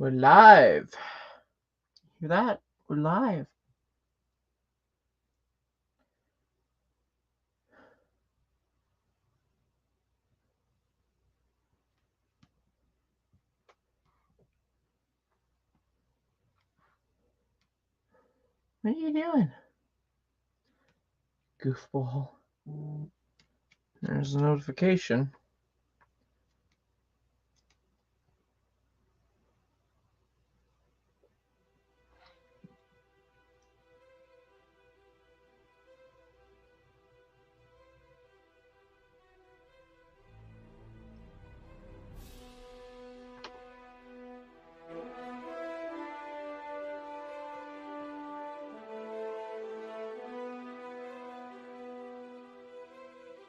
We're live. Hear that? We're live. What are you doing? Goofball. There's a notification.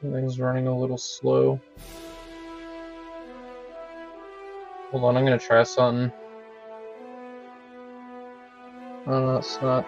Everything's running a little slow. Hold on, I'm gonna try something. Oh no, it's not.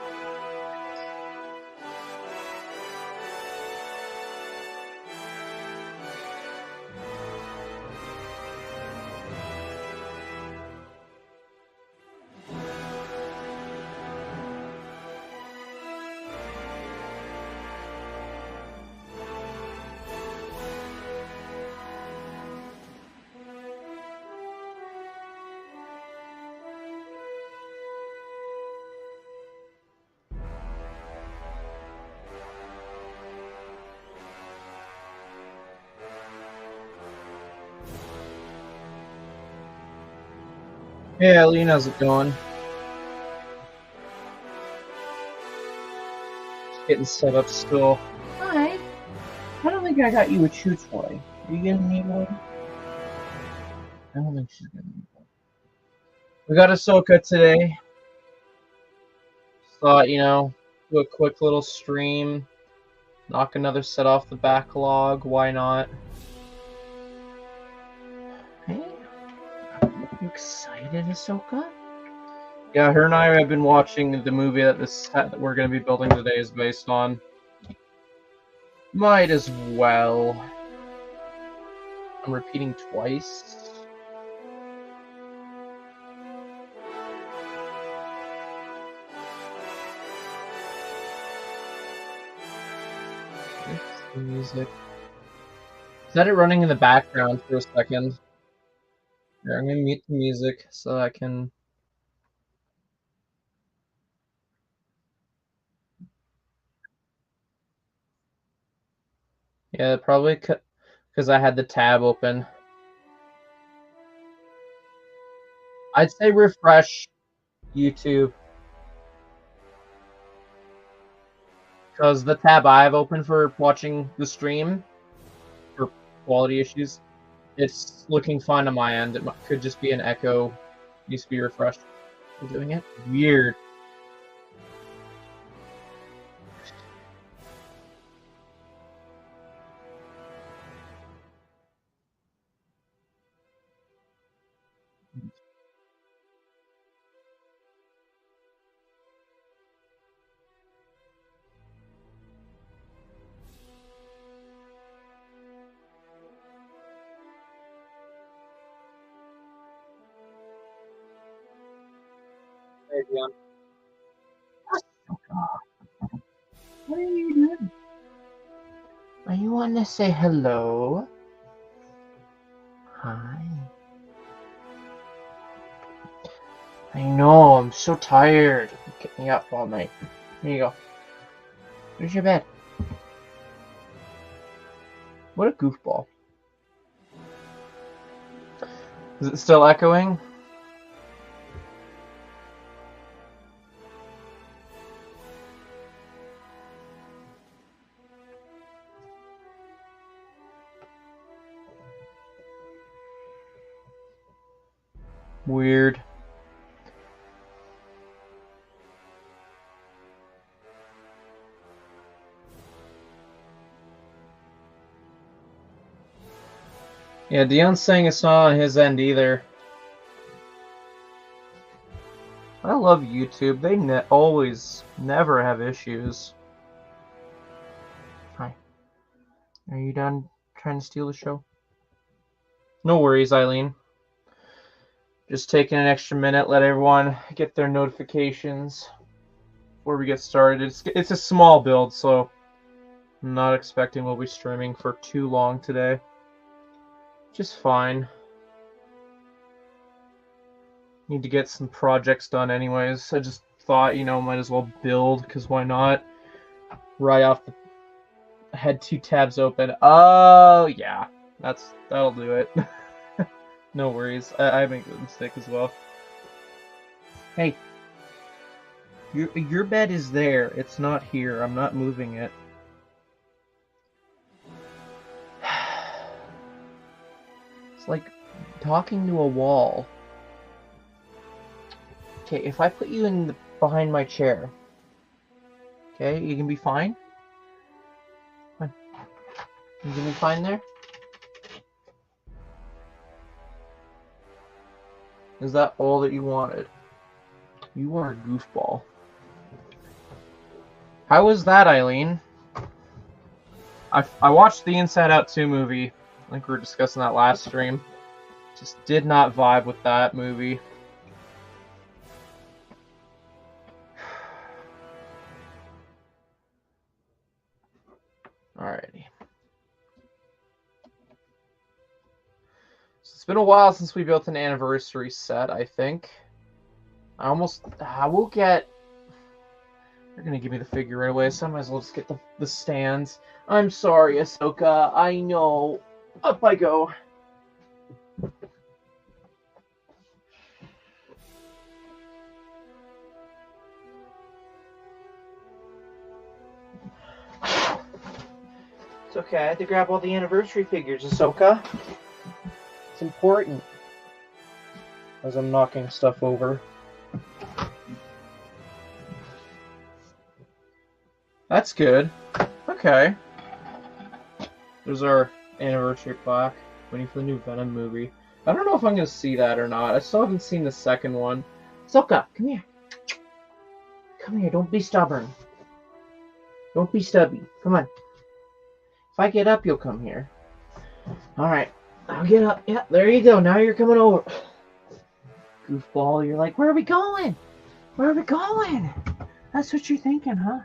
Hey Eileen, how's it going? Just getting set up still. Hi. I don't think I got you a chew toy. Are you gonna need one? I don't think she's gonna need one. We got Ahsoka today. Just thought, do a quick little stream. Knock another set off the backlog. Why not? Hey, you excited, Ahsoka? Yeah, her and I have been watching the movie that this set that we're going to be building today is based on. Might as well. I'm repeating twice. The music. Set it running in the background for a second. Here, I'm going to mute the music so I can... Yeah, probably because I had the tab open. I'd say refresh YouTube. Because the tab I have open for watching the stream, for quality issues, it's looking fine on my end. It could just be an echo. Needs to be refreshed. We're doing it? Weird. Hey, Dion. What are you doing? Are you wanting to say hello? Hi. I know, I'm so tired. You kept me up all night. Here you go. Here's your bed. What a goofball. Is it still echoing? Weird. Yeah, Dion's saying it's not on his end either. I love YouTube. They always never have issues. Hi. Are you done trying to steal the show? No worries, Eileen. Just taking an extra minute, let everyone get their notifications before we get started. It's a small build, so I'm not expecting we'll be streaming for too long today. Just fine. Need to get some projects done anyways. I just thought, might as well build, because why not? Right off the... I had 2 tabs open. Oh, yeah. That'll do it. No worries. I make a mistake as well. Hey. Your bed is there. It's not here. I'm not moving it. It's like talking to a wall. Okay, if I put you behind my chair, okay, you can be fine? Come on. You can be fine there? Is that all that you wanted? You are a goofball. How was that, Eileen? I watched the Inside Out 2 movie. I think we were discussing that last stream. Just did not vibe with that movie. Alrighty. So it's been a while since we built an anniversary set, I think. I will get... They're gonna give me the figure right away, so I might as well just get the stands. I'm sorry, Ahsoka. I know. Up I go. It's okay. I had to grab all the anniversary figures, Ahsoka. It's important. As I'm knocking stuff over. That's good. Okay. There's our anniversary plaque. Waiting for the new Venom movie. I don't know if I'm going to see that or not. I still haven't seen the second one. Ahsoka, come here. Come here. Don't be stubborn. Don't be stubby. Come on. If I get up, you'll come here. Alright. I'll get up. Yeah, there you go. Now you're coming over. Goofball, you're like, where are we going? Where are we going? That's what you're thinking, huh?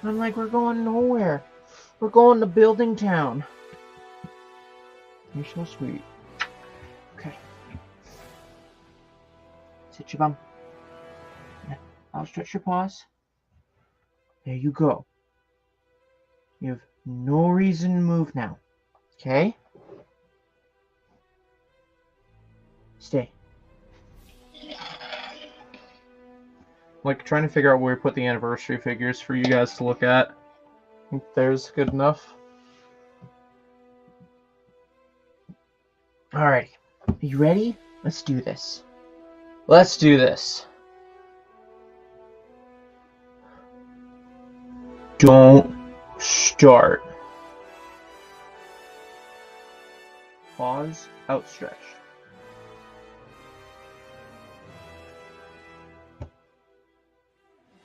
I'm like, we're going nowhere. We're going to Building Town. You're so sweet. Okay. Sit your bum. I'll stretch your paws. There you go. You have no reason to move now. Okay? Stay. Like, trying to figure out where to put the anniversary figures for you guys to look at. I think there's good enough. Alrighty. Are you ready? Let's do this. Let's do this. Don't start. Pause. Outstretch.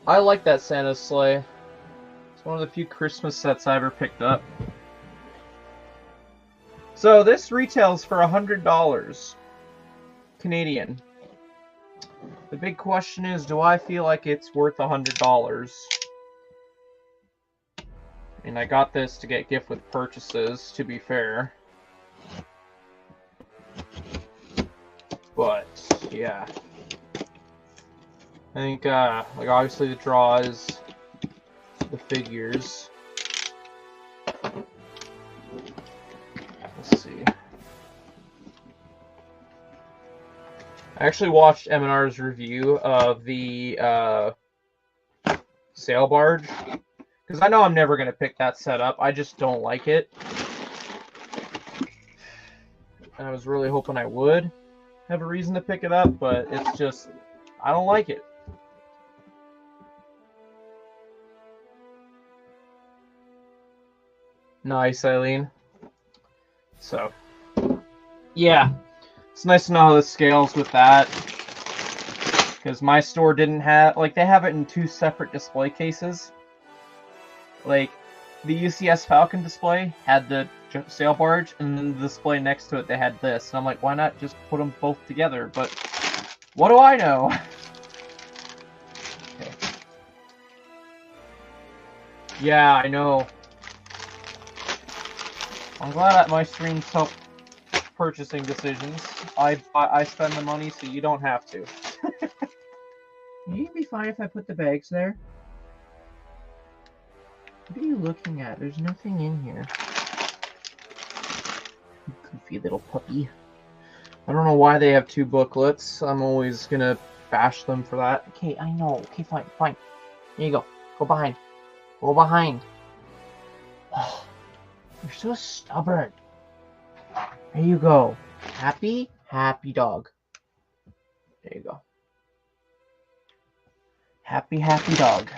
I like that Santa sleigh. It's one of the few Christmas sets I ever picked up. So this retails for $100 Canadian. The big question is, do I feel like it's worth $100? And I got this to get gift with purchases, to be fair. But, yeah. I think, like, obviously the draw is the figures. Let's see. I actually watched M&R's review of the sail barge, because I know I'm never going to pick that set up. I just don't like it. And I was really hoping I would have a reason to pick it up, but it's just, I don't like it. Nice, Eileen. So, yeah. It's nice to know how this scales with that. Because my store didn't have... Like, they have it in 2 separate display cases. Like, the UCS Falcon display had the sail barge, and then the display next to it, they had this. And I'm like, why not just put them both together? But What do I know? Okay. Yeah, I know. I'm glad that my streams help purchasing decisions. I spend the money so you don't have to. You'd be fine if I put the bags there. What are you looking at? There's nothing in here. Goofy little puppy. I don't know why they have 2 booklets. I'm always gonna bash them for that. Okay, I know. Okay, fine, fine. Here you go. Go behind. Go behind. Oh, you're so stubborn. There you go. Happy, happy dog. There you go. Happy, happy dog.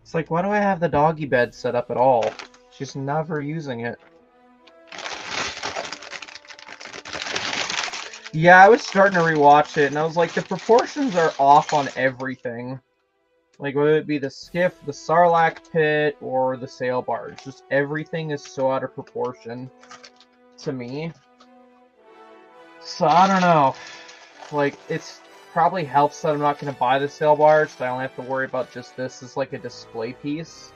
It's like, why do I have the doggy bed set up at all? She's never using it. Yeah, I was starting to rewatch it, and I was like, the proportions are off on everything. Like, whether it be the skiff, the sarlacc pit, or the sail barge. Just everything is so out of proportion to me. So, I don't know. Like, it's probably helps that I'm not going to buy the sail barge, so I only have to worry about just this as like a display piece.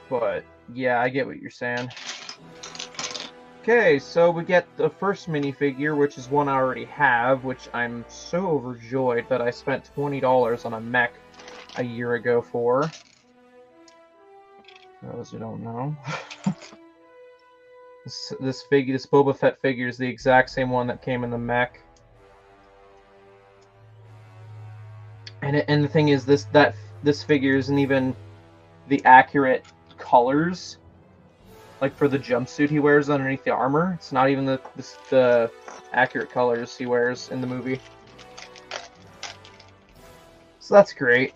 But, yeah, I get what you're saying. Okay, so we get the first minifigure, which is one I already have, which I'm so overjoyed that I spent $20 on a mech a year ago for. For those who don't know. This Boba Fett figure is the exact same one that came in the mech. And the thing is, this figure isn't even the accurate colors. Like for the jumpsuit he wears underneath the armor, it's not even the accurate colors he wears in the movie. So that's great.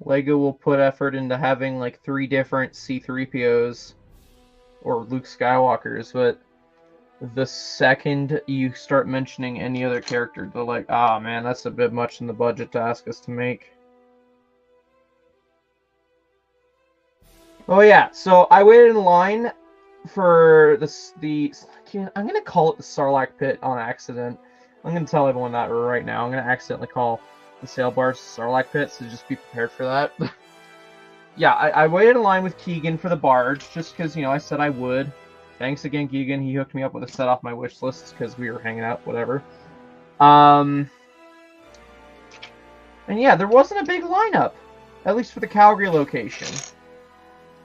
LEGO will put effort into having like 3 different C-3POs or Luke Skywalkers, but the second you start mentioning any other character, they're like, ah, man, that's a bit much in the budget to ask us to make. Oh yeah, so I waited in line for I'm gonna call it the Sarlacc pit on accident. I'm gonna tell everyone that right now. I'm gonna accidentally call the sail barge Sarlacc pit, so just be prepared for that. Yeah, I waited in line with Keegan for the barge, just because, you know, I said I would. Thanks again, Keegan. He hooked me up with a set off my wish list because we were hanging out, whatever. And yeah, there wasn't a big lineup, at least for the Calgary location.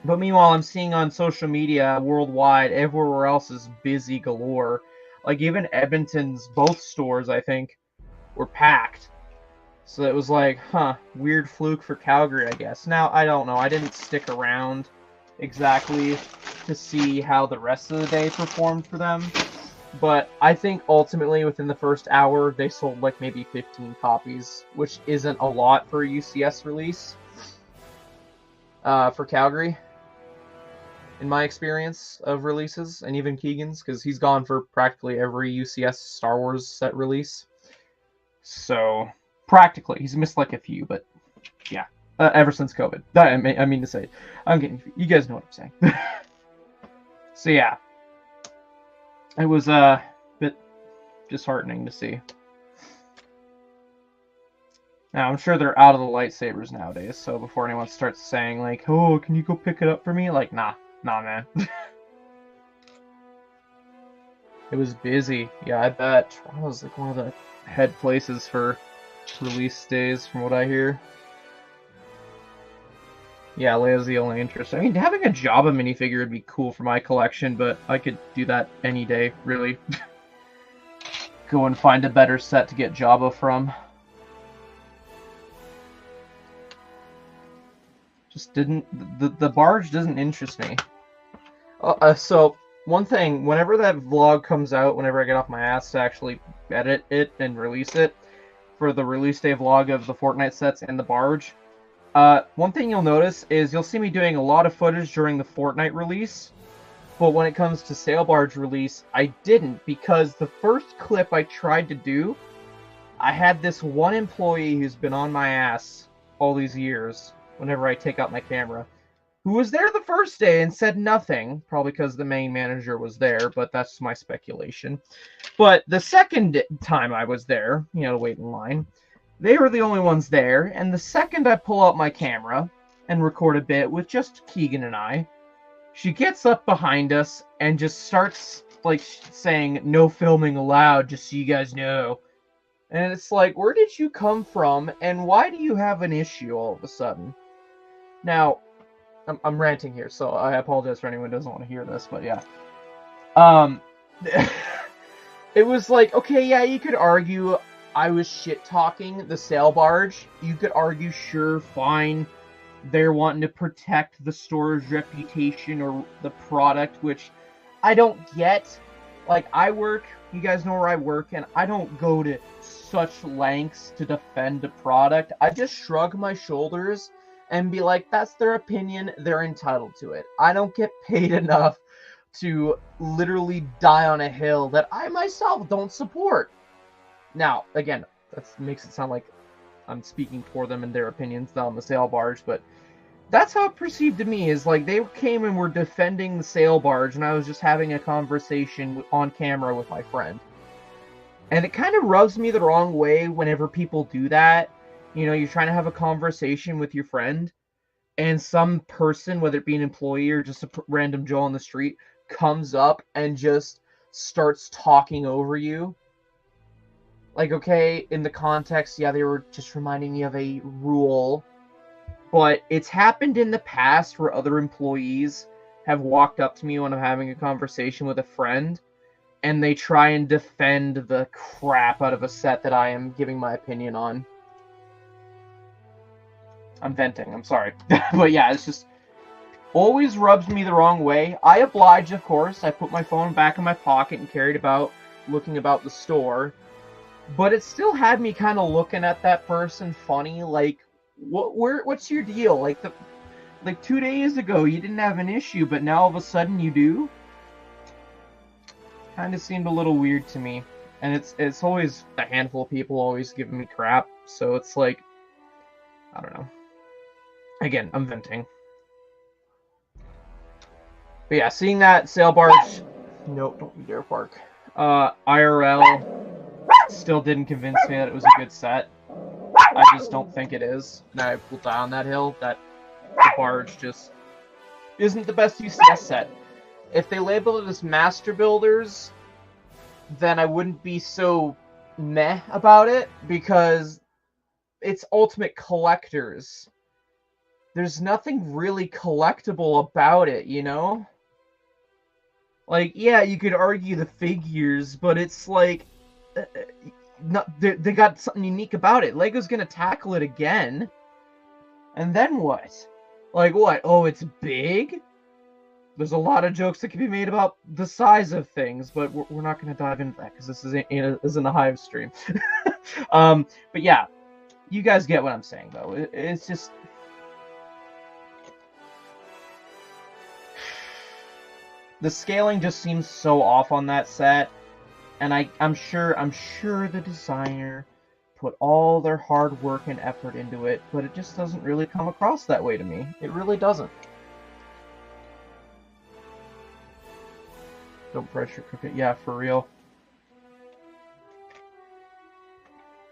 But meanwhile, I'm seeing on social media worldwide, everywhere else is busy galore. Like even Edmonton's both stores, I think, were packed. So it was like, huh, weird fluke for Calgary, I guess. Now, I don't know. I didn't stick around exactly to see how the rest of the day performed for them. But I think ultimately within the first hour, they sold like maybe 15 copies, which isn't a lot for a UCS release for Calgary, in my experience of releases, and even Keegan's, because he's gone for practically every UCS Star Wars set release. So, practically. He's missed like a few, but yeah. Ever since COVID. I mean to say, you guys know what I'm saying. So yeah, it was a bit disheartening to see. Now I'm sure they're out of the lightsabers nowadays, so before anyone starts saying like, "Oh, can you go pick it up for me?" Like, nah, man. It was busy. Yeah, I bet Toronto's like one of the head places for release days, from what I hear. Yeah, Leia's the only interest. I mean, having a Jabba minifigure would be cool for my collection, but I could do that any day, really. Go and find a better set to get Jabba from. Just didn't... The barge doesn't interest me. So, one thing, whenever that vlog comes out, whenever I get off my ass to actually edit it and release it, for the release day vlog of the Fortnite sets and the barge, one thing you'll notice is you'll see me doing a lot of footage during the Fortnite release, but when it comes to Sail Barge release, I didn't, because the first clip I tried to do I had this one employee who's been on my ass all these years whenever I take out my camera, who was there the first day and said nothing, probably because the main manager was there, but that's my speculation. But the second time I was there, you know, to wait in line, they were the only ones there, and the second I pull out my camera and record a bit with just Keegan and I, she gets up behind us and just starts, like, saying, "No filming allowed, just so you guys know." And it's like, where did you come from, and why do you have an issue all of a sudden? Now, I'm ranting here, so I apologize for anyone who doesn't want to hear this, but yeah. It was like, okay, yeah, you could argue I was shit-talking the sail barge. You could argue, sure, fine, they're wanting to protect the store's reputation or the product, which I don't get. Like, I work, you guys know where I work, and I don't go to such lengths to defend a product. I just shrug my shoulders and be like, that's their opinion, they're entitled to it. I don't get paid enough to literally die on a hill that I myself don't support. Now, again, that makes it sound like I'm speaking for them and their opinions down the sail barge, but that's how it perceived to me, is like they came and were defending the sail barge, and I was just having a conversation on camera with my friend. And it kind of rubs me the wrong way whenever people do that. You know, you're trying to have a conversation with your friend, and some person, whether it be an employee or just a random Joe on the street, comes up and just starts talking over you. Like, okay, in the context, yeah, they were just reminding me of a rule, but it's happened in the past where other employees have walked up to me when I'm having a conversation with a friend, and they try and defend the crap out of a set that I am giving my opinion on. I'm venting, I'm sorry. But yeah, it's just always rubs me the wrong way. I oblige, of course. I put my phone back in my pocket and carried about, looking about the store. But it still had me kind of looking at that person funny, like, what's your deal? Like 2 days ago you didn't have an issue, but now all of a sudden you do? Kind of seemed a little weird to me. And it's always a handful of people always giving me crap, so it's like, I don't know. Again, I'm venting. But yeah, seeing that sail barge, nope, don't you dare bark. IRL still didn't convince me that it was a good set. I just don't think it is. And I will die on that hill that the barge just isn't the best UCS set. If they labeled it as Master Builders, then I wouldn't be so meh about it, because it's Ultimate Collectors. There's nothing really collectible about it, you know? Like, yeah, you could argue the figures, but it's like, they got something unique about it. Lego's gonna tackle it again. And then what? Like, what? Oh, it's big? There's a lot of jokes that can be made about the size of things, but we're not going to dive into that because this isn't a Hive stream. But yeah, you guys get what I'm saying, though. It's just... the scaling just seems so off on that set, and I'm sure the designer put all their hard work and effort into it, but it just doesn't really come across that way to me. It really doesn't. Don't pressure cook it. Yeah, for real.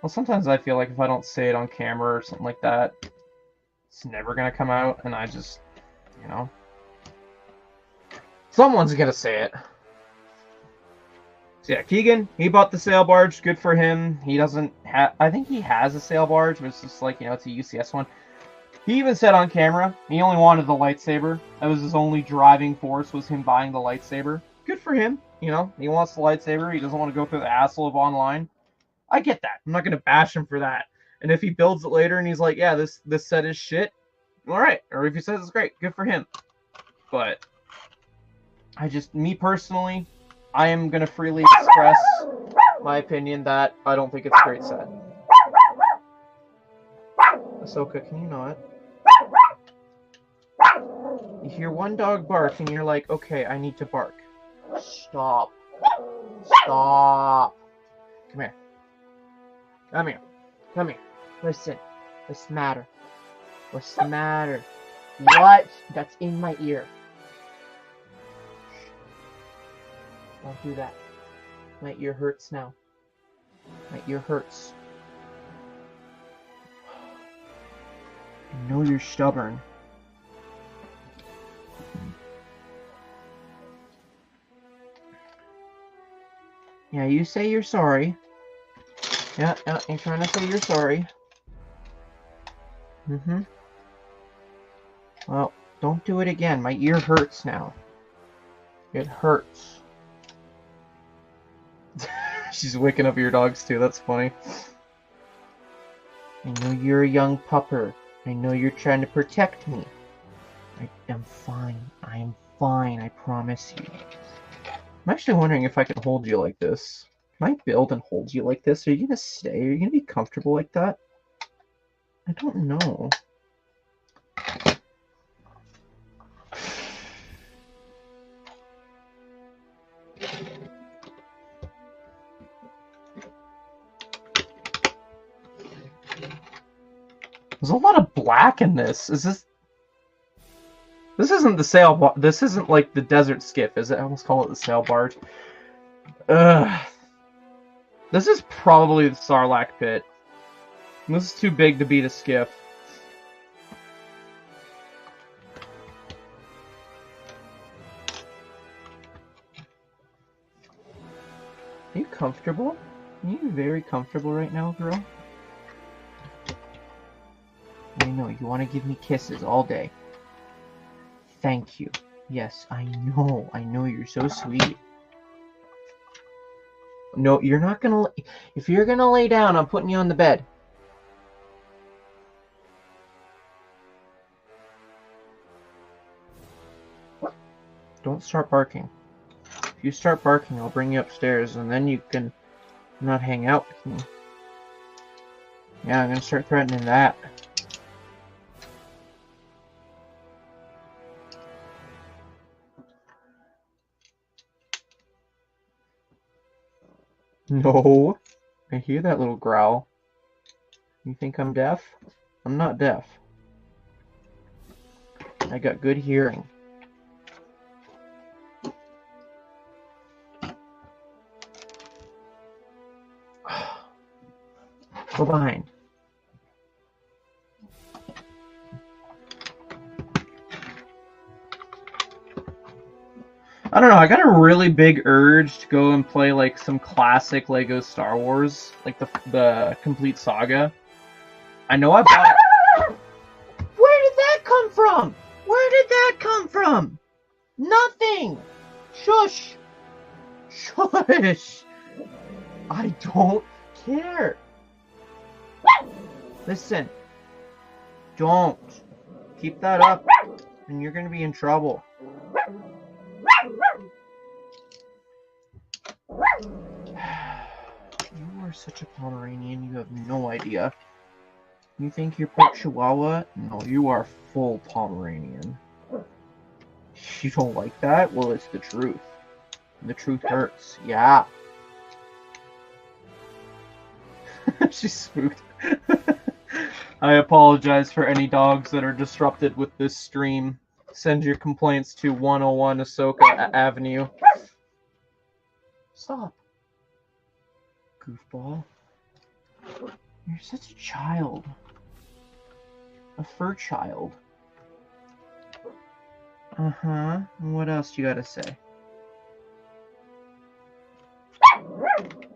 Well, sometimes I feel like if I don't say it on camera or something like that, it's never gonna come out, and I just, you know... someone's gonna say it. So yeah, Keegan, he bought the sail barge. Good for him. He doesn't have... I think he has a sail barge, but it's just like, you know, it's a UCS one. He even said on camera, he only wanted the lightsaber. That was his only driving force, was him buying the lightsaber. Good for him. You know, he wants the lightsaber. He doesn't want to go through the hassle of online. I get that. I'm not going to bash him for that. And if he builds it later and he's like, yeah, this set is shit, alright. Or if he says it's great, good for him. But me personally, I am going to freely express my opinion that I don't think it's a great set. Ahsoka, can you not? You hear one dog bark and you're like, okay, I need to bark. Stop. Stop. Come here. Come here. Come here. Listen. What's the matter? What's the matter? What? That's in my ear. Don't do that. My ear hurts now. My ear hurts. I know you're stubborn. Yeah, you say you're sorry. Yeah, you're trying to say you're sorry. Well, don't do it again. My ear hurts now. It hurts. She's waking up your dogs too. That's funny. I know you're a young pupper. I know you're trying to protect me. I am fine. I am fine. I promise you. I'm actually wondering if I can hold you like this. Can I build and hold you like this? Are you gonna stay? Are you gonna be comfortable like that? I don't know. There's a lot of black in this. Is this... This isn't the sail... This isn't like the desert skiff, is it? I almost call it the sail barge. Ugh. This is probably the sarlacc pit. This is too big to beat a skiff. Are you comfortable? Are you very comfortable right now, girl? I know, you want to give me kisses all day. Thank you. Yes, I know you're so sweet. No, you're not gonna... If you're gonna lay down, I'm putting you on the bed. Don't start barking. If you start barking, I'll bring you upstairs, and then you can not hang out with me. Yeah, I'm gonna start threatening that. No. I hear that little growl. You think I'm deaf? I'm not deaf. I got good hearing. Go behind. I don't know, I got a really big urge to go and play like some classic Lego Star Wars, like the complete saga. I know I bought... Where did that come from? Where did that come from? Nothing! Shush! Shush! I don't care. Listen. Don't. Keep that up, and you're gonna be in trouble. You are such a Pomeranian, you have no idea. You think you're part Chihuahua? No, you are full Pomeranian. You don't like that? Well, it's the truth. The truth hurts. Yeah. She's spooked. I apologize for any dogs that are disrupted with this stream. Send your complaints to 101 Ahsoka Avenue. Stop. Goofball. You're such a child. A fur child. Uh-huh. What else do you gotta say?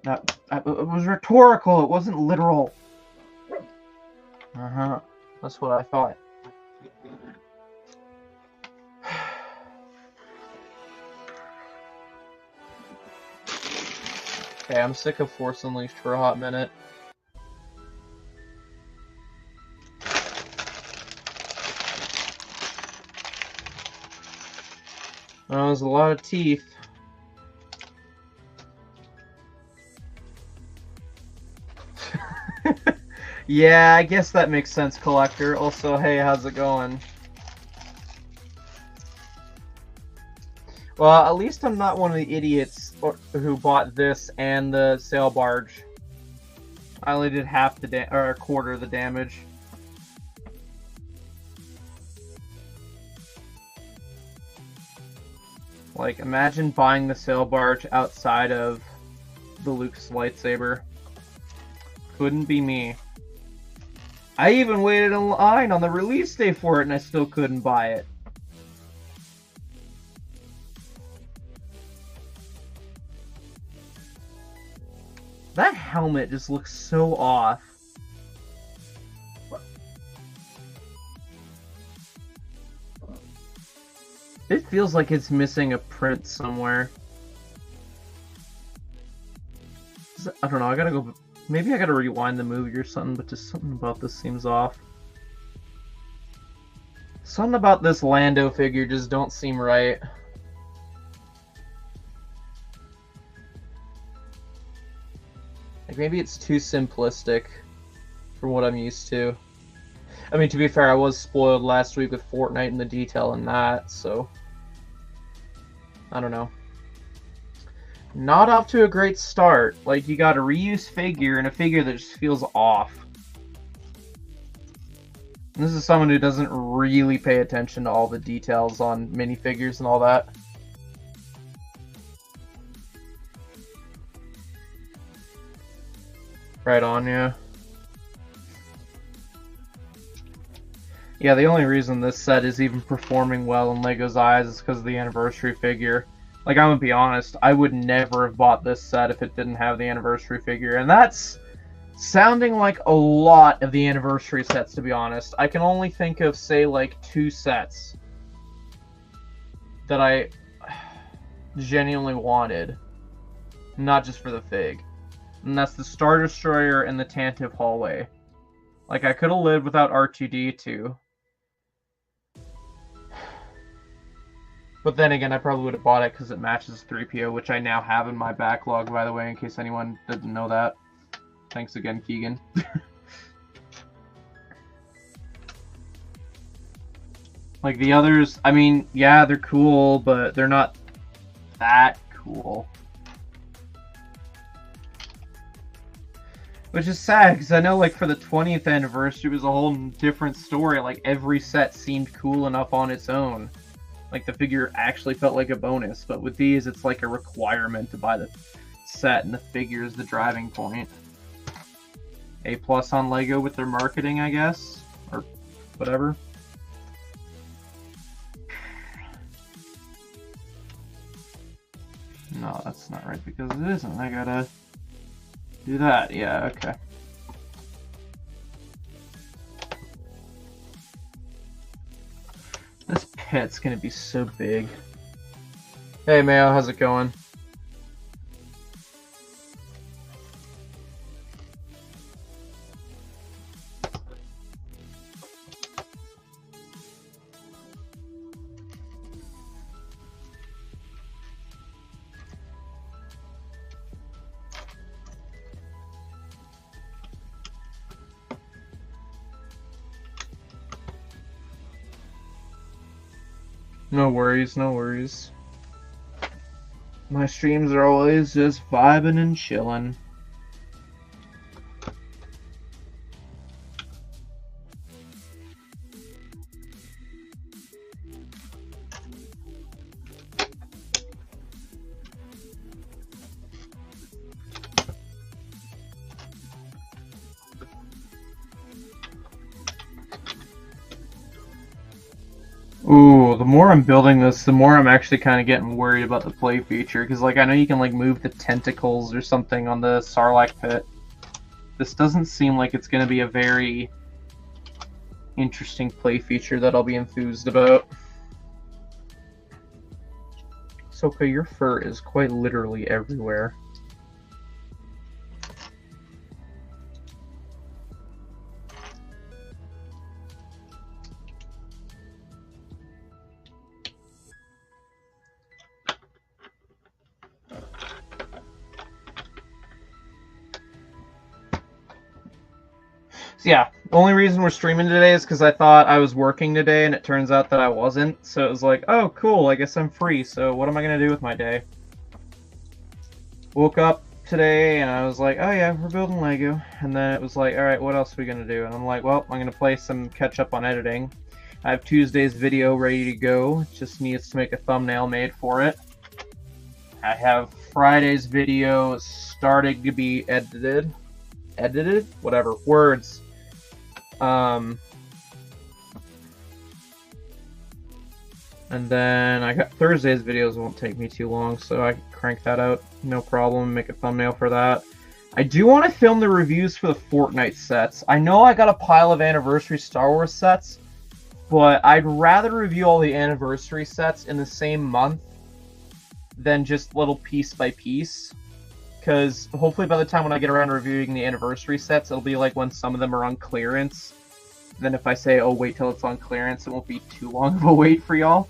That it was rhetorical, it wasn't literal. Uh-huh. That's what I thought. Okay, I'm sick of Force Unleashed for a hot minute. That was a lot of teeth. Yeah, I guess that makes sense, Collector. Also, hey, how's it going? Well, at least I'm not one of the idiots who bought this and the sail barge. I only did half the or a quarter of the damage. Like, imagine buying the sail barge outside of the Luke's lightsaber. Couldn't be me. I even waited in line on the release day for it, and I still couldn't buy it. That helmet just looks so off. It feels like it's missing a print somewhere. I don't know, I gotta go... Maybe I gotta rewind the movie or something, but just something about this seems off. Something about this Lando figure just don't seem right. Like, maybe it's too simplistic from what I'm used to. I mean, to be fair, I was spoiled last week with Fortnite and the detail in that, so... I don't know. Not off to a great start. Like, you got a reuse figure and a figure that just feels off. And this is someone who doesn't really pay attention to all the details on minifigures and all that. Right on, yeah. Yeah, the only reason this set is even performing well in LEGO's eyes is because of the anniversary figure. Like, I'm gonna be honest, I would never have bought this set if it didn't have the anniversary figure. And that's sounding like a lot of the anniversary sets, to be honest. I can only think of, say, like 2 sets that I genuinely wanted. Not just for the fig. And that's the Star Destroyer and the Tantive Hallway. Like, I could have lived without R2-D2. But then again, I probably would have bought it because it matches 3PO, which I now have in my backlog, by the way, in case anyone didn't know that. Thanks again, Keegan. Like, the others, I mean, yeah, they're cool, but they're not that cool. Which is sad, because I know, like, for the 20th anniversary, it was a whole different story. Like, every set seemed cool enough on its own. Like, the figure actually felt like a bonus. But with these, it's like a requirement to buy the set, and the figure is the driving point. A+ on LEGO with their marketing, I guess? Or whatever. No, that's not right, because it isn't. I gotta do that. Yeah, okay. This pit's gonna be so big. Hey Mayo, how's it going? No worries, no worries. My streams are always just vibing and chilling. Ooh, the more I'm building this, the more I'm actually kind of getting worried about the play feature. Because, like, I know you can, like, move the tentacles or something on the sarlacc pit. This doesn't seem like it's going to be a very interesting play feature that I'll be enthused about. Soka, your fur is quite literally everywhere. So yeah, the only reason we're streaming today is because I thought I was working today, and it turns out that I wasn't. So it was like, oh, cool, I guess I'm free, so what am I going to do with my day? Woke up, today, and I was like, oh yeah, we're building Lego. And then it was like, alright, what else are we going to do? And I'm like, well, I'm going to play some catch up on editing. I have Tuesday's video ready to go. It just needs to make a thumbnail made for it. I have Friday's video starting to be edited. Edited? Whatever. Words. And then I got Thursday's videos, won't take me too long, so I can crank that out, no problem, make a thumbnail for that. I do want to film the reviews for the Fortnite sets. I know I got a pile of anniversary Star Wars sets, but I'd rather review all the anniversary sets in the same month than just little piece by piece. Because hopefully by the time when I get around to reviewing the anniversary sets, it'll be like when some of them are on clearance. Then if I say, oh, wait till it's on clearance, it won't be too long of a wait for y'all.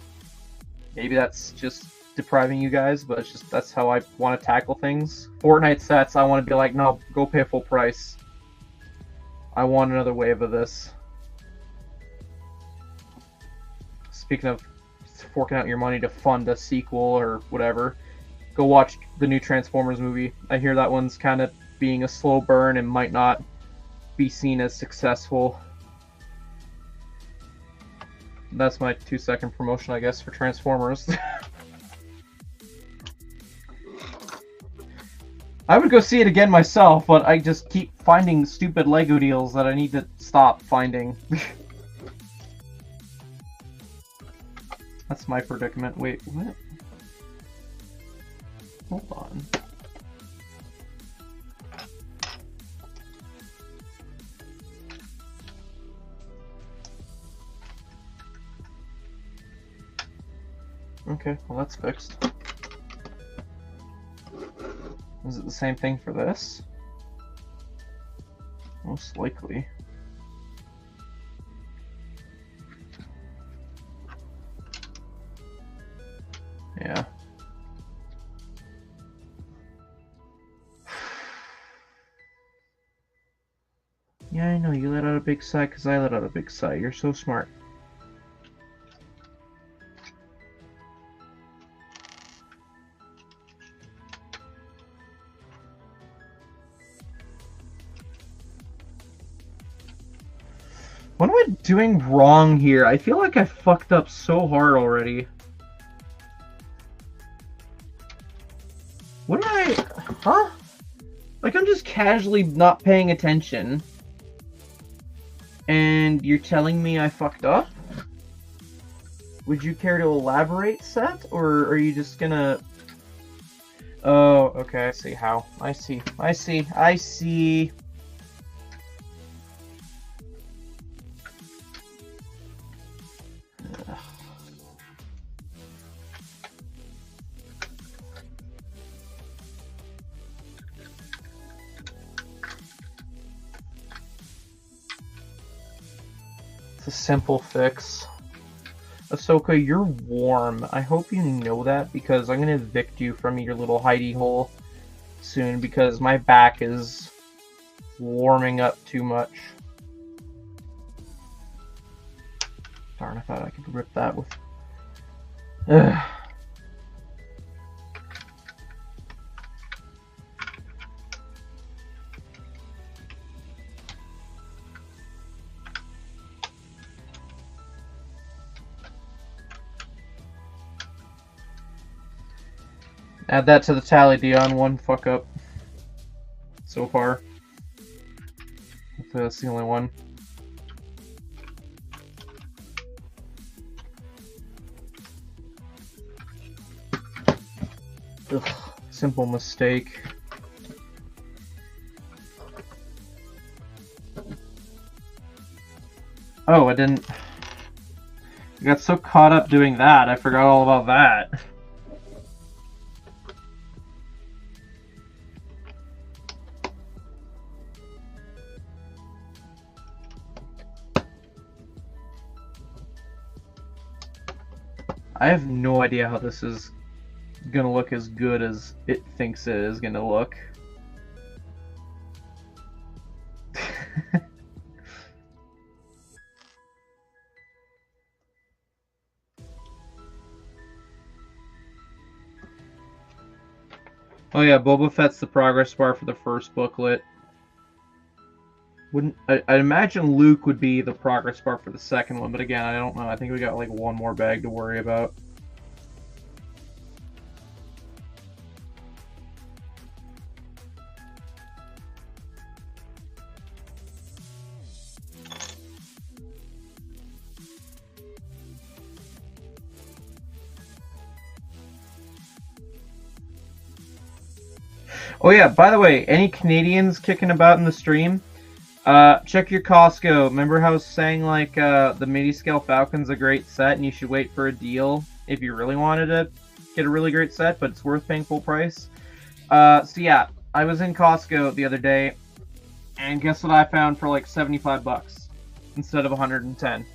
Maybe that's just depriving you guys, but it's just that's how I want to tackle things. Fortnite sets, I want to be like, no, go pay full price. I want another wave of this. Speaking of forking out your money to fund a sequel or whatever, go watch the new Transformers movie. I hear that one's kind of being a slow burn and might not be seen as successful. That's my 2-second promotion, I guess, for Transformers. I would go see it again myself, but I just keep finding stupid Lego deals that I need to stop finding. That's my predicament. Wait, what? Hold on. Okay, well that's fixed. Is it the same thing for this? Most likely. Yeah. Yeah, I know, you let out a big sigh because I let out a big sigh. You're so smart. What am I doing wrong here? I feel like I fucked up so hard already. What did I... Huh? Like, I'm just casually not paying attention. And you're telling me I fucked up? Would you care to elaborate, Seth? Or are you just gonna... Oh, okay, I see how. I see. It's a simple fix. Ahsoka, you're warm. I hope you know that, because I'm gonna evict you from your little hidey hole soon, because my back is warming up too much. Darn, I thought I could rip that with... Ugh. Add that to the tally, Dion. One fuck up so far. Hopefully that's the only one. Ugh, simple mistake. Oh, I didn't... I got so caught up doing that, I forgot all about that. I have no idea how this is gonna look as good as it thinks it is gonna look. Oh yeah, Boba Fett's the progress bar for the first booklet. I imagine Luke would be the progress bar for the second one, but again, I don't know. I think we got like one more bag to worry about. Oh yeah, by the way, any Canadians kicking about in the stream, check your Costco. Remember how I was saying like the mini scale Falcon's a great set and you should wait for a deal if you really wanted to get a really great set, but it's worth paying full price. So yeah, I was in Costco the other day, and guess what I found for like 75 bucks instead of 110.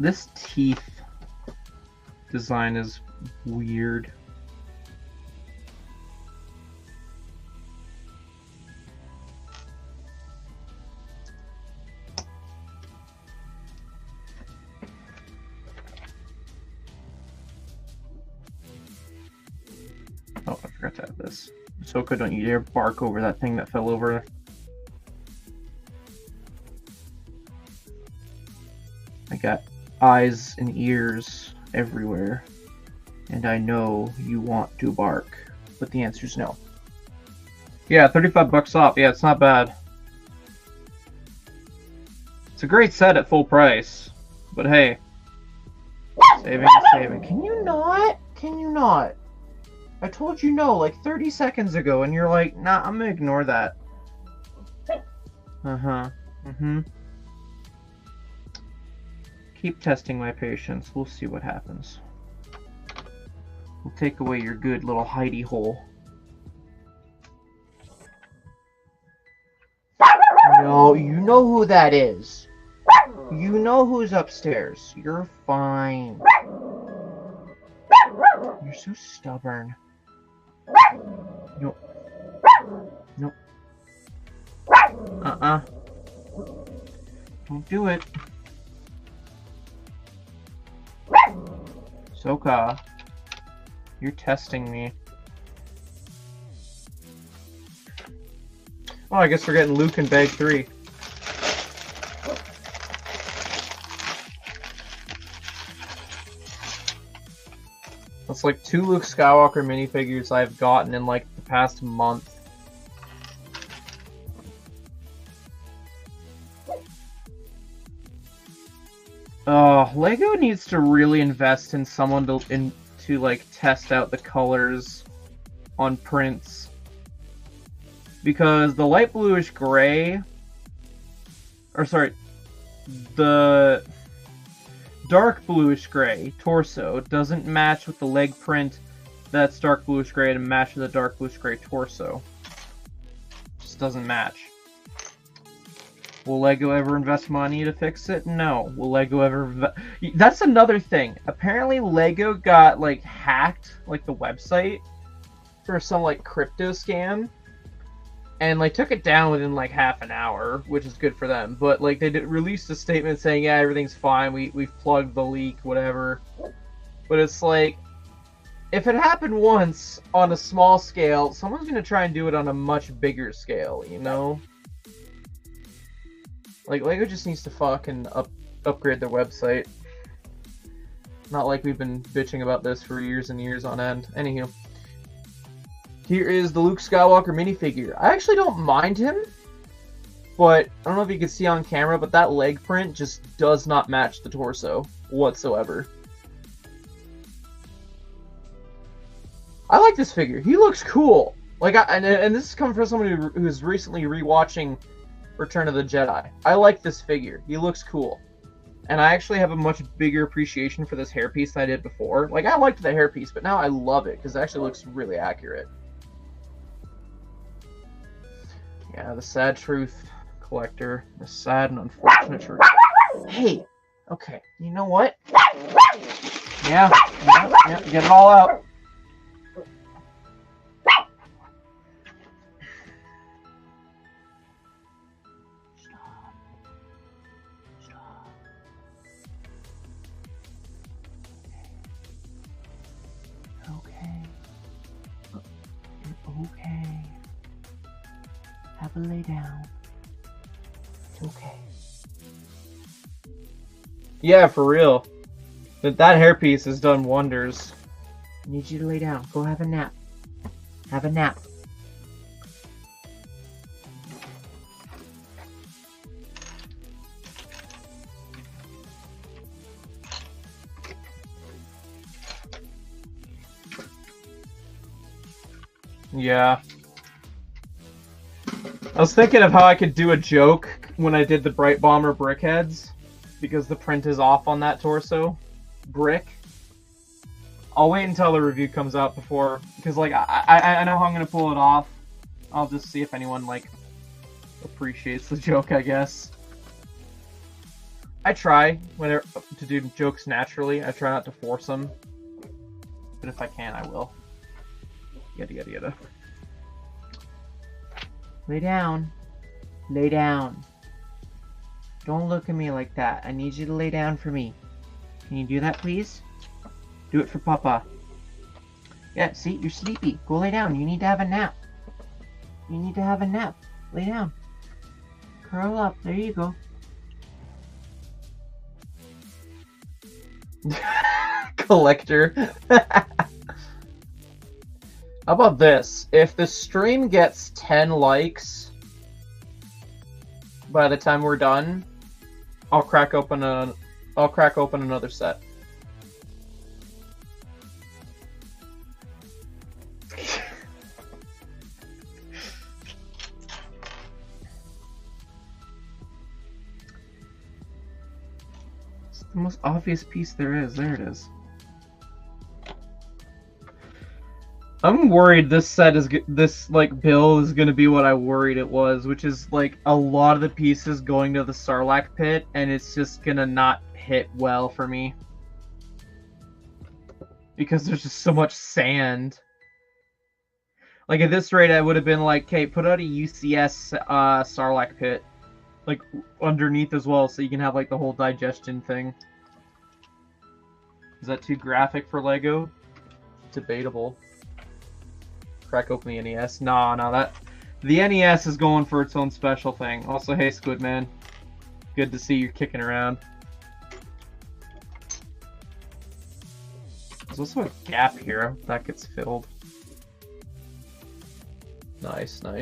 This teeth design is weird. Oh, I forgot to have this. Ahsoka, don't you dare bark over that thing that fell over. I got eyes and ears everywhere, and I know you want to bark, but the answer's no. Yeah, 35 bucks off. Yeah, it's not bad. It's a great set at full price, but hey, saving. Can you not? Can you not? I told you no like 30 seconds ago, and you're like, nah, I'm gonna ignore that. Keep testing my patience. We'll see what happens. We'll take away your good little hidey hole. No, you know who that is. You know who's upstairs. You're fine. You're so stubborn. Nope. Nope. Don't do it. Ahsoka, you're testing me. Oh, I guess we're getting Luke in bag 3. That's like 2 Luke Skywalker minifigures I've gotten in like the past month. Lego needs to really invest in someone to like test out the colors on prints, because the light bluish gray, or sorry, the dark bluish gray torso doesn't match with the leg print that's dark bluish gray and match with the dark bluish gray torso. Just doesn't match. Will Lego ever invest money to fix it? No. Will Lego ever... That's another thing. Apparently Lego got, like, hacked, like, the website for some, like, crypto scam. And, like, took it down within, like, half an hour, which is good for them. But, like, they released a statement saying, yeah, everything's fine, we've plugged the leak, whatever. But it's like, if it happened once on a small scale, someone's gonna try and do it on a much bigger scale, you know? Like, Lego just needs to fucking upgrade their website. Not like we've been bitching about this for years and years on end. Anywho. Here is the Luke Skywalker minifigure. I actually don't mind him, but I don't know if you can see on camera, but that leg print just does not match the torso whatsoever. I like this figure. He looks cool. Like, and this is coming from somebody who's recently rewatching Return of the Jedi. I like this figure. He looks cool. And I actually have a much bigger appreciation for this hairpiece than I did before. Like, I liked the hairpiece, but now I love it because it actually looks really accurate. Yeah, the sad truth. collector. A sad and unfortunate truth. Hey! Okay, you know what? Yeah, get it all out. Okay. Have a lay down. It's okay. Yeah, for real. That hairpiece has done wonders. I need you to lay down. Go have a nap. Have a nap. Yeah. I was thinking of how I could do a joke when I did the Bright Bomber brickheads, because the print is off on that torso brick. I'll wait until the review comes out before, because like I know how I'm gonna pull it off. I'll just see if anyone like appreciates the joke, I guess. I try whenever to do jokes naturally. I try not to force them, but if I can, I will. Yada. Lay down. Lay down. Don't look at me like that. I need you to lay down for me. Can you do that, please? Do it for Papa. Yeah, see? You're sleepy. Go lay down. You need to have a nap. You need to have a nap. Lay down. Curl up. There you go. Collector. How about this? If the stream gets 10 likes by the time we're done, I'll crack open another set. It's the most obvious piece there is. There it is. I'm worried this set is build is gonna be what I worried it was, which is like a lot of the pieces going to the sarlacc pit, and it's just gonna not hit well for me because there's just so much sand. Like at this rate, I would have been like, "Okay, put out a UCS sarlacc pit, like underneath as well, so you can have like the whole digestion thing." Is that too graphic for Lego? Debatable. Crack open the NES. No, the NES is going for its own special thing. Also, hey Squidman, good to see you kicking around. There's also a gap here that gets filled. Nice. So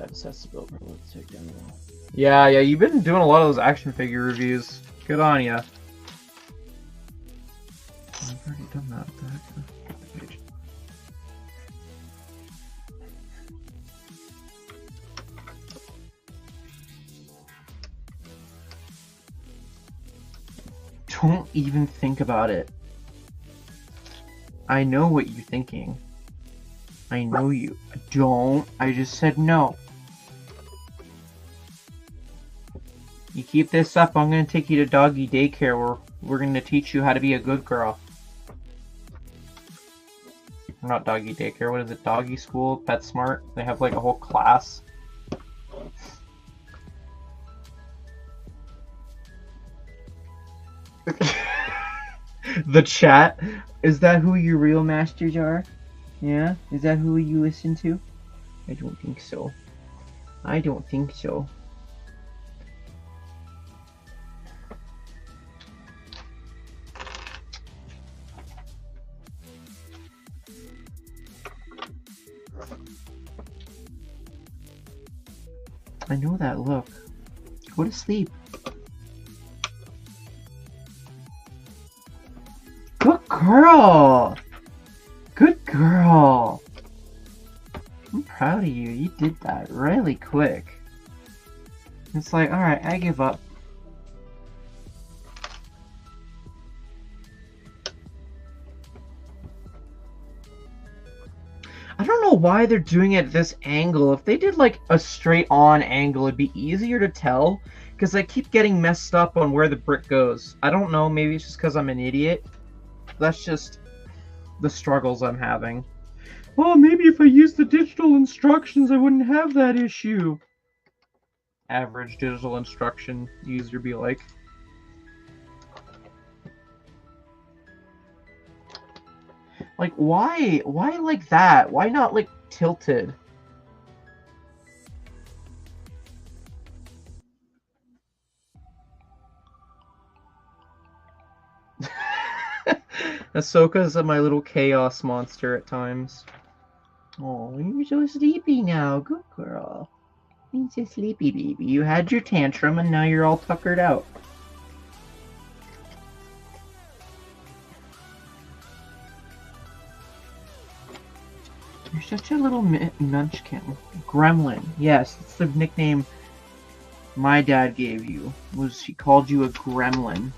I just has to build. Let's take down the wall. Yeah, you've been doing a lot of those action figure reviews. Good on ya. I've already done that. What the heck? Don't even think about it. I know what you're thinking. I know you. Don't. I just said no. You keep this up, I'm gonna take you to doggy daycare where we're gonna teach you how to be a good girl. Not doggy daycare, what is it? Doggy school? PetSmart? They have like a whole class. The chat, is that who your real masters are? Yeah? Is that who you listen to? I don't think so. I don't think so. I know that look. Go to sleep. Good girl! Good girl! I'm proud of you. You did that really quick. It's like, alright, I give up. I don't know why they're doing it at this angle. If they did like a straight on angle, it'd be easier to tell. Because I keep getting messed up on where the brick goes. I don't know, maybe it's just because I'm an idiot. That's just the struggles I'm having. Oh, maybe if I used the digital instructions, I wouldn't have that issue. Average digital instruction user be like. Like, why? Why like that? Why not, like, tilted? Ahsoka's my little chaos monster at times. Oh, you're so sleepy now. Good girl. You're so sleepy, baby. You had your tantrum and now you're all tuckered out. You're such a little munchkin. Gremlin. Yes, that's the nickname my dad gave you. Was he called you a gremlin.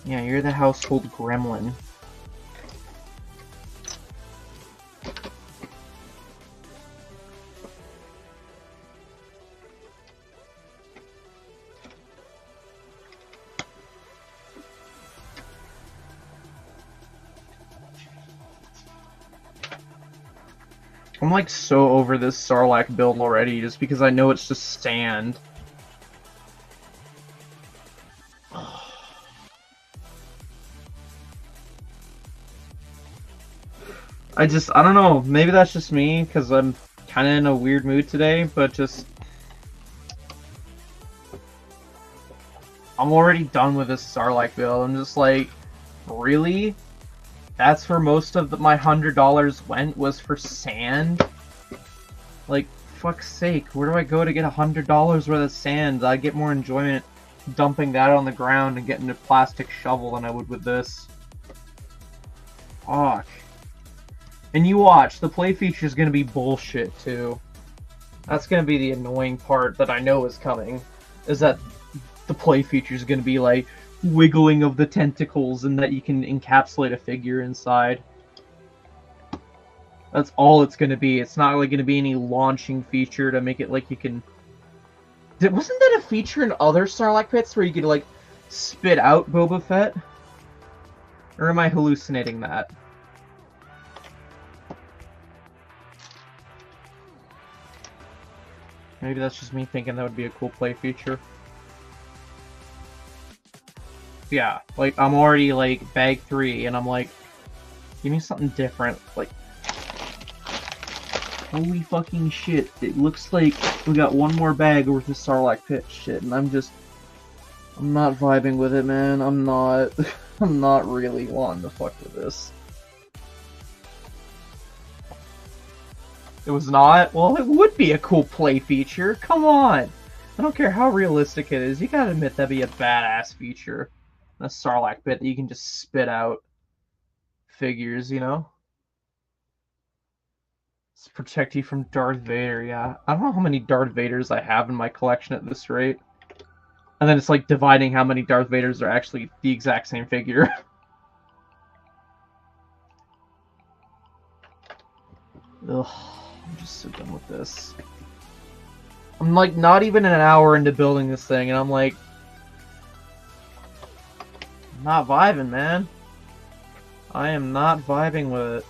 Yeah, you're the household gremlin. I'm like so over this sarlacc build already just because I know it's just sand. I don't know, maybe that's just me because I'm kind of in a weird mood today, but just I'm already done with this sarlacc build. I'm just like, really? That's where most of my $100 went, was for sand? Like, fuck's sake, where do I go to get $100 worth of sand? I get more enjoyment dumping that on the ground and getting a plastic shovel than I would with this. Fuck. And you watch, the play feature is going to be bullshit, too. That's going to be the annoying part that I know is coming. Is that the play feature is going to be, like, wiggling of the tentacles and that you can encapsulate a figure inside. That's all it's going to be. It's not, like, going to be any launching feature to make it, like, you can... Wasn't that a feature in other sarlacc pits where you could, like, spit out Boba Fett? Or am I hallucinating that? Maybe that's just me thinking that would be a cool play feature. Yeah, like, I'm already, like, bag 3, and I'm like, give me something different. Like, holy fucking shit, it looks like we got one more bag worth of sarlacc pit shit, and I'm not vibing with it, man. I'm not really wanting to fuck with this. It was not? Well, it would be a cool play feature. Come on! I don't care how realistic it is. You gotta admit that'd be a badass feature. A sarlacc pit that you can just spit out figures, you know? Let's protect you from Darth Vader, yeah. I don't know how many Darth Vaders I have in my collection at this rate. And then it's like dividing how many Darth Vaders are actually the exact same figure. Ugh. I'm just so done with this. I'm like not even an hour into building this thing, and I'm like, I'm not vibing, man. I am not vibing with it.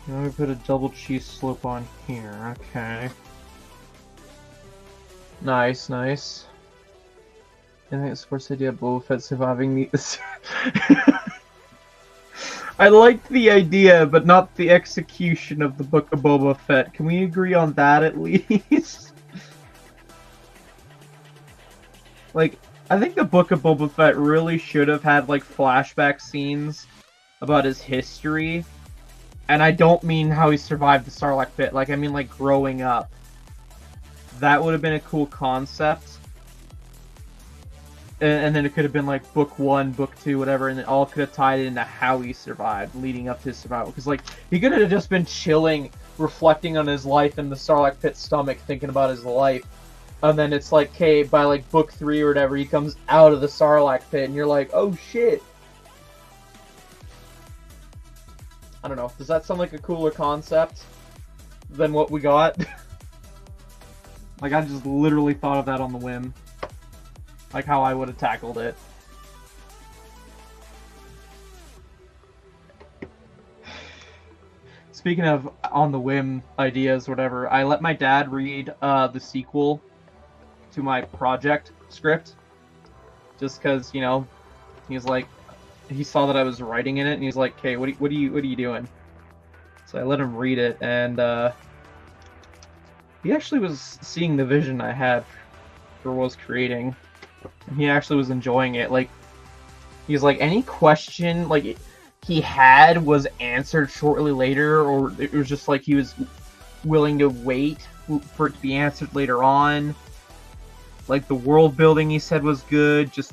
Now we put a double cheese slope on here. Okay. Nice, nice. I think it's the first idea of Boba Fett surviving the... I liked the idea, but not the execution of the Book of Boba Fett. Can we agree on that at least? Like, I think the Book of Boba Fett really should have had, like, flashback scenes about his history. And I don't mean how he survived the Sarlacc pit, like, I mean, like, growing up. That would have been a cool concept. And then it could have been like book 1, book 2, whatever, and it all could have tied into how he survived, leading up to his survival. Because like he could have just been chilling reflecting on his life in the sarlacc pit stomach, thinking about his life. And then it's like, okay, by like book 3 or whatever, he comes out of the sarlacc pit, and you're like, oh shit. I don't know. Does that sound like a cooler concept than what we got? Like, I just literally thought of that on the whim. Like how I would have tackled it. Speaking of on the whim ideas, whatever, I let my dad read the sequel to my project script, just because, you know, he's like, he saw that I was writing in it, and he's like, "Okay, what are you doing?" So I let him read it, and he actually was seeing the vision I had for what I was creating, and he actually was enjoying it. Like, he's like, any question like he had was answered shortly later, or it was just like he was willing to wait for it to be answered later on. Like, the world building, he said, was good. Just,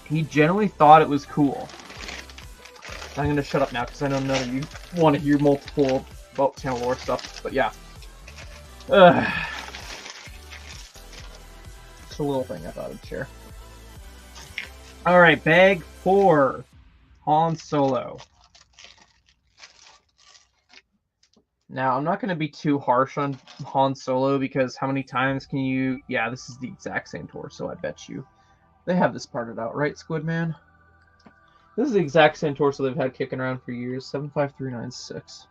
he generally thought it was cool. I'm gonna shut up now because I know none of you want to hear multiple about channel lore stuff. But yeah, just a little thing I thought I'd share. All right, bag 4, Han Solo. Now, I'm not going to be too harsh on Han Solo, because how many times can you... Yeah, this is the exact same torso, I bet you. They have this parted out, right, Squidman? This is the exact same torso they've had kicking around for years. 75396.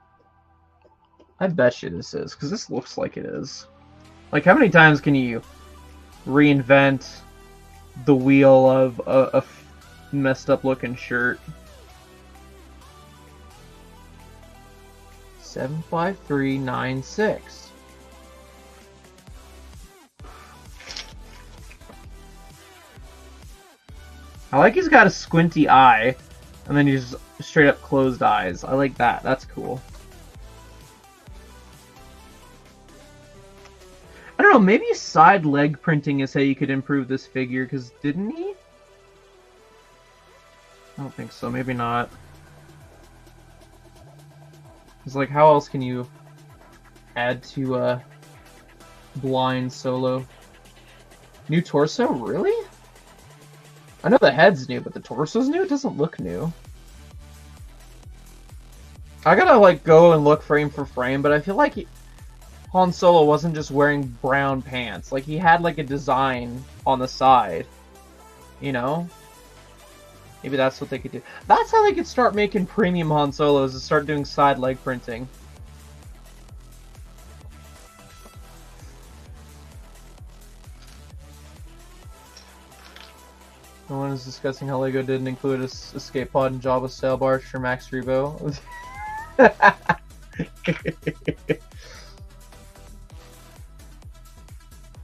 I bet you this is, because this looks like it is. Like, how many times can you reinvent the wheel of a messed up looking shirt? 75396. I like he's got a squinty eye, and then he's straight up closed eyes. I like that. That's cool. I don't know, maybe side leg printing is how you could improve this figure, because didn't he? I don't think so. Maybe not. It's like, how else can you add to blind Solo? New torso? Really? I know the head's new, but the torso's new? It doesn't look new. I gotta, like, go and look frame for frame, but I feel like Han Solo wasn't just wearing brown pants. Like, he had, like, a design on the side. You know? Maybe that's what they could do. That's how they could start making premium Han Solos, is start doing side leg printing. No one is discussing how LEGO didn't include a escape pod and Jabba's sail barge for Max Rebo.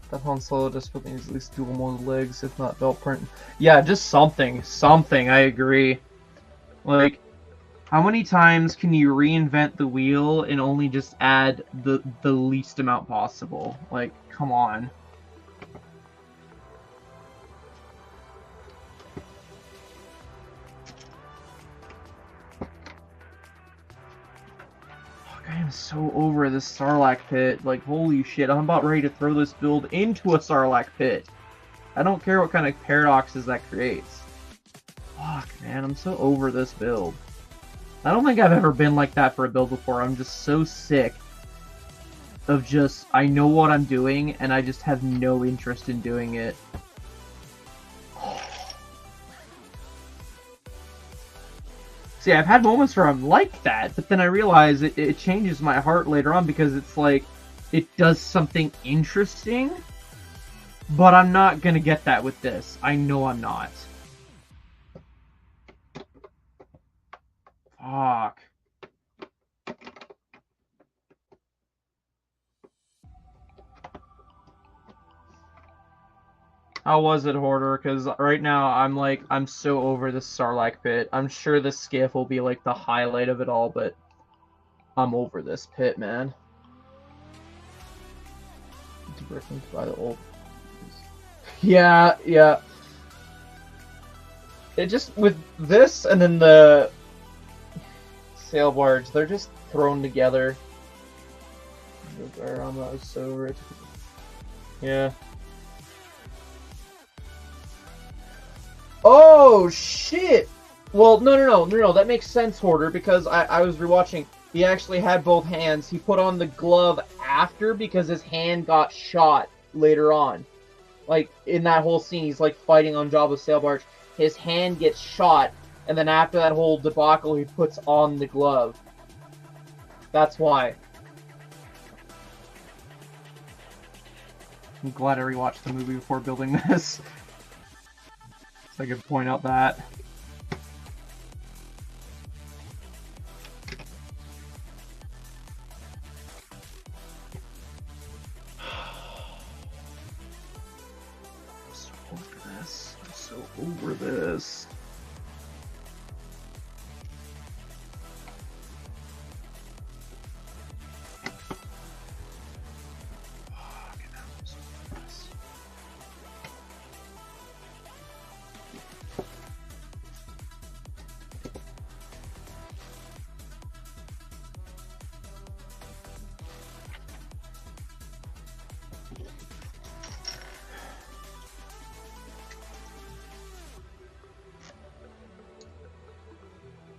That Han Solo desperately needs at least dual mode legs, if not belt print. Yeah, just something. Something, I agree. Like, how many times can you reinvent the wheel and only just add the least amount possible? Like, come on. I am so over this sarlacc pit. Like, holy shit, I'm about ready to throw this build into a sarlacc pit. I don't care what kind of paradoxes that creates. Fuck, man, I'm so over this build. I don't think I've ever been like that for a build before. I'm just so sick of just, I know what I'm doing, and I just have no interest in doing it. See, I've had moments where I'm like that, but then I realize it changes my heart later on, because it's like, it does something interesting, but I'm not gonna get that with this. I know I'm not. Fuck. How was it, Hoarder? Because right now I'm so over this Sarlacc pit. I'm sure the skiff will be like the highlight of it all, but I'm over this pit, man. To buy the old. Yeah, yeah. It just, with this and then the sail barge, they're just thrown together. I'm so rich. Yeah. Oh shit! Well, no. That makes sense, Hoarder, because I was rewatching. He actually had both hands. He put on the glove after because his hand got shot later on. Like, in that whole scene, he's like fighting on Jabba's sail barge. His hand gets shot, and then after that whole debacle, he puts on the glove. That's why. I'm glad I rewatched the movie before building this. So I could point out that. I'm so over this.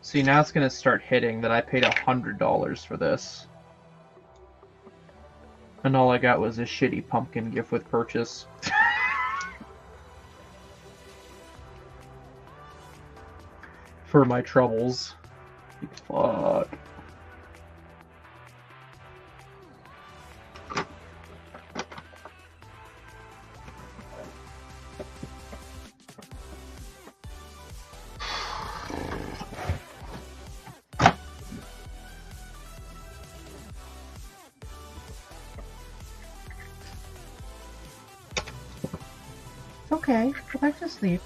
See, now it's gonna start hitting that I paid $100 for this. And all I got was a shitty pumpkin gift with purchase. For my troubles. Fuck. Okay, go back to sleep.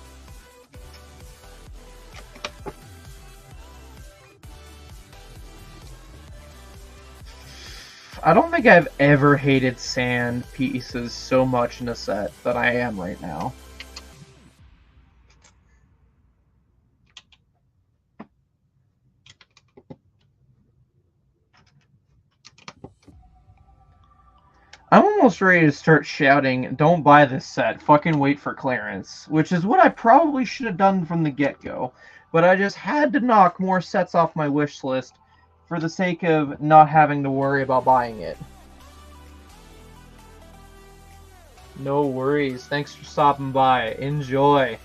I don't think I've ever hated sand pieces so much in a set that I am right now. I'm almost ready to start shouting, don't buy this set, fucking wait for clearance. Which is what I probably should have done from the get-go. But I just had to knock more sets off my wish list for the sake of not having to worry about buying it. No worries. Thanks for stopping by. Enjoy.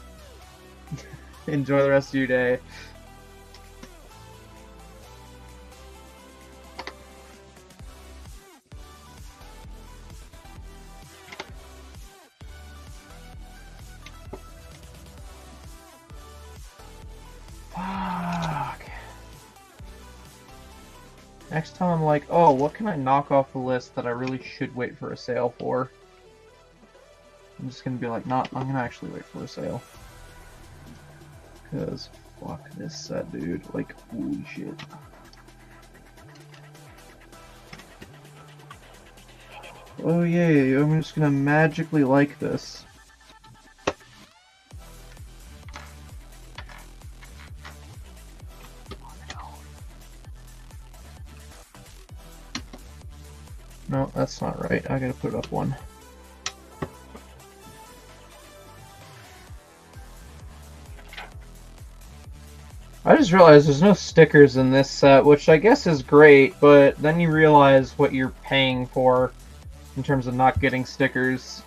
Enjoy the rest of your day. Next time I'm like, oh, what can I knock off the list that I really should wait for a sale for? I'm just gonna be like, I'm gonna actually wait for a sale. Because, fuck this set, dude. Like, holy shit. Oh yay, I'm just gonna magically like this. No, that's not right. I gotta put it up one. I just realized there's no stickers in this set, which I guess is great, but then you realize what you're paying for in terms of not getting stickers.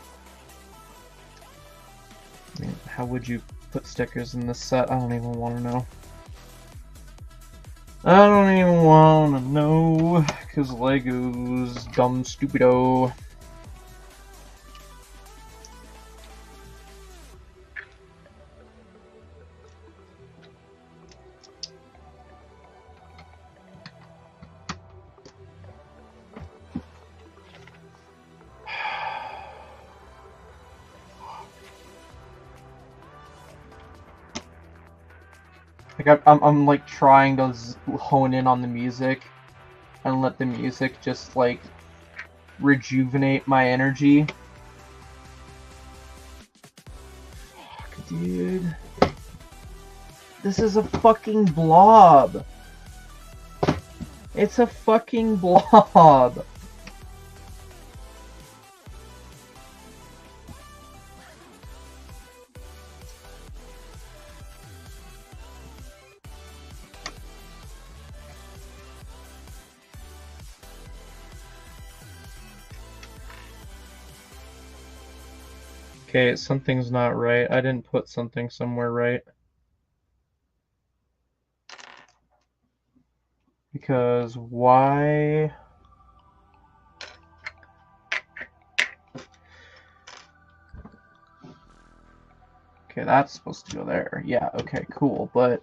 I mean, how would you put stickers in this set? I don't even want to know. I don't even want to know, because Lego's dumb stupido. Like I'm like trying to hone in on the music and let the music just like rejuvenate my energy. Fuck, dude. This is a fucking blob. It's a fucking blob. Okay, something's not right. I didn't put something somewhere right. Because why? Okay, that's supposed to go there. Yeah, okay, cool, but...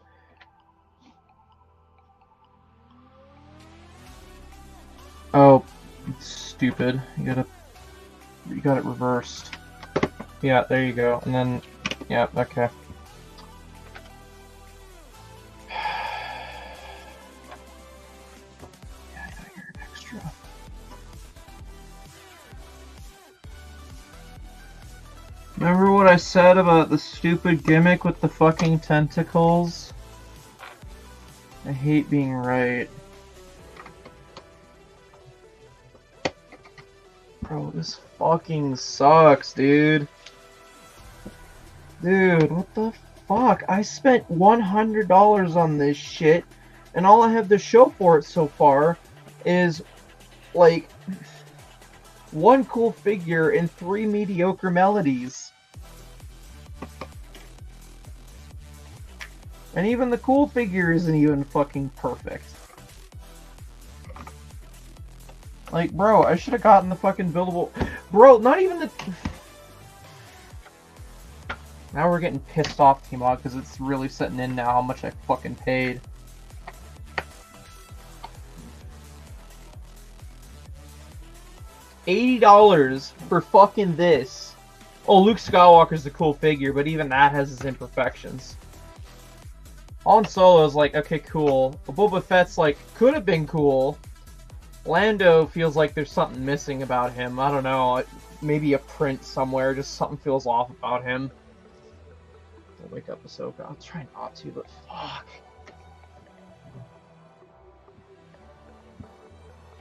Oh, stupid. You got it reversed. Yeah, there you go. And then, yeah, okay. Yeah, I got here an extra. Remember what I said about the stupid gimmick with the fucking tentacles? I hate being right. Bro, this fucking sucks, dude. Dude, what the fuck? I spent $100 on this shit, and all I have to show for it so far is, like, one cool figure and 3 mediocre melodies. And even the cool figure isn't even fucking perfect. Like, bro, I should have gotten the fucking buildable... Bro, not even the... Now we're getting pissed off, TMOG, because it's really setting in now how much I fucking paid. $80 for fucking this. Oh, Luke Skywalker's a cool figure, but even that has its imperfections. Han Solo's like, okay, cool. But Boba Fett's like, could have been cool. Lando feels like there's something missing about him. I don't know. Maybe a print somewhere. Just something feels off about him. I'll wake up Ahsoka. I'll try not to, but fuck.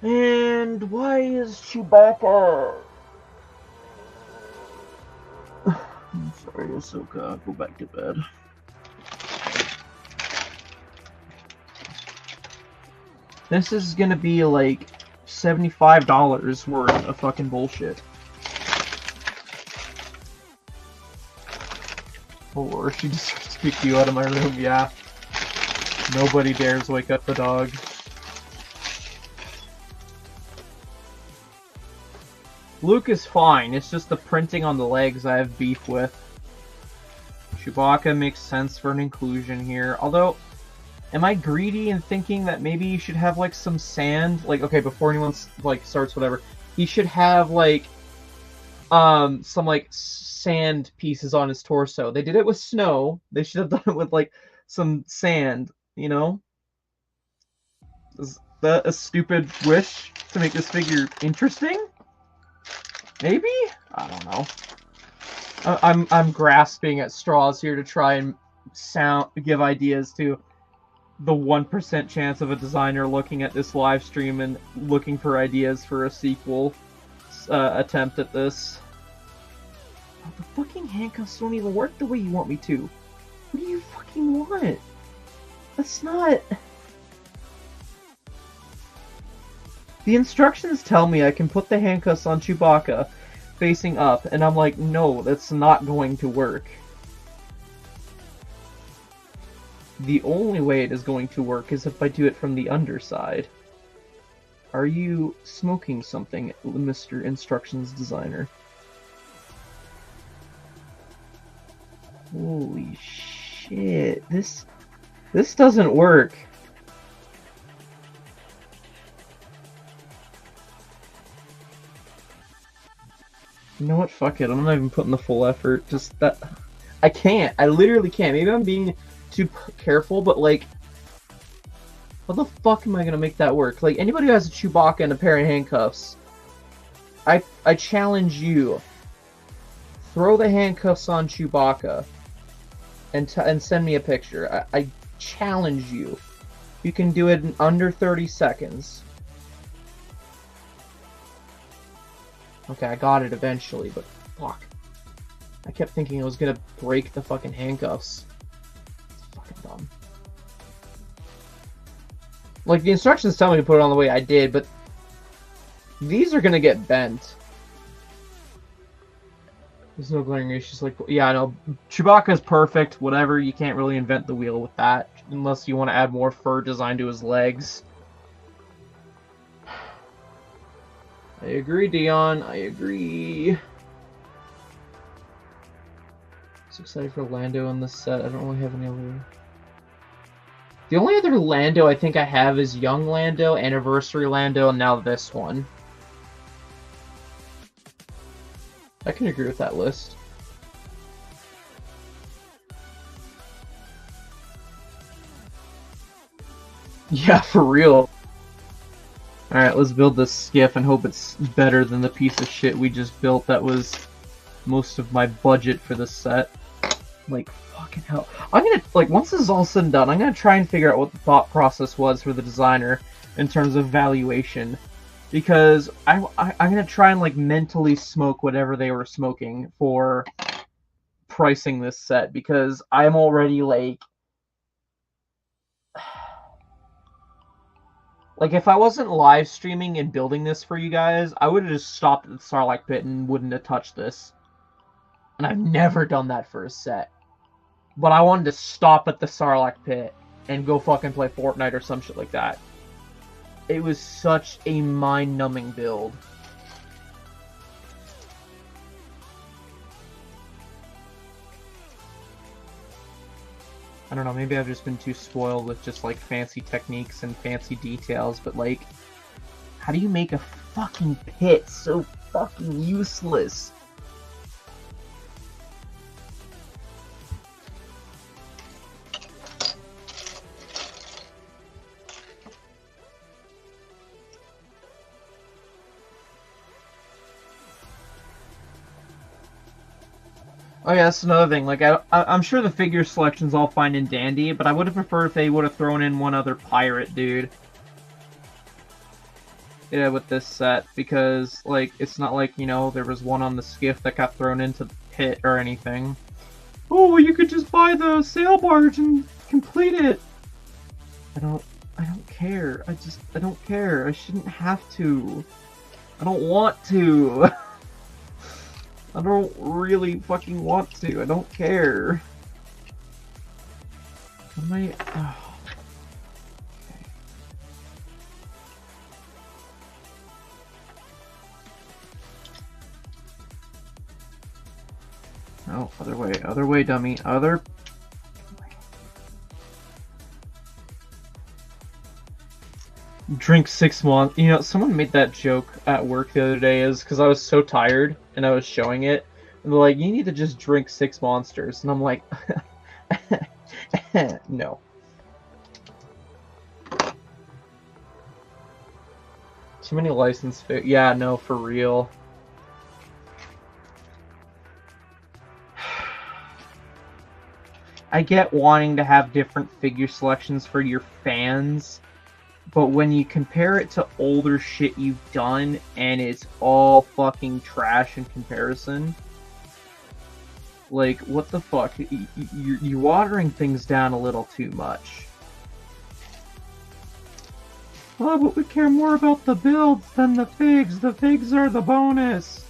And why is Chewbacca? I'm sorry, Ahsoka. Go back to bed. This is gonna be like $75 worth of fucking bullshit. Or she just kicked you out of my room, yeah. Nobody dares wake up the dog. Luke is fine, it's just the printing on the legs I have beef with. Chewbacca makes sense for an inclusion here, although... Am I greedy in thinking that maybe you should have, like, some sand? Like, okay, before anyone, like, starts whatever, he should have, like, some, like, sand pieces on his torso. They did it with snow. They should have done it with, like, some sand, you know? Is that a stupid wish to make this figure interesting? Maybe? I don't know. I'm grasping at straws here to try and give ideas to the 1% chance of a designer looking at this live stream and looking for ideas for a sequel attempt at this. Oh, the fucking handcuffs don't even work the way you want me to. What do you fucking want? That's not... The instructions tell me I can put the handcuffs on Chewbacca facing up, and I'm like, no, that's not going to work. The only way it is going to work is if I do it from the underside. Are you smoking something, Mr. Instructions Designer? Holy shit, this doesn't work. You know what, fuck it, I'm not even putting the full effort, just that... I can't, I literally can't. Maybe I'm being too careful, but like, how the fuck am I gonna make that work? Like, anybody who has a Chewbacca and a pair of handcuffs, I challenge you, throw the handcuffs on Chewbacca and send me a picture. I challenge you. You can do it in under 30 seconds. Okay, I got it eventually, but fuck. I kept thinking I was gonna break the fucking handcuffs. Dumb. Like, the instructions tell me to put it on the way I did, but these are gonna get bent. There's no glaring issues like... Yeah, no, Chewbacca's perfect. Whatever, you can't really invent the wheel with that. Unless you want to add more fur design to his legs. I agree, Dion. I agree. So excited for Lando in this set. I don't really have any other... The only other Lando I think I have is Young Lando, Anniversary Lando, and now this one. I can agree with that list. Yeah, for real. Alright, let's build this skiff and hope it's better than the piece of shit we just built that was most of my budget for this set. Like, fucking hell. I'm gonna, like, once this is all said and done, I'm gonna try and figure out what the thought process was for the designer in terms of valuation. Because I'm gonna try and, like, mentally smoke whatever they were smoking for pricing this set. Because I'm already, like... Like, if I wasn't live streaming and building this for you guys, I would have just stopped at the Sarlacc pit and wouldn't have touched this. And I've never done that for a set. But I wanted to stop at the Sarlacc pit and go fucking play Fortnite or some shit like that. It was such a mind-numbing build. I don't know, maybe I've just been too spoiled with just, like, fancy techniques and fancy details, but, like, how do you make a fucking pit so fucking useless? Oh yeah, that's another thing. Like, I'm sure the figure selection's all fine and dandy, but I would have preferred if they would have thrown in one other pirate dude. Yeah, with this set, because, like, it's not like, you know, there was one on the skiff that got thrown into the pit or anything. Oh, well, you could just buy the sail barge and complete it. I don't care. I don't care. I shouldn't have to. I don't want to. I don't really fucking want to. I don't care. Am I... Oh. No, other way, dummy. Other... Drink 6 months. You know, someone made that joke at work the other day is because I was so tired and I was showing it. And they're like, you need to just drink 6 monsters. And I'm like, no. Too many license yeah, no, for real. I get wanting to have different figure selections for your fans. But when you compare it to older shit you've done, and it's all fucking trash in comparison, like, what the fuck? You're watering things down a little too much. Oh, but we care more about the builds than the figs. The figs are the bonus.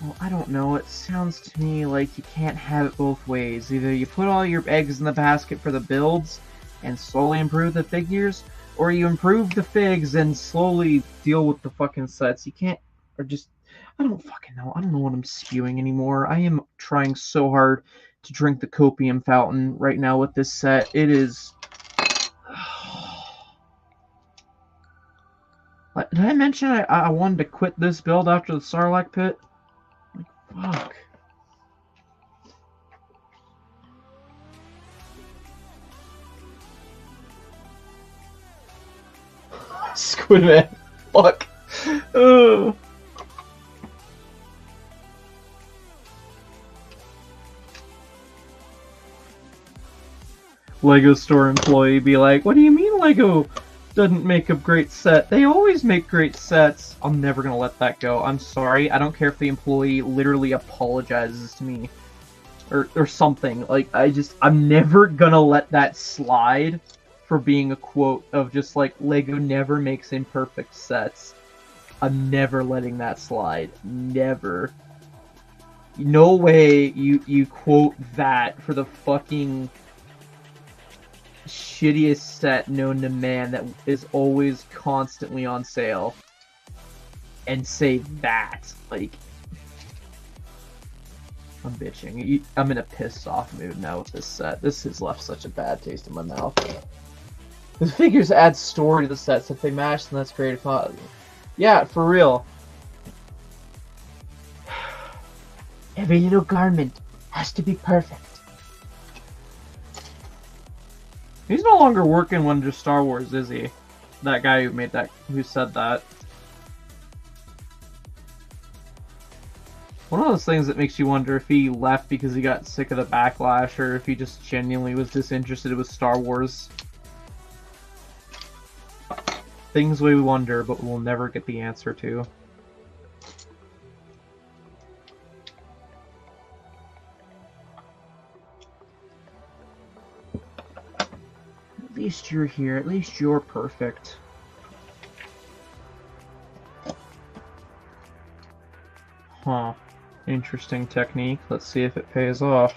Well, I don't know. It sounds to me like you can't have it both ways. Either you put all your eggs in the basket for the builds, and slowly improve the figures, or you improve the figs and slowly deal with the fucking sets. You can't, or just, I don't fucking know. I don't know what I'm spewing anymore. I am trying so hard to drink the copium fountain right now with this set. It is... Did I mention I wanted to quit this build after the Sarlacc pit? Like, fuck. Squidman. Fuck. Ugh. Lego store employee be like, what do you mean Lego doesn't make a great set? They always make great sets. I'm never gonna let that go. I'm sorry. I don't care if the employee literally apologizes to me. Or something. Like, I'm never gonna let that slide for being a quote of just like, Lego never makes imperfect sets. I'm never letting that slide. Never. no way you quote that for the fucking shittiest set known to man that is always constantly on sale and say that. Like, I'm bitching. I'm in a pissed off mood now with this set. This has left such a bad taste in my mouth. The figures add story to the sets. If they match, then that's great. If not, yeah, for real. Every little garment has to be perfect. He's no longer working under Star Wars, is he? That guy who made that, who said that. One of those things that makes you wonder if he left because he got sick of the backlash, or if he just genuinely was disinterested with Star Wars. Things we wonder, but we'll never get the answer to. At least you're here. At least you're perfect. Huh. Interesting technique. Let's see if it pays off.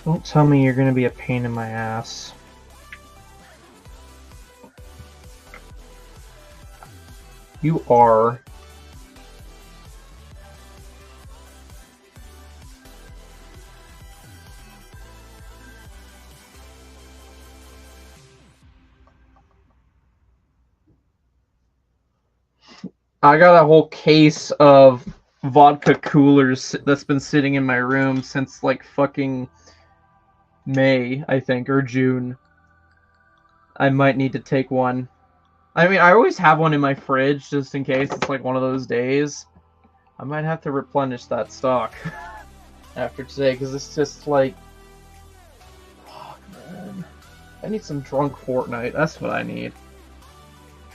Don't tell me you're gonna be a pain in my ass. You are. I got a whole case of vodka coolers that's been sitting in my room since like fucking May, I think, or June. I might need to take one. I mean, I always have one in my fridge just in case it's like one of those days. I might have to replenish that stock after today because it's just like, fuck, man. I need some drunk Fortnite. That's what I need.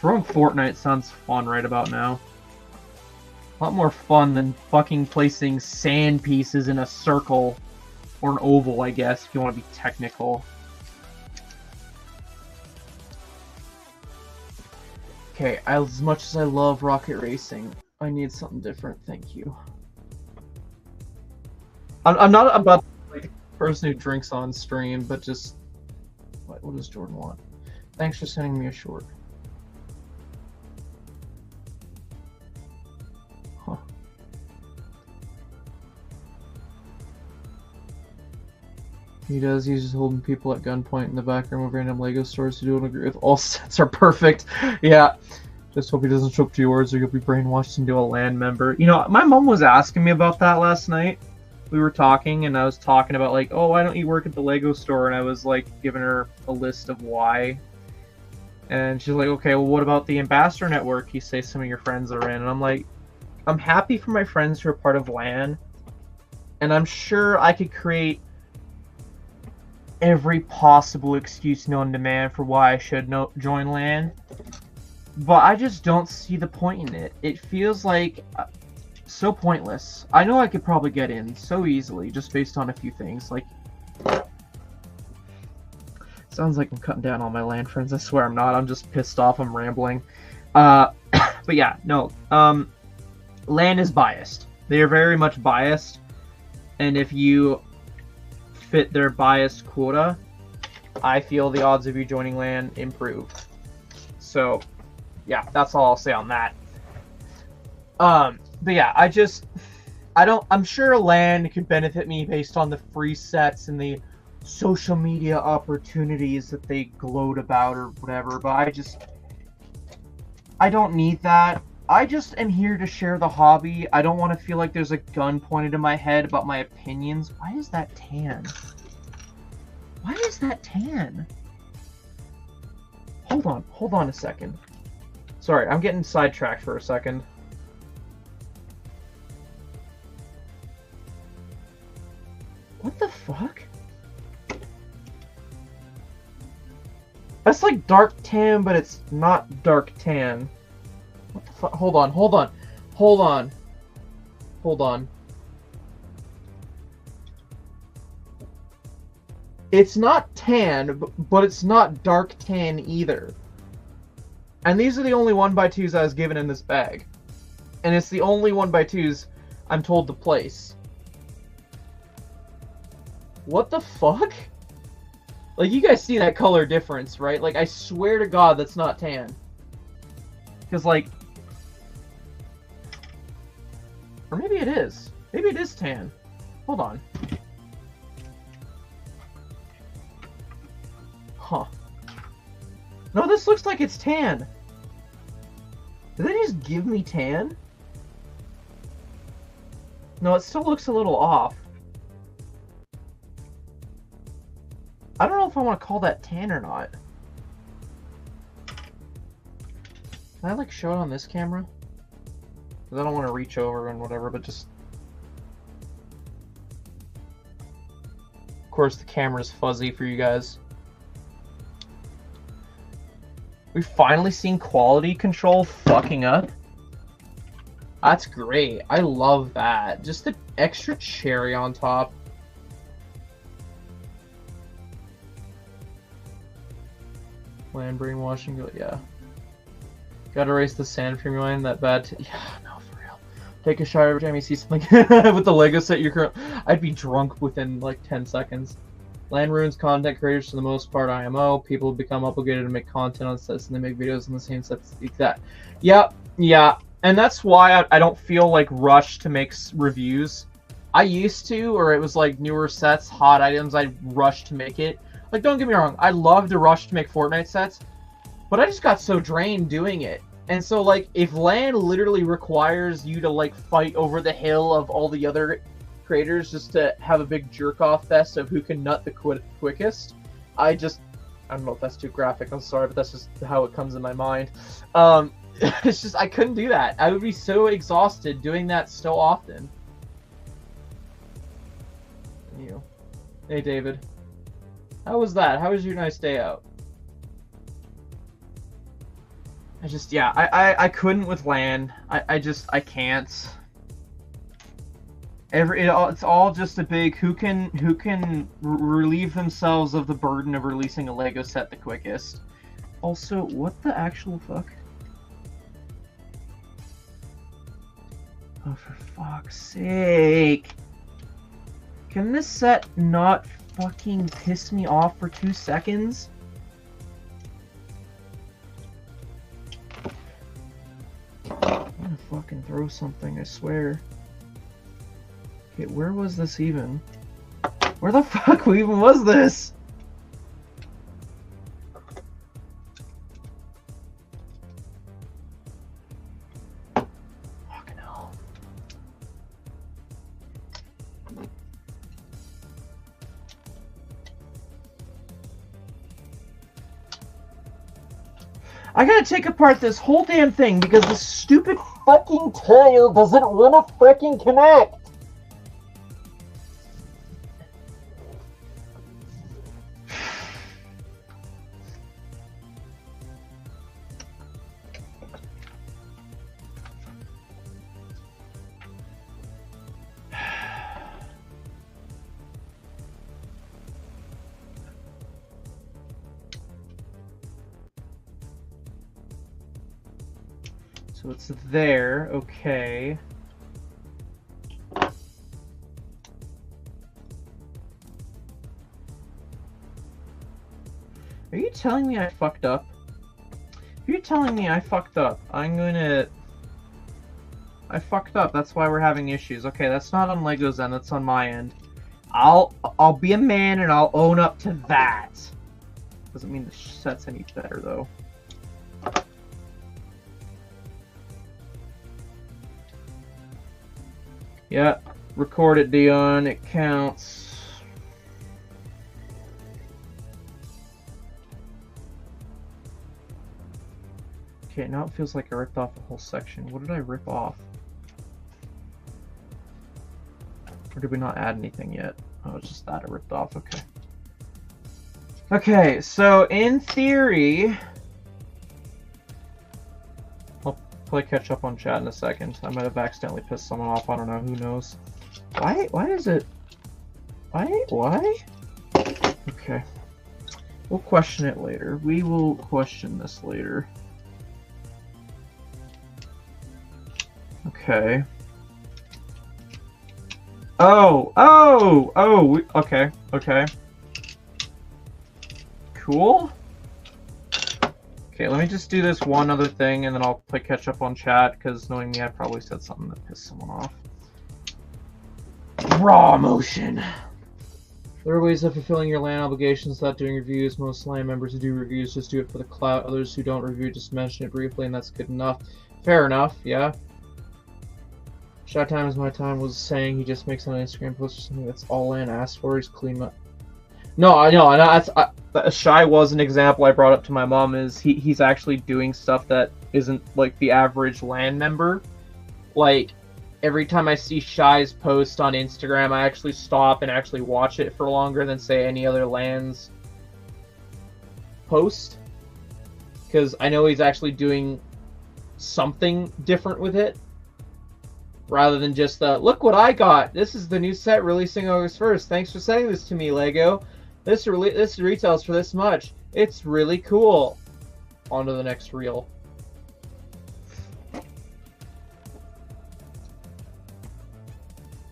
Drunk Fortnite sounds fun right about now. A lot more fun than fucking placing sand pieces in a circle. Or an oval, I guess, if you want to be technical. Okay, as much as I love rocket racing, I need something different, thank you. I'm not about like a person who drinks on stream, but just... What does Jordan want? Thanks for sending me a short. Huh. He does. He's just holding people at gunpoint in the back room of random Lego stores who don't agree with all sets are perfect. Yeah. Just hope he doesn't show up to yours or you'll be brainwashed into a LAN member. You know, my mom was asking me about that last night. We were talking and I was talking about like, oh, why don't you work at the Lego store? And I was like giving her a list of why. And she's like, okay, well, what about the Ambassador Network? You say some of your friends are in. And I'm like, I'm happy for my friends who are part of LAN. And I'm sure I could create every possible excuse known to man for why I should join LAN, but I just don't see the point in it. It feels like so pointless. I know I could probably get in so easily just based on a few things. Like, sounds like I'm cutting down on my LAN friends. I swear I'm not. I'm just pissed off. I'm rambling. But yeah, no. LAN is biased. They are very much biased, and if you fit their biased quota, I feel the odds of you joining LAN improve. So, yeah, that's all I'll say on that. But yeah, I'm sure LAN could benefit me based on the free sets and the social media opportunities that they gloat about or whatever, but I don't need that. I just am here to share the hobby. I don't want to feel like there's a gun pointed in my head about my opinions. Why is that tan? Why is that tan? Hold on a second. Sorry, I'm getting sidetracked for a second. What the fuck? That's like dark tan, but it's not dark tan. What the fuck? Hold on. Hold on. Hold on. It's not tan, but it's not dark tan either. And these are the only 1x2s I was given in this bag. And it's the only 1x2s I'm told to place. What the fuck? Like, you guys see that color difference, right? Like, I swear to God that's not tan. Because, like... Or maybe it is. Maybe it is tan. Hold on. Huh. No, this looks like it's tan. Did they just give me tan? No, it still looks a little off. I don't know if I want to call that tan or not. Can I, like, show it on this camera? Because I don't want to reach over and whatever, but just... Of course, the camera's fuzzy for you guys. We've finally seen quality control fucking up. That's great. I love that. Just the extra cherry on top. Land brainwashing, yeah. Gotta erase the sand from your mind, that bad. Yeah, no, for real. Take a shower every time you see something with the Lego set you're current. I'd be drunk within like 10 seconds. Land ruins content creators for the most part. IMO. People become obligated to make content on sets and they make videos on the same sets. That. Yep, yeah. And that's why I don't feel like rushed to make reviews. I used to, or it was like newer sets, hot items, I'd rush to make it. Like, don't get me wrong, I love to rush to make Fortnite sets, but I just got so drained doing it. And so, like, if land literally requires you to, like, fight over the hill of all the other creators just to have a big jerk-off fest of who can nut the quickest, I don't know if that's too graphic, I'm sorry, but that's just how it comes in my mind. It's just, I couldn't do that. I would be so exhausted doing that so often. You. Hey, David. How was that? How was your nice day out? I couldn't with land. I can't. It's all just a big who can relieve themselves of the burden of releasing a Lego set the quickest. Also, what the actual fuck? Oh, for fuck's sake. Can this set not fucking piss me off for 2 seconds? I'm gonna fucking throw something, I swear. Okay, where was this even? Where the fuck even was this? Fucking hell. I gotta take apart this whole damn thing because the stupid fucking tail doesn't want to freaking connect. So it's there, okay. Are you telling me I fucked up? If you're telling me I fucked up, I fucked up, that's why we're having issues. Okay, that's not on Lego's end, that's on my end. I'll be a man and I'll own up to that. Doesn't mean the set's any better though. Yeah, record it, Dion. It counts. Okay, now it feels like I ripped off a whole section. What did I rip off? Or did we not add anything yet? Oh, it's just that I ripped off. Okay. Okay, so in theory... I'll play catch up on chat in a second. I might have accidentally pissed someone off. I don't know. Who knows? Why is it? Why? Okay. We'll question it later. We will question this later. Okay. Okay. Cool. Okay, let me just do this one other thing, and then I'll play catch up on chat, because knowing me, I probably said something that pissed someone off. Raw emotion. There are ways of fulfilling your LAN obligations without doing reviews. Most LAN members who do reviews just do it for the clout. Others who don't review just mention it briefly, and that's good enough. Fair enough, yeah. Shy Time is my time was saying he just makes an Instagram post or something that's all LAN asked for. He's clean up. No, I know. Shy was an example I brought up to my mom. Is he's actually doing stuff that isn't like the average LAN member. Like, every time I see Shy's post on Instagram, I actually stop and actually watch it for longer than, say, any other LAN's post. Because I know he's actually doing something different with it. Rather than just look what I got. This is the new set releasing August 1st. Thanks for sending this to me, Lego. This retails for this much. It's really cool. On to the next reel. And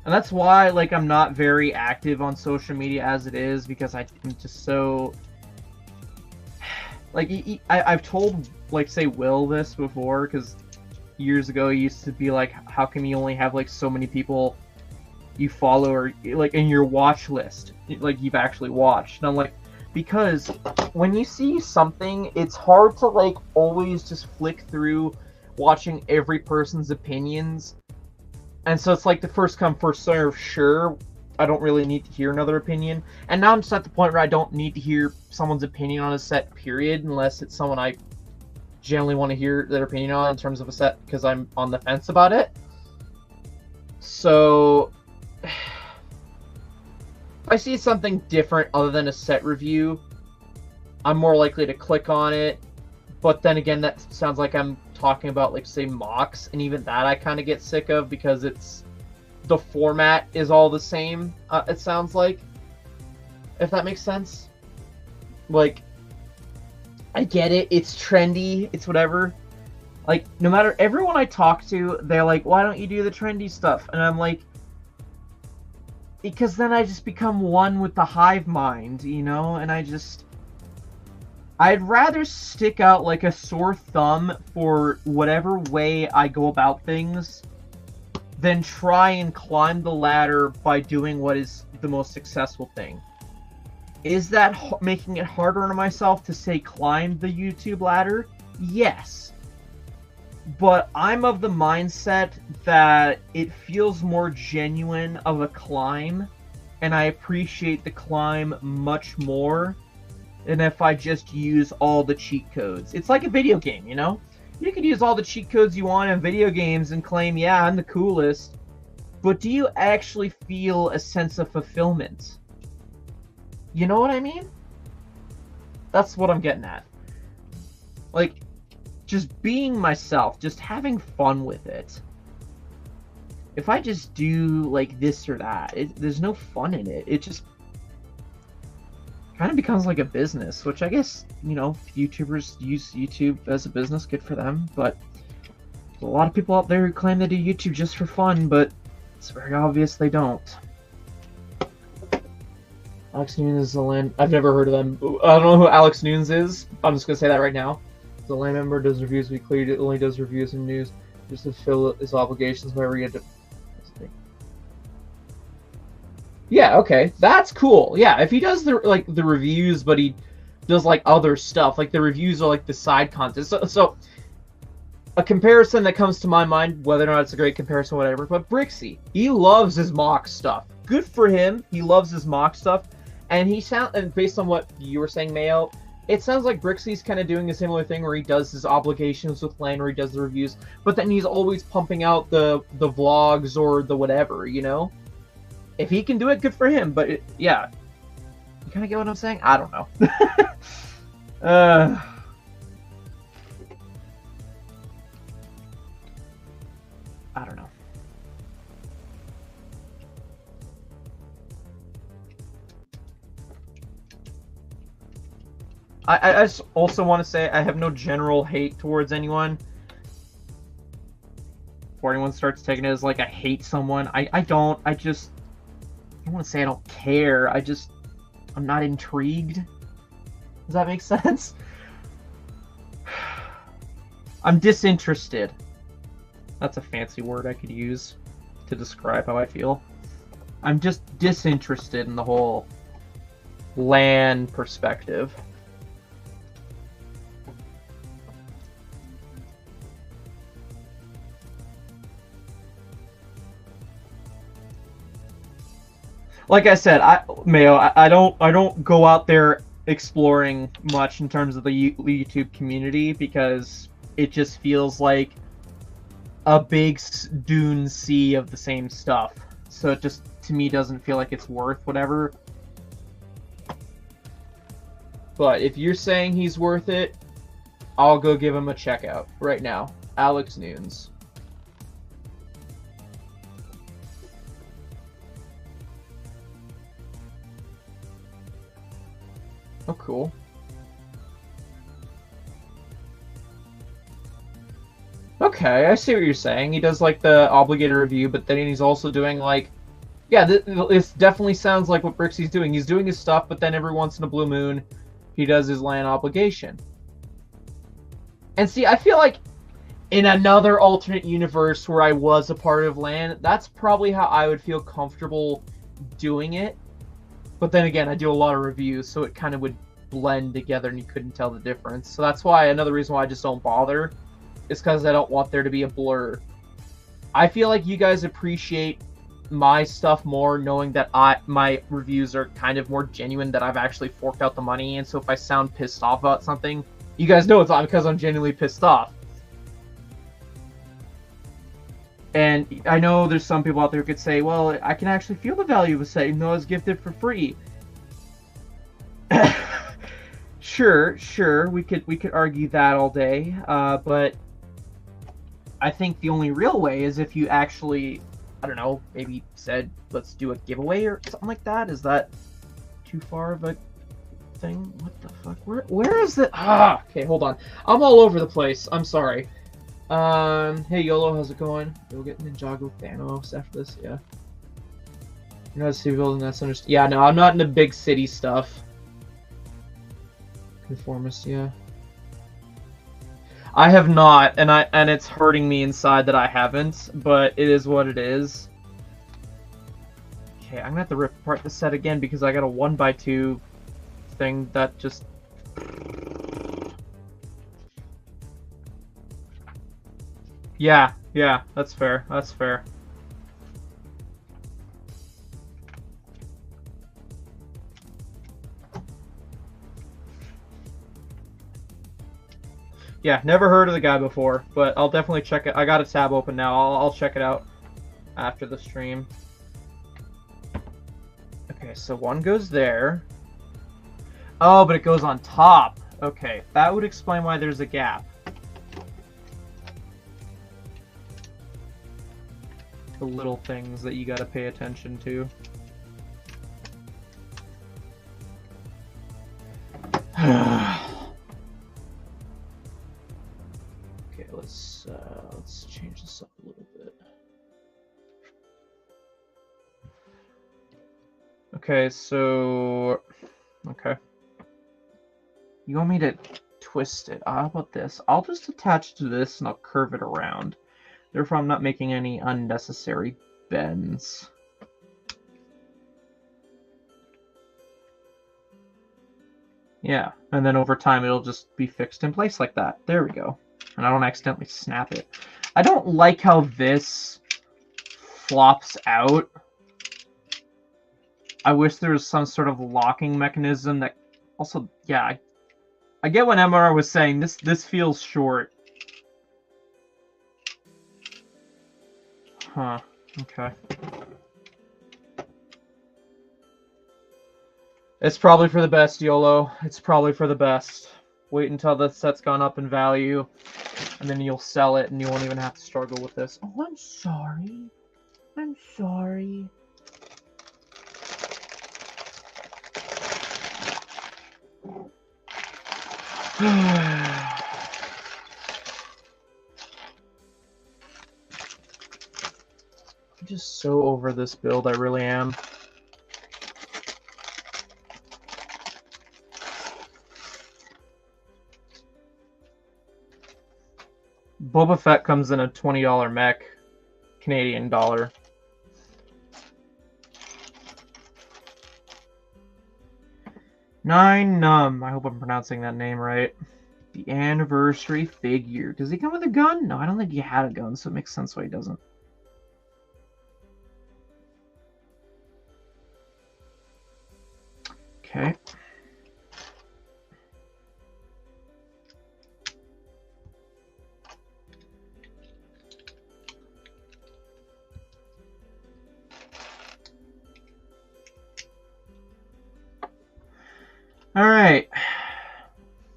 that's why, like, I'm not very active on social media as it is, because I'm just so... Like, I've told, like, say, Will this before, because years ago he used to be like, how come you only have, like, so many people you follow, or, like, in your watch list, like, you've actually watched. And I'm like, because when you see something, it's hard to, like, always just flick through watching every person's opinions. And so it's like the first come, first serve, sure, I don't really need to hear another opinion. And now I'm just at the point where I don't need to hear someone's opinion on a set, period, unless it's someone I generally want to hear their opinion on in terms of a set, because I'm on the fence about it. So, if I see something different other than a set review, I'm more likely to click on it. But then again, that sounds like I'm talking about, like, say, mocks, and even that I kind of get sick of, because it's the format is all the same, it sounds like, if that makes sense. Like, I get it, it's trendy, it's whatever. Like, no matter, everyone I talk to, they're like, why don't you do the trendy stuff? And I'm like, because then I just become one with the hive mind, you know? And I'd rather stick out like a sore thumb for whatever way I go about things than try and climb the ladder by doing what is the most successful thing. Is that making it harder on myself to say climb the YouTube ladder? Yes. But I'm of the mindset that it feels more genuine of a climb, and I appreciate the climb much more than if I just use all the cheat codes. It's like a video game, you know? You can use all the cheat codes you want in video games and claim, yeah, I'm the coolest. But do you actually feel a sense of fulfillment? You know what I mean? That's what I'm getting at. Like, just being myself, just having fun with it. If I just do, like, this or that, there's no fun in it. It just kind of becomes like a business, which I guess, you know, YouTubers use YouTube as a business, good for them, but there's a lot of people out there who claim they do YouTube just for fun, but it's very obvious they don't. Alex Nunes is a LAN... I've never heard of them. I don't know who Alex Nunes is. I'm just going to say that right now. The LAN member does reviews weekly, it only does reviews and news just to fill his obligations whenever he had to... Yeah, okay, that's cool. Yeah, if he does the reviews, but he does like other stuff, like the reviews are like the side content. So a comparison that comes to my mind, whether or not it's a great comparison, whatever. But Brixie, he loves his mock stuff. Good for him. He loves his mock stuff, and and based on what you were saying, Mayo, it sounds like Brixie's kind of doing a similar thing where he does his obligations with LAN, where he does the reviews, but then he's always pumping out the vlogs or the whatever, you know. If he can do it, good for him, but yeah. You kind of get what I'm saying? I don't know. I just also want to say I have no general hate towards anyone. Before anyone starts taking it as like I hate someone, I don't. I don't want to say I don't care. I'm not intrigued. Does that make sense? I'm disinterested. That's a fancy word I could use to describe how I feel. I'm just disinterested in the whole land perspective. Like I said, Mayo, I don't go out there exploring much in terms of the YouTube community because it just feels like a big dune sea of the same stuff. So it just, to me, doesn't feel like it's worth whatever. But if you're saying he's worth it, I'll go give him a check out right now. Alex Nunes. Oh, cool. Okay, I see what you're saying. He does like the obligated review, but then he's also doing like, yeah, this definitely sounds like what Brixie's doing. He's doing his stuff, but then every once in a blue moon, he does his land obligation. And see, I feel like in another alternate universe where I was a part of land, that's probably how I would feel comfortable doing it. But then again, I do a lot of reviews, so it kind of would blend together and you couldn't tell the difference. So that's why another reason why I just don't bother is because I don't want there to be a blur. I feel like you guys appreciate my stuff more knowing that my reviews are kind of more genuine, that I've actually forked out the money, and so if I sound pissed off about something, you guys know it's not because I'm genuinely pissed off. And I know there's some people out there who could say, well, I can actually feel the value of a set even though it's gifted for free. Sure, we could argue that all day, but I think the only real way is if you actually, I don't know, maybe said, let's do a giveaway or something like that. Is that too far of a thing? What the fuck? Where is it? Okay, hold on. I'm all over the place. I'm sorry. Hey YOLO, how's it going? We'll get Ninjago Thanos after this, yeah. You're not a city building, that's understood. Yeah, no, I'm not into big city stuff. Conformist, yeah. I have not, and it's hurting me inside that I haven't, but it is what it is. Okay, I'm gonna have to rip apart the set again because I got a 1x2 thing that just... Yeah, that's fair, that's fair. Yeah, never heard of the guy before, but I'll definitely check it. I got a tab open now. I'll check it out after the stream. Okay, so one goes there. Oh, but it goes on top. Okay, that would explain why there's a gap. The little things that you gotta pay attention to. Okay, let's change this up a little bit. Okay, so okay. You want me to twist it? How about this? I'll just attach to this and I'll curve it around. Therefore, I'm not making any unnecessary bends. Yeah, and then over time it'll just be fixed in place like that. There we go. And I don't accidentally snap it. I don't like how this flops out. I wish there was some sort of locking mechanism that also, yeah, I get what MR was saying. This feels short. Huh, okay. It's probably for the best, YOLO. It's probably for the best. Wait until the set's gone up in value, and then you'll sell it, and you won't even have to struggle with this. Oh, I'm sorry. I'm sorry. I'm just so over this build, I really am. Boba Fett comes in a $20 mech, Canadian dollar. Nine Num. I hope I'm pronouncing that name right. The anniversary figure. Does he come with a gun? No, I don't think he had a gun, so it makes sense why he doesn't. Okay. All right.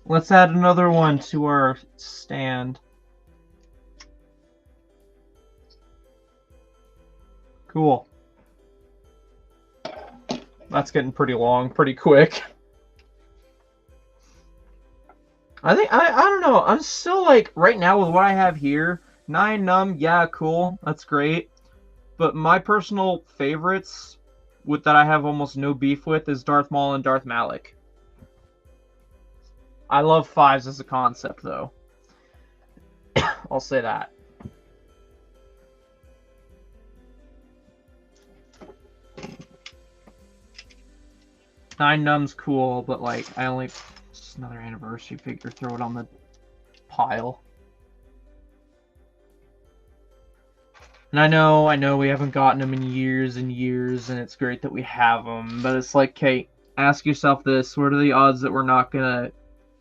Let's add another one to our stand. Cool. That's getting pretty long, pretty quick. I think, I don't know. I'm still like, right now with what I have here, 9 Num, yeah, cool. That's great. But my personal favorites that I have almost no beef with is Darth Maul and Darth Malik. I love 5s as a concept, though. I'll say that. Nine Num's cool, but like, I only... Just another anniversary figure, throw it on the pile. And I know we haven't gotten them in years and years, and it's great that we have them, but it's like, Kate, ask yourself this, what are the odds that we're not gonna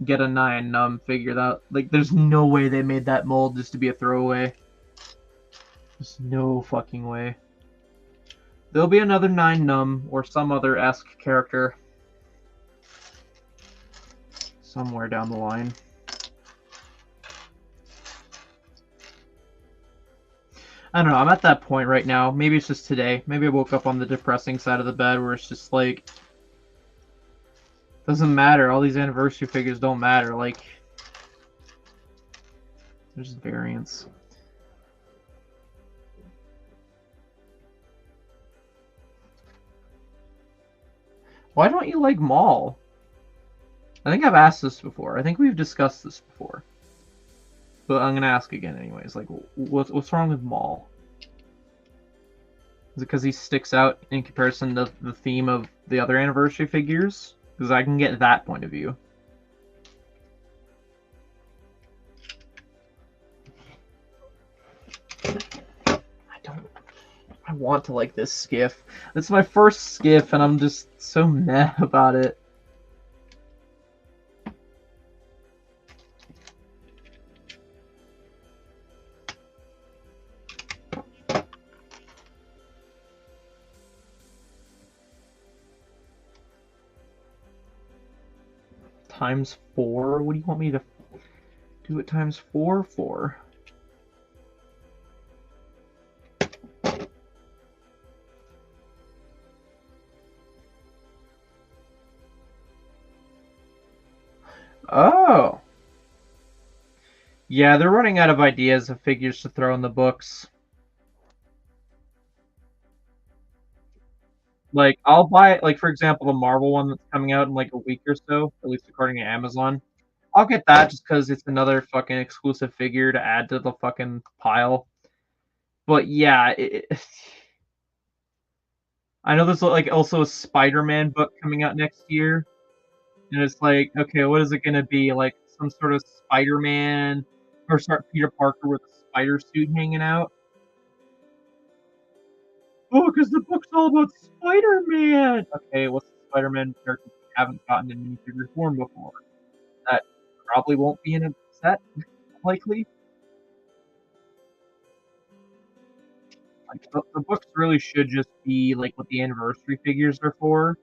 get a 9 Num figure? That, like, there's no way they made that mold just to be a throwaway. There's no fucking way. There'll be another 9 Num or some other esque character somewhere down the line. I don't know, I'm at that point right now. Maybe it's just today. Maybe I woke up on the depressing side of the bed where it's just like, doesn't matter. All these anniversary figures don't matter. Like, there's variants. Why don't you like Maul? I think I've asked this before. I think we've discussed this before. But I'm gonna ask again anyways. Like, what's wrong with Maul? Is it because he sticks out in comparison to the theme of the other anniversary figures? Because I can get that point of view. I want to like this skiff. It's my first skiff, and I'm just so meh about it. Times 4? What do you want me to do it times 4 for? Oh. Yeah, they're running out of ideas of figures to throw in the books. Like, I'll buy, like, for example, the Marvel one that's coming out in, like, a week or so, at least according to Amazon. I'll get that just because it's another fucking exclusive figure to add to the fucking pile. But, yeah, I know there's, like, also a Spider-Man book coming out next year. And it's like, okay, what is it going to be? Like, some sort of Spider-Man, or start Peter Parker with a spider suit hanging out? Oh, because the book's all about Spider-Man! Okay, what's the Spider-Man character we haven't gotten in minifigure form before? That probably won't be in a set, likely. Like, the books really should just be, like, what the anniversary figures are for,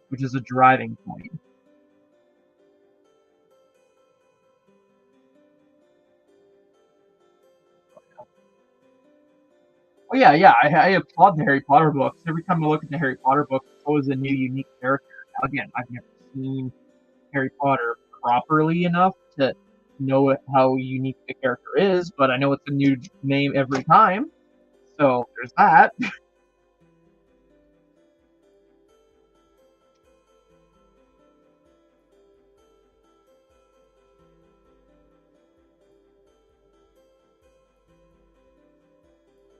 which is a driving point. Oh yeah, I applaud the Harry Potter books. Every time I look at the Harry Potter books, it's always a new, unique character. Again, I've never seen Harry Potter, properly enough to know how unique the character is, but I know it's a new name every time. So there's that.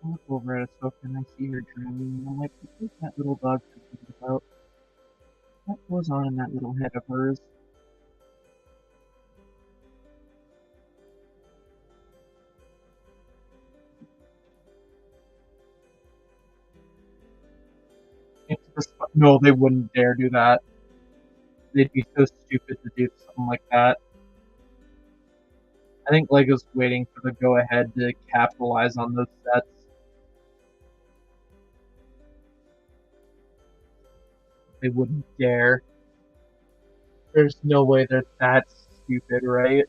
I look over at Ahsoka and I see her drowning, and I'm like, what is that little dog thinking about? What goes on in that little head of hers? No, they wouldn't dare do that. They'd be so stupid to do something like that. I think Lego's waiting for the go-ahead to capitalize on those sets. They wouldn't dare. There's no way they're that stupid, right?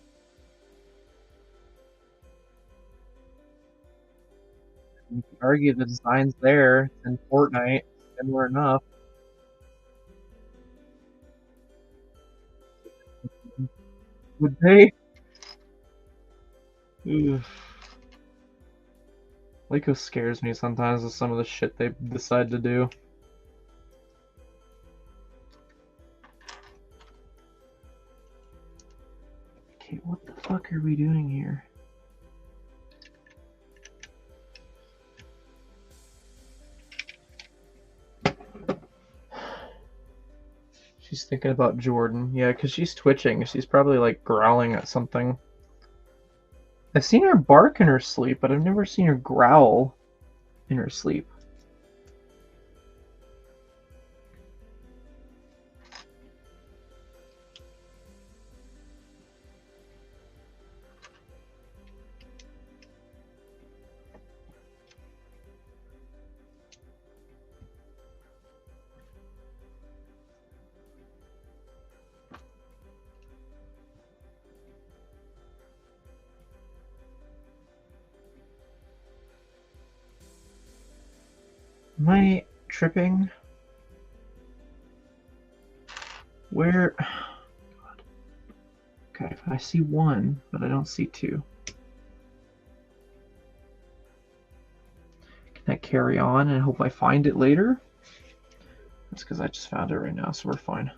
You could argue the design's there in Fortnite, similar enough. Would they? Oof. Lego scares me sometimes with some of the shit they decide to do. Okay, what the fuck are we doing here? She's thinking about Jordan. Yeah, because she's twitching. She's probably like growling at something. I've seen her bark in her sleep, but I've never seen her growl in her sleep. Am I tripping? Where? God. Okay, I see one, but I don't see two. Can I carry on and hope I find it later? That's because I just found it right now, so we're fine.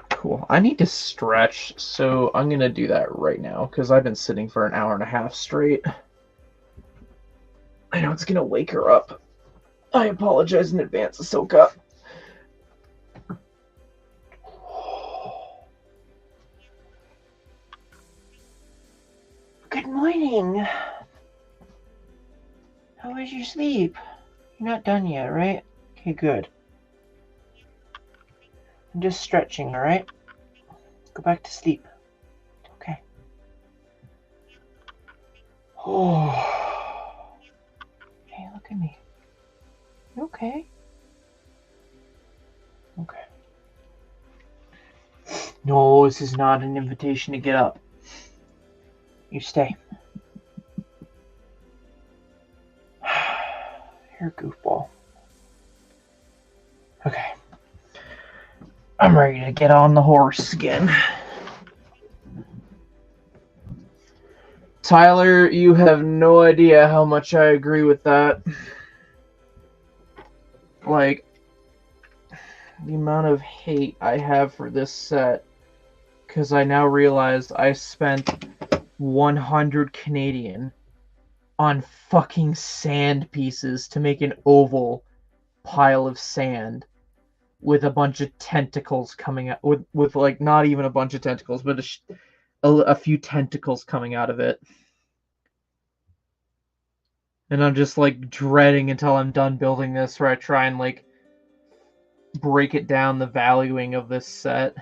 Cool. I need to stretch, so I'm going to do that right now because I've been sitting for an hour and a half straight. I know it's going to wake her up. I apologize in advance, Ahsoka. Good morning. How was your sleep? You're not done yet, right? Okay, good. I'm just stretching, alright? Go back to sleep. Okay. Oh. Hey, look at me. You okay? Okay. No, this is not an invitation to get up. You stay. You're a goofball. Okay. I'm ready to get on the horse again. Tyler, you have no idea how much I agree with that. Like, the amount of hate I have for this set, because I now realize I spent 100 Canadian on fucking sand pieces to make an oval pile of sand with a bunch of tentacles coming out, with like not even a bunch of tentacles, but a few tentacles coming out of it. And I'm just like dreading until I'm done building this, where I try and like break it down, the valuing of this set.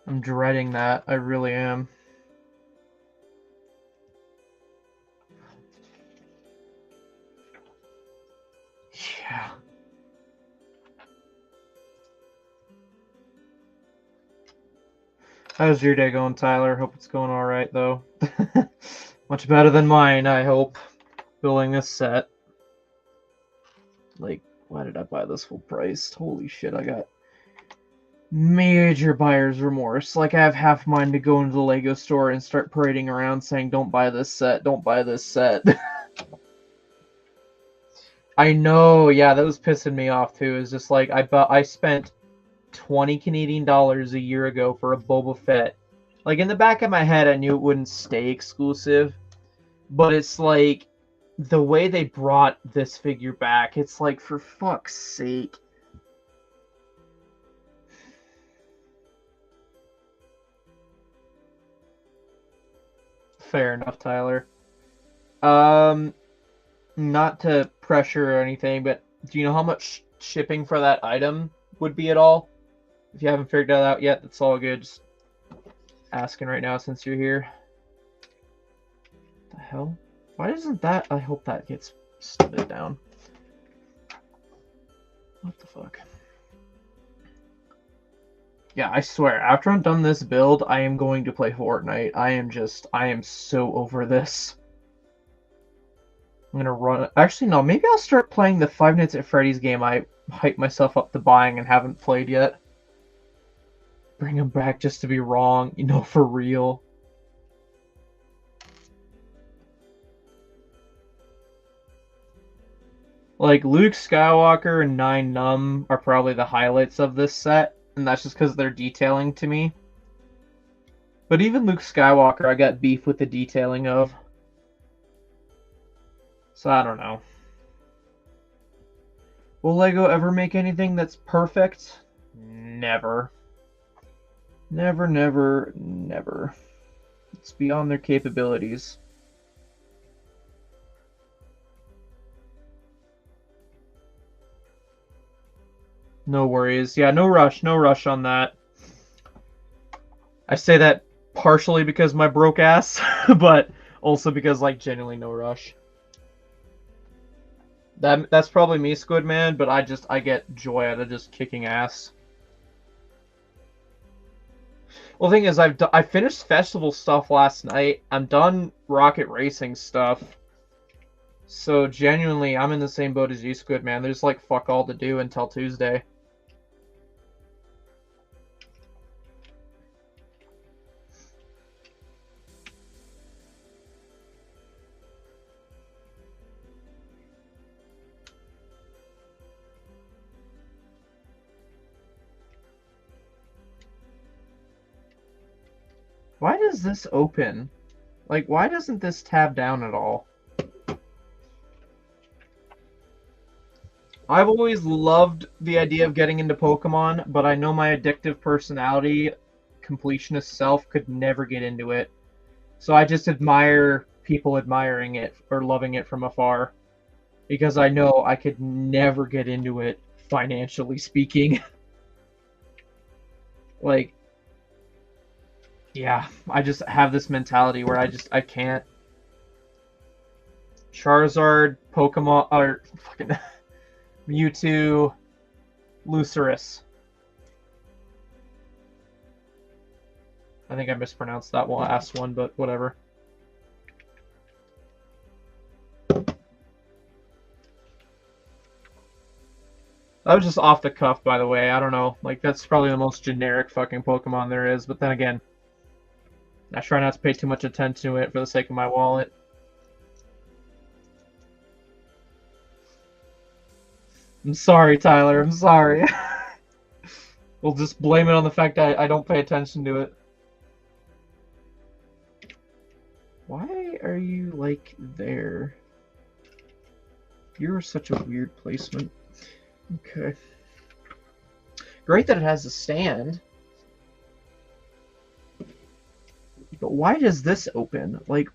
I'm dreading that. I really am. Yeah. How's your day going, Tyler? Hope it's going all right, though. Much better than mine, I hope. building this set. Like, why did I buy this full price? Holy shit, I got major buyer's remorse. Like, I have half mine to go into the Lego store and start parading around saying, don't buy this set, don't buy this set. I know, yeah, that was pissing me off too. It's just like, I spent 20 Canadian dollars a year ago for a Boba Fett. Like, in the back of my head, I knew it wouldn't stay exclusive. But it's like, the way they brought this figure back, it's like, for fuck's sake. Fair enough, Tyler. Not to pressure or anything, but do you know how much shipping for that item would be at all? If you haven't figured that out yet, that's all good. Just asking right now since you're here. What the hell? Why doesn't that... I hope that gets slid down. What the fuck? Yeah, I swear, after I'm done this build, I am going to play Fortnite. I am so over this. I'm gonna run... Actually, no, maybe I'll start playing the Five Nights at Freddy's game I hyped myself up to buying and haven't played yet. Bring him back just to be wrong, you know, for real. Like, Luke Skywalker and 9 Numb are probably the highlights of this set, and that's just because they're detailing to me. But even Luke Skywalker, I got beef with the detailing of. So I don't know. Will LEGO ever make anything that's perfect? Never. Never, never, never. It's beyond their capabilities. No worries. Yeah, no rush on that. I say that partially because my broke ass, but also because, like, genuinely no rush. That's probably me, Squidman, but I get joy out of just kicking ass. Well, the thing is, I finished festival stuff last night. I'm done rocket racing stuff. So genuinely, I'm in the same boat as you, Squidman. There's like fuck all to do until Tuesday. Why does this open? Like, why doesn't this tab down at all? I've always loved the idea of getting into Pokemon, but I know my addictive personality, completionist self, could never get into it. So I just admire people admiring it or loving it from afar. Because I know I could never get into it, financially speaking. Like, yeah, I just have this mentality where I can't. Charizard, Pokemon, or fucking Mewtwo, Lucerus. I think I mispronounced that last one, but whatever. That was just off the cuff, by the way. I don't know. Like, that's probably the most generic fucking Pokemon there is, but then again, I try not to pay too much attention to it for the sake of my wallet. I'm sorry, Tyler. I'm sorry. We'll just blame it on the fact that I don't pay attention to it. Why are you, like, there? You're such a weird placement. Okay. Great that it has a stand. But why does this open? Like,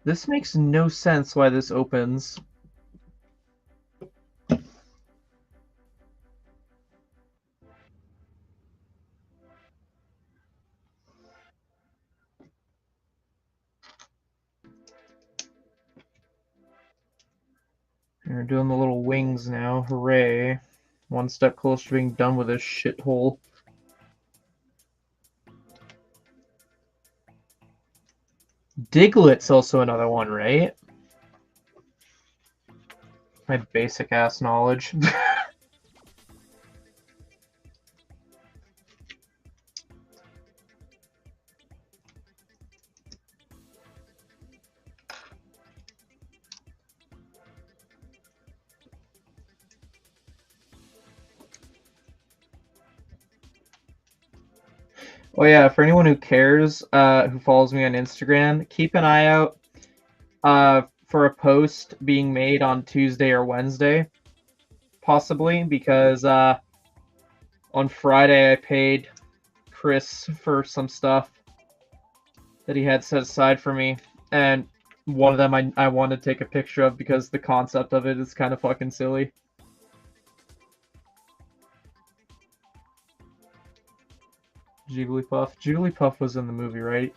this makes no sense why this opens. We're doing the little wings now. Hooray. One step closer to being done with this shithole. Diglett's also another one, right? My basic ass knowledge. Oh yeah, for anyone who cares, who follows me on Instagram, keep an eye out for a post being made on Tuesday or Wednesday, possibly, because on Friday I paid Chris for some stuff that he had set aside for me, and one of them I wanted to take a picture of because the concept of it is kind of fucking silly. Jigglypuff. Jigglypuff was in the movie, right?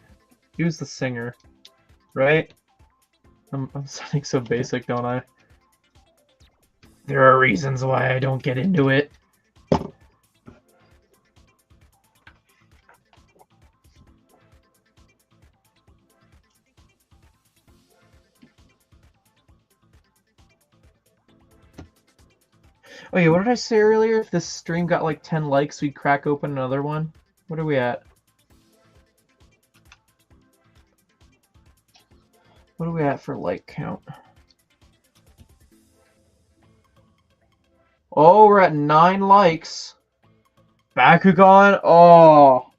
He was the singer, right? I'm sounding so basic, don't I? There are reasons why I don't get into it. Oh yeah, what did I say earlier? If this stream got like 10 likes, we'd crack open another one. What are we at? What are we at for like count? Oh, we're at 9 likes. Bakugan? Oh.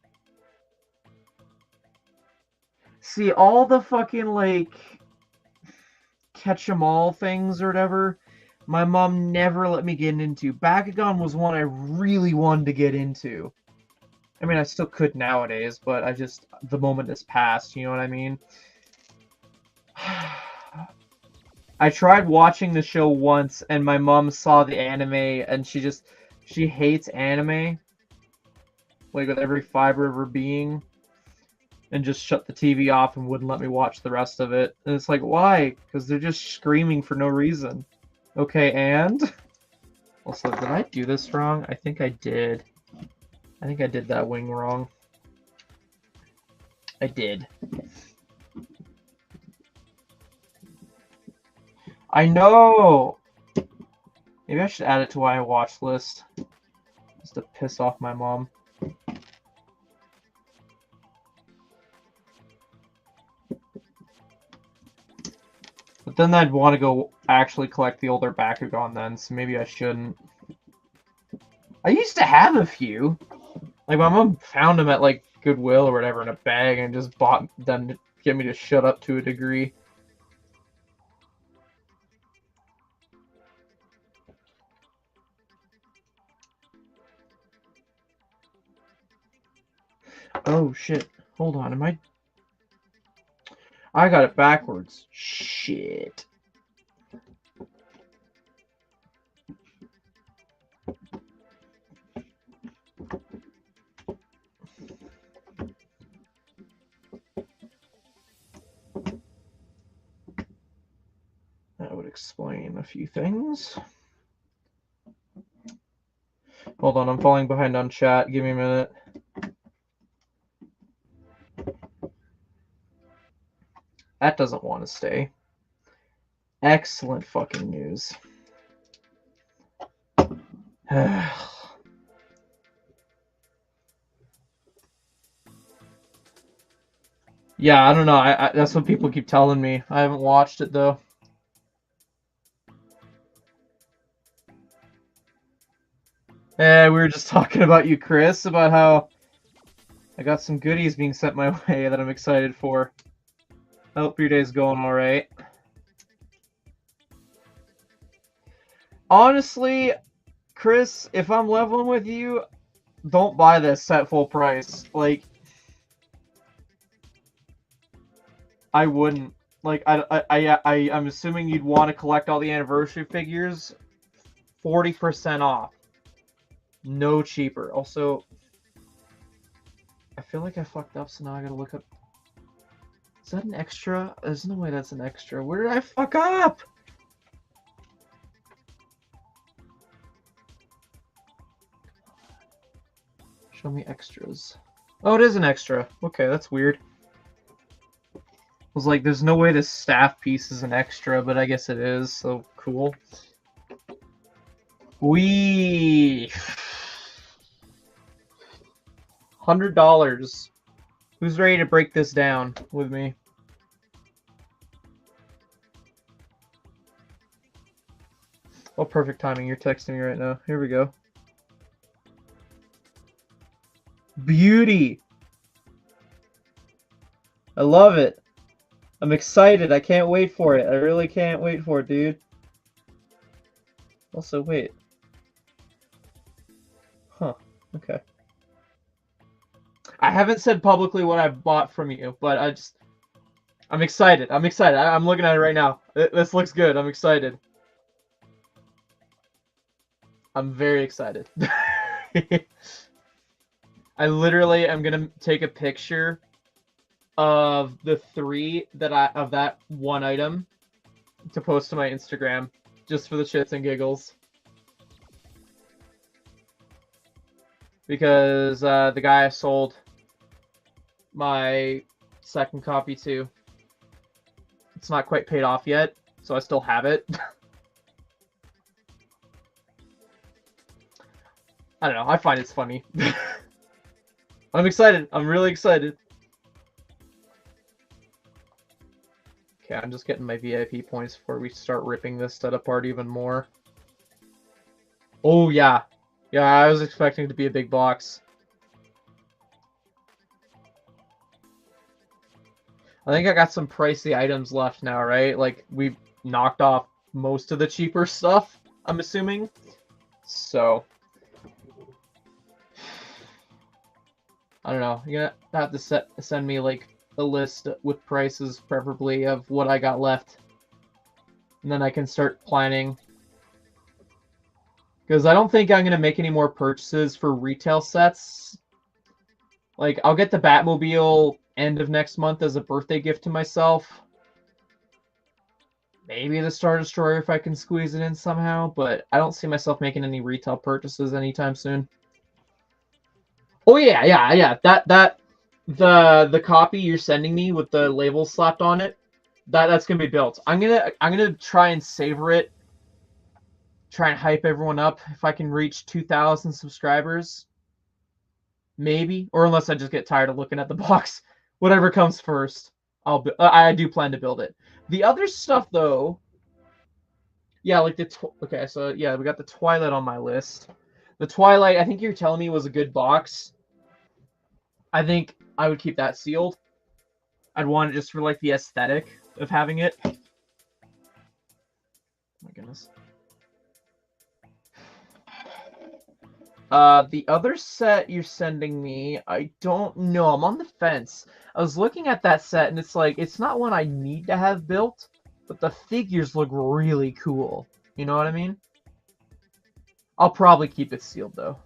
See, all the fucking, like, catch-em-all things or whatever, my mom never let me get into. Bakugan was one I really wanted to get into. I mean, I still could nowadays, but the moment has passed, you know what I mean? I tried watching the show once, and my mom saw the anime, and she hates anime, like with every fiber of her being, and just shut the TV off and wouldn't let me watch the rest of it. And it's like, why? Because they're just screaming for no reason. Okay, and? Also, did I do this wrong? I think I did. I think I did that wing wrong. I did. I know! Maybe I should add it to my watch list. Just to piss off my mom. But then I'd want to go actually collect the older Bakugan then, so maybe I shouldn't. I used to have a few. Like, my mom found them at, like, Goodwill or whatever in a bag and just bought them to get me to shut up to a degree. Oh, shit. Hold on, am I got it backwards. Shit. That would explain a few things. Hold on, I'm falling behind on chat. Give me a minute. That doesn't want to stay. Excellent fucking news. Yeah, I don't know. That's what people keep telling me. I haven't watched it, though. Yeah, we were just talking about you, Chris, about how I got some goodies being sent my way that I'm excited for. I hope your day's going alright. Honestly, Chris, if I'm leveling with you, don't buy this at full price. Like, I wouldn't. Like, I'm assuming you'd want to collect all the anniversary figures. 40% off. No cheaper. Also, I feel like I fucked up, so now I gotta look up. Is that an extra? There's no way that's an extra. Where did I fuck up? Show me extras. Oh, it is an extra. Okay, that's weird. was like, there's no way this staff piece is an extra, but I guess it is, so cool. $100. Who's ready to break this down with me? Oh, perfect timing. You're texting me right now. Here we go. Beauty. I love it. I'm excited. I can't wait for it. I really can't wait for it, dude. Also, wait. Huh. Okay. I haven't said publicly what I bought from you, but I'm excited. I'm excited. I'm looking at it right now. This looks good. I'm excited. I'm very excited. I literally am gonna take a picture of the 3 of that one item to post to my Instagram just for the shits and giggles. Because the guy I sold my second copy to, it's not quite paid off yet, so I still have it. I don't know, I find it's funny. I'm excited. I'm really excited. Okay, I'm just getting my VIP points before we start ripping this set apart even more. Oh, yeah. Yeah, I was expecting it to be a big box. I think I got some pricey items left now, right? Like, we've knocked off most of the cheaper stuff, I'm assuming. So, I don't know. You're gonna have to send me, like, a list with prices, preferably, of what I got left. And then I can start planning. Because I don't think I'm going to make any more purchases for retail sets. Like, I'll get the Batmobile end of next month as a birthday gift to myself. Maybe the Star Destroyer if I can squeeze it in somehow, but I don't see myself making any retail purchases anytime soon. Oh yeah. The copy you're sending me with the label slapped on it, that's gonna be built. I'm gonna try and savor it. Try and hype everyone up if I can reach 2,000 subscribers. Maybe, or unless I just get tired of looking at the box. Whatever comes first, I do plan to build it. The other stuff though, yeah, like okay, so yeah, we got the Twilight on my list. The Twilight, I think you're telling me was a good box. I think I would keep that sealed. I'd want it just for like the aesthetic of having it. Oh my goodness. The other set you're sending me, I don't know. I'm on the fence. I was looking at that set, and it's like, it's not one I need to have built, but the figures look really cool. You know what I mean? I'll probably keep it sealed, though.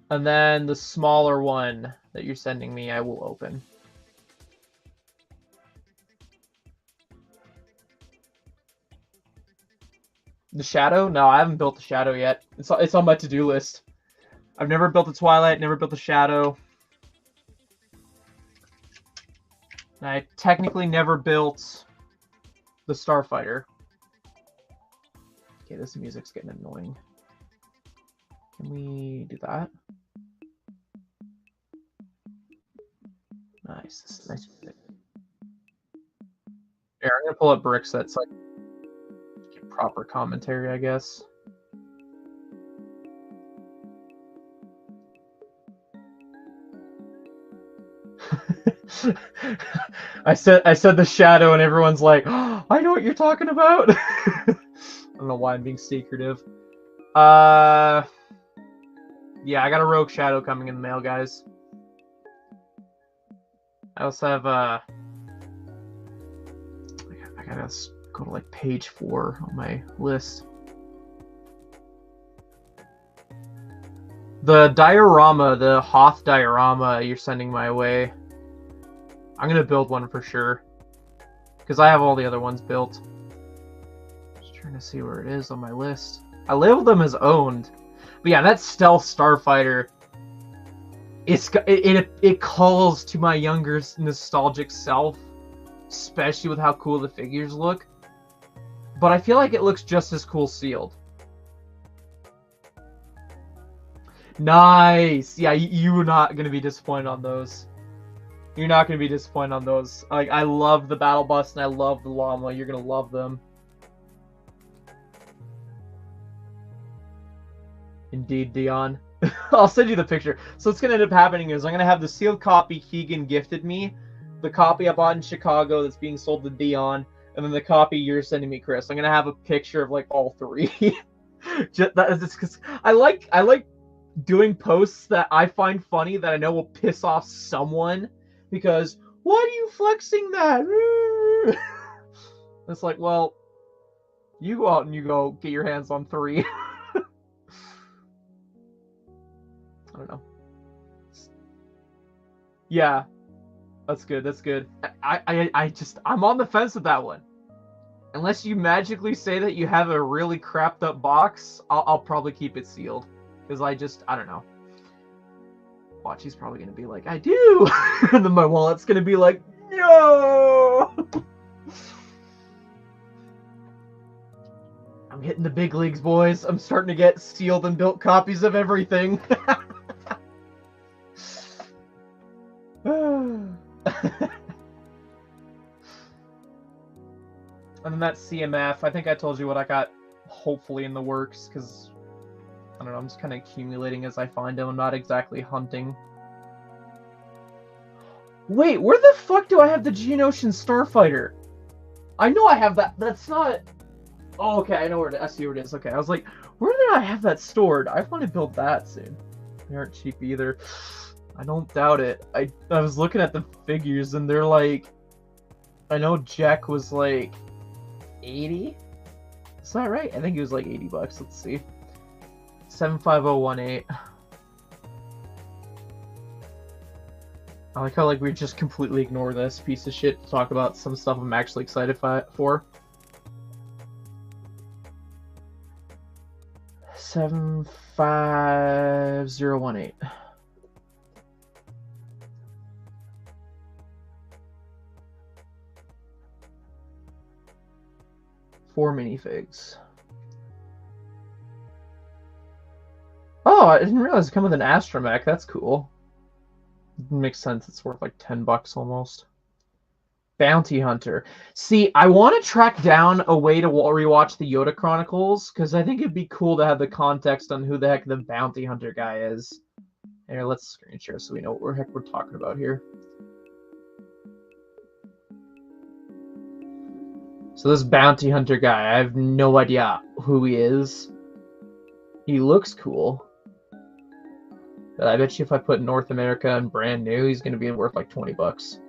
And then the smaller one that you're sending me, I will open. The Shadow? No, I haven't built the Shadow yet. It's on my to-do list. I've never built the Twilight, never built the Shadow. And I technically never built the Starfighter. Okay, this music's getting annoying. Can we do that? Nice. This is nice music. Here, I'm gonna pull up bricks that's like proper commentary, I guess. I said the Shadow, and everyone's like, oh, I know what you're talking about. I don't know why I'm being secretive. Yeah, I got a Rogue Shadow coming in the mail, guys. I also have I gotta go to like page 4 on my list. The diorama, the Hoth diorama you're sending my way, I'm gonna build one for sure, because I have all the other ones built. Just trying to see where it is on my list. I labeled them as owned. But yeah, that Stealth Starfighter, it calls to my younger nostalgic self, especially with how cool the figures look. But I feel like it looks just as cool sealed. Nice. Yeah, you're not gonna be disappointed on those. You're not gonna be disappointed on those. Like, I love the Battle Bus and I love the Llama. You're gonna love them. Indeed, Dion. I'll send you the picture. So what's gonna end up happening is I'm gonna have the sealed copy Keegan gifted me, the copy I bought in Chicago that's being sold to Dion, and then the copy you're sending me, Chris. I'm gonna have a picture of like all three. Just because I like doing posts that I find funny that I know will piss off someone, because why are you flexing that? It's like, well, you go out and you go get your hands on 3. I don't know. Yeah, that's good. That's good. I'm on the fence with that one. Unless you magically say that you have a really crapped up box, I'll probably keep it sealed. Because I don't know. Watch, he's probably going to be like, I do! And then my wallet's going to be like, no! I'm hitting the big leagues, boys. I'm starting to get sealed and built copies of everything. And then that CMF, I think I told you what I got hopefully in the works, because I don't know, I'm just kind of accumulating as I find them. I'm not exactly hunting. Wait, where the fuck do I have the Geonosian Starfighter? I know I have that. That's not... Oh, okay, I know where it is. I see where it is. Okay, I was like, where did I have that stored? I want to build that soon. They aren't cheap either. I don't doubt it. I was looking at the figures and they're like... I know Jack was like 80? Is that right? I think it was like 80 bucks. Let's see. 75018. I like how we just completely ignore this piece of shit to talk about some stuff I'm actually excited for. 75018. Four minifigs. Oh, I didn't realize it come with an astromech. That's cool. It makes sense. It's worth like 10 bucks almost. Bounty Hunter. See, I want to track down a way to rewatch the Yoda Chronicles, because I think it'd be cool to have the context on who the heck the Bounty Hunter guy is. Here, let's screen share so we know what the heck we're talking about here. So this Bounty Hunter guy, I have no idea who he is. He looks cool. But I bet you if I put North America and brand new, he's going to be worth like 20 bucks.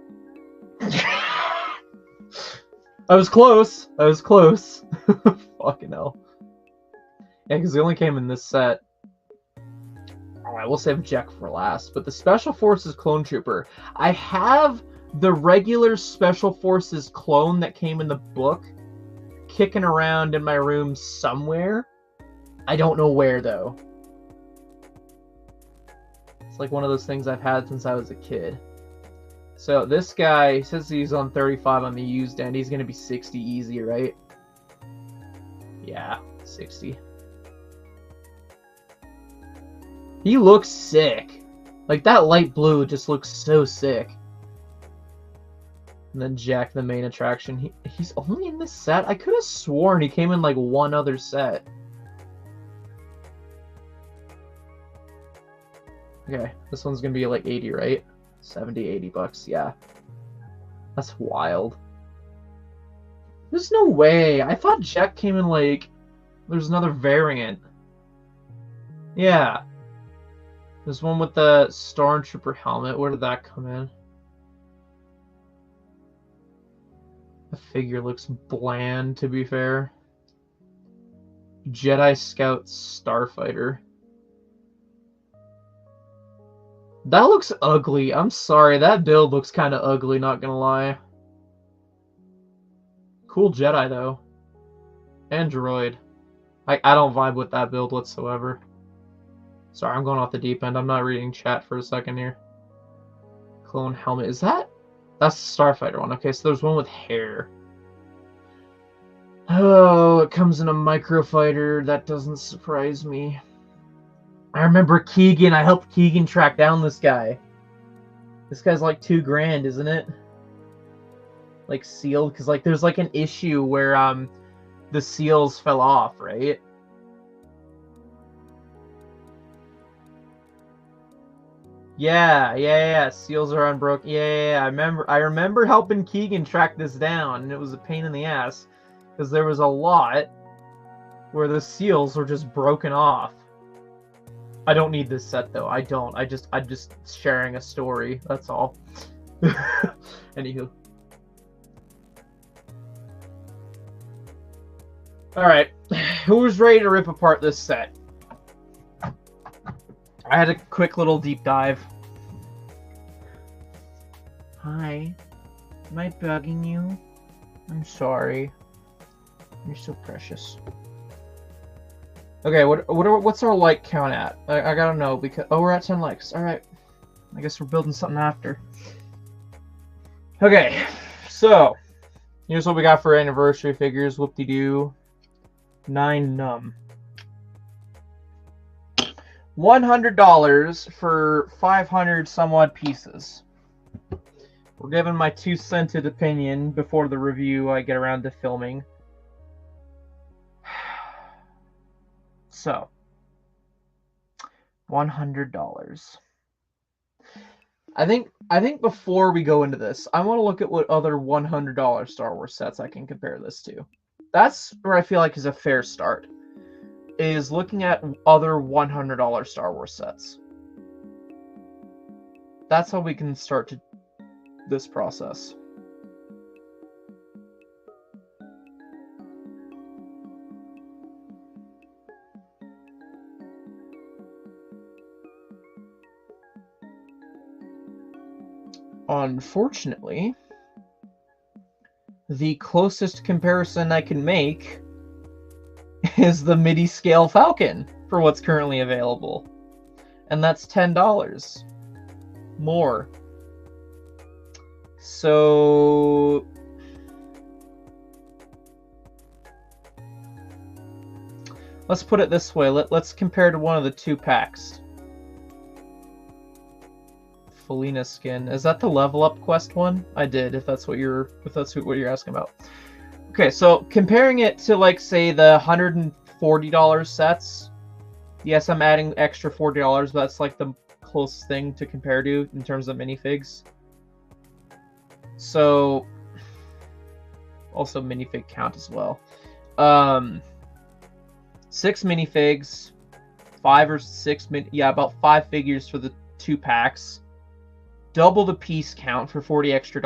I was close. I was close. Fucking hell. Yeah, because he only came in this set. Alright, we'll save Jack for last. But the Special Forces Clone Trooper. I have the regular Special Forces clone that came in the book kicking around in my room somewhere. I don't know where, though. It's like one of those things I've had since I was a kid. So this guy says he's on 35 on the used end. He's going to be 60 easy, right? Yeah, 60. He looks sick. Like, that light blue just looks so sick. And then Jack, the main attraction. He's only in this set? I could have sworn he came in, like, one other set. Okay, this one's going to be, like, 80, right? 70, 80 bucks, yeah. That's wild. There's no way. I thought Jack came in, like... There's another variant. Yeah. There's one with the Stormtrooper helmet. Where did that come in? The figure looks bland, to be fair. Jedi Scout Starfighter. That looks ugly. I'm sorry. That build looks kind of ugly, not gonna lie. Cool Jedi, though. And droid. I don't vibe with that build whatsoever. Sorry, I'm going off the deep end. I'm not reading chat for a second here. Clone helmet. Is that? That's the Starfighter one. Okay, so there's one with hair. Oh, it comes in a microfighter. That doesn't surprise me. I remember Keegan. I helped Keegan track down this guy. This guy's like $2,000, isn't it? Like sealed, because like there's like an issue where the seals fell off, right? Yeah. Seals are unbroken. Yeah. I remember helping Keegan track this down, and it was a pain in the ass because there was a lot where the seals were just broken off. I don't need this set though. I don't. I'm just sharing a story. That's all. Anywho. All right, who's ready to rip apart this set? I had a quick little deep dive. Hi, am I bugging you? I'm sorry. You're so precious. Okay, what's our like count at? I gotta know because we're at 10 likes. All right, I guess we're building something after. Okay, so here's what we got for anniversary figures. Whoop-de-doo. 9 num. $100 for 500 some odd pieces. We're giving my 2-cented opinion before the review I get around to filming. So, $100. I think before we go into this, I want to look at what other $100 Star Wars sets I can compare this to. That's where I feel like is a fair start, is looking at other $100 Star Wars sets. That's how we can start this process. Unfortunately, the closest comparison I can make is the MIDI scale Falcon for what's currently available. And that's $10 more. So let's put it this way. Let's compare to one of the 2 packs. Felina skin. Is that the level up quest one? I did, if that's what you're asking about. Okay, so comparing it to like say the $140 sets. Yes, I'm adding extra $40, but that's like the closest thing to compare to in terms of minifigs. So also minifig count as well. 6 minifigs, 5 or 6 about 5 figures for the 2 packs. Double the piece count for $40 extra.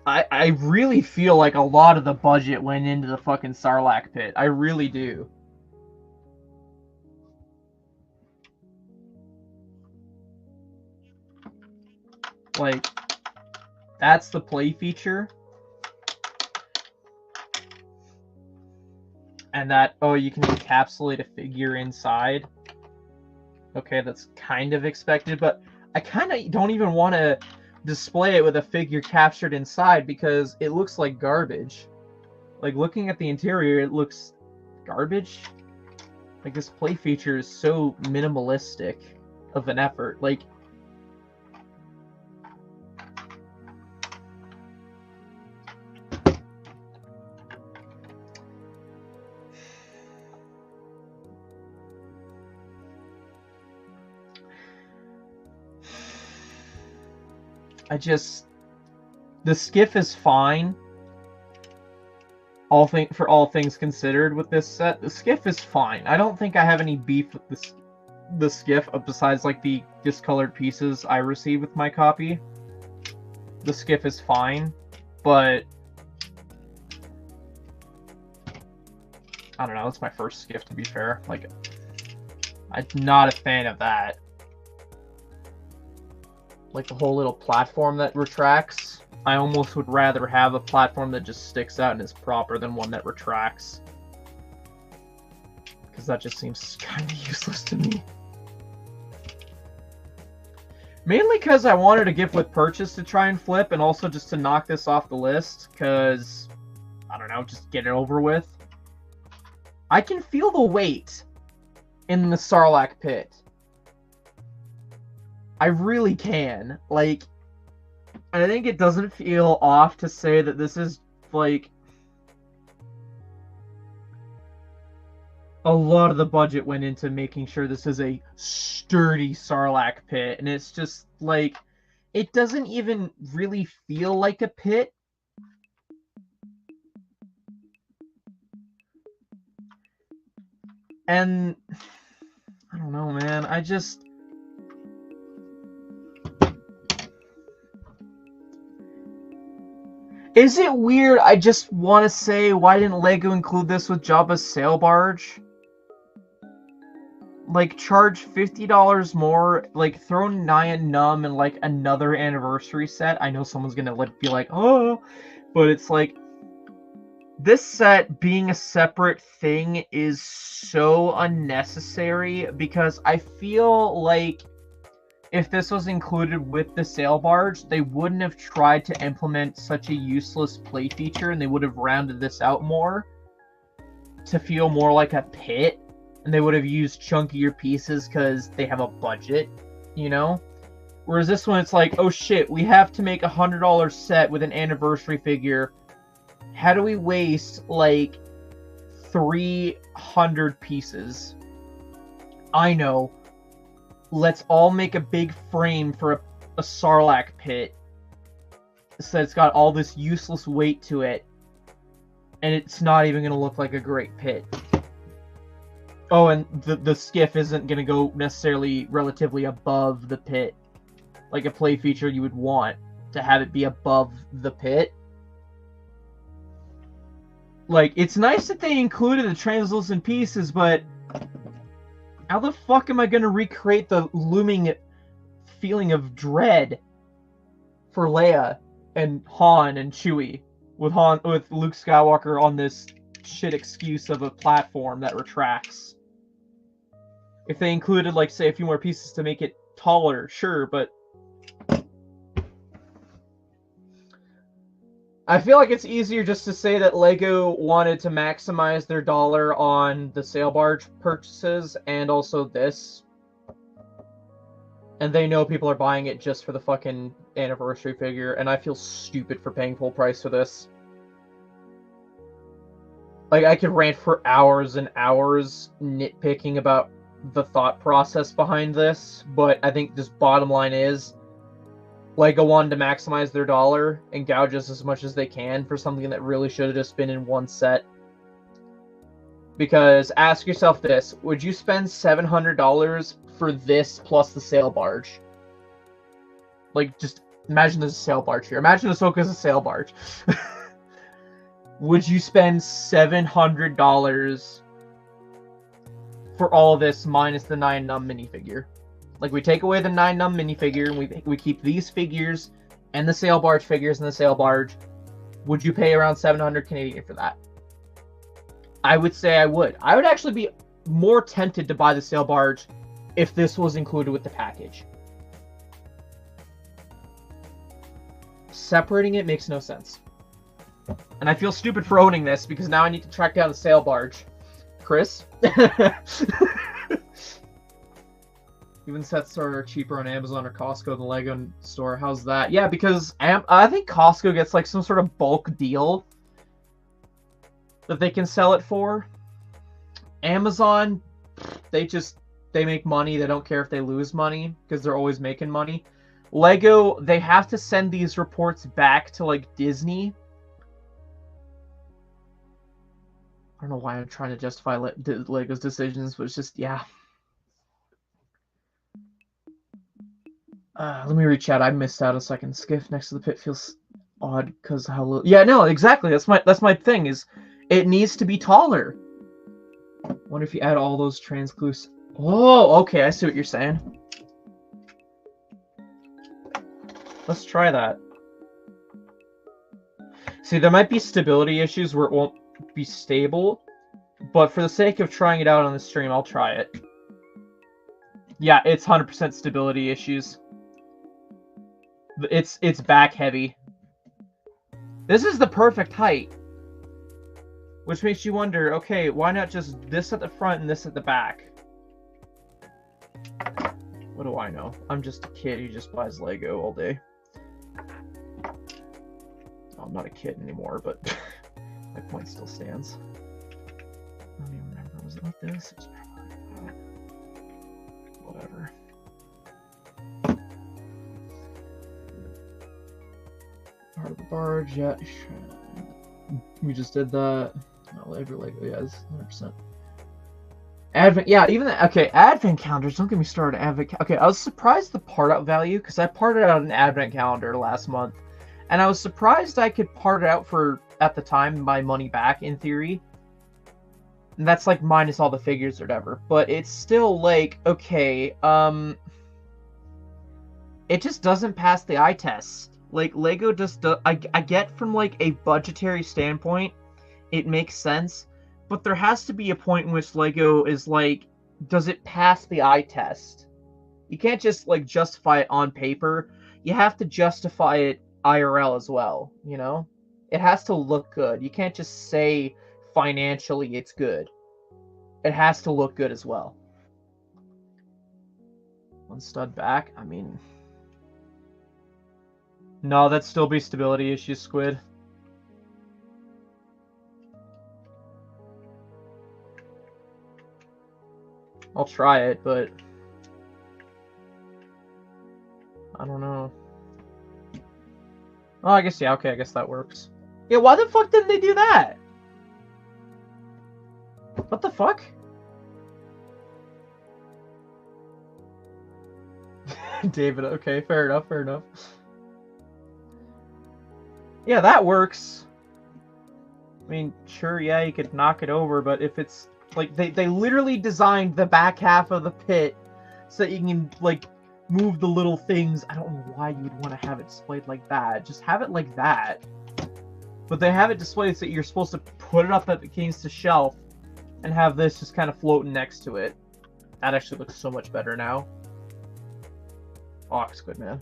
I really feel like a lot of the budget went into the fucking Sarlacc pit. I really do. Like, that's the play feature. And that, oh, you can encapsulate a figure inside. Okay, that's kind of expected, but I kind of don't even want to display it with a figure captured inside because it looks like garbage. Like, looking at the interior, it looks garbage. Like, this play feature is so minimalistic of an effort. Like, the skiff is fine. For all things considered with this set, the skiff is fine. I don't think I have any beef with the skiff besides like the discolored pieces I received with my copy. The skiff is fine, but I don't know, it's my first skiff to be fair. Like, I'm not a fan of that. Like the whole little platform that retracts. I almost would rather have a platform that just sticks out and is proper than one that retracts. because that just seems kind of useless to me. Mainly because I wanted a gift with purchase to try and flip, and also just to knock this off the list, because, I don't know, just get it over with. I can feel the weight in the sarlacc pit. I really can. Like, I think it doesn't feel off to say that this is, like, a lot of the budget went into making sure this is a sturdy sarlacc pit, and it's just, like, it doesn't even really feel like a pit. And, I don't know, man, I just... Is it weird? I just want to say, why didn't LEGO include this with Jabba's sail barge? Like, charge $50 more, like, throw Nyan Num and, like, another anniversary set. I know someone's gonna, like, be like, oh, but it's like, this set being a separate thing is so unnecessary, because I feel like if this was included with the sail barge, they wouldn't have tried to implement such a useless play feature, and they would have rounded this out more to feel more like a pit, and they would have used chunkier pieces because they have a budget, you know? Whereas this one, it's like, oh shit, we have to make a $100 set with an anniversary figure. How do we waste, like, 300 pieces? I know. Let's all make a big frame for a sarlacc pit, so it's got all this useless weight to it, and it's not even going to look like a great pit. Oh, and the skiff isn't going to go necessarily relatively above the pit, like a play feature you would want, to have it be above the pit. Like, it's nice that they included the translucent pieces, but how the fuck am I going to recreate the looming feeling of dread for Leia and Han and Chewie with Luke Skywalker on this shit excuse of a platform that retracts? If they included, like, say, a few more pieces to make it taller, sure, but I feel like it's easier just to say that LEGO wanted to maximize their dollar on the sail barge purchases and also this. And they know people are buying it just for the fucking anniversary figure, and I feel stupid for paying full price for this. Like, I could rant for hours and hours nitpicking about the thought process behind this, but I think this bottom line is, LEGO wanted to maximize their dollar and gouge us as much as they can for something that really should have just been in one set. Because, ask yourself this, would you spend $700 for this plus the sail barge? Like, just imagine there's a sail barge here. Imagine Ahsoka's a sail barge. Would you spend $700 for all of this minus the 9 Num minifigure? Like, we take away the 9 Num minifigure, and we keep these figures and the sail barge figures in the sail barge. Would you pay around 700 Canadian for that? I would say I would. I would actually be more tempted to buy the sail barge if this was included with the package. Separating it makes no sense. And I feel stupid for owning this, because now I need to track down the sail barge. Chris? Even sets are cheaper on Amazon or Costco than the LEGO store. How's that? Yeah, because I think Costco gets like some sort of bulk deal that they can sell it for. Amazon, they make money. They don't care if they lose money because they're always making money. LEGO, they have to send these reports back to like Disney. I don't know why I'm trying to justify LEGO's decisions, but it's just, yeah. Let me reach out. I missed out a second. Skiff next to the pit feels odd because how little. Yeah, no, exactly. That's my thing. Is it needs to be taller. Wonder if you add all those translucent. Oh, okay. I see what you're saying. Let's try that. See, there might be stability issues where it won't be stable, But for the sake of trying it out on the stream, I'll try it. Yeah, it's 100% stability issues. It's back heavy. This is the perfect height. Which makes you wonder, okay, why not just this at the front and this at the back? What do I know? I'm just a kid who just buys Lego all day. Oh, I'm not a kid anymore, but my point still stands. I don't even remember. Was it like this? It was probably... Whatever. Part of the barge, yeah. We just did that. No, every Lego, yeah, it's 100%. Advent, yeah, even the, okay, advent calendars, don't get me started. Okay, I was surprised the part out value, because I parted out an advent calendar last month, and I was surprised I could part it out for, at the time, my money back, in theory. And that's like minus all the figures or whatever, but it's still like, okay, it just doesn't pass the eye test. Like, Lego just I get from like a budgetary standpoint, it makes sense, but there has to be a point in which Lego is like, does it pass the eye test? You can't just like justify it on paper. You have to justify it IRL as well, you know? It has to look good. You can't just say financially it's good. It has to look good as well. One stud back, I mean... No, that'd still be stability issues, Squid. I'll try it, but... I don't know. Oh, I guess, yeah, okay, I guess that works. Yeah, why the fuck didn't they do that? What the fuck? David, okay, fair enough, fair enough. Yeah, that works. I mean, sure, yeah, you could knock it over, but if it's... Like, they literally designed the back half of the pit so that you can, like, move the little things. I don't know why you would want to have it displayed like that. Just have it like that. But they have it displayed so that you're supposed to put it up against the shelf and have this just kind of floating next to it. That actually looks so much better now. Oh, it's good, man.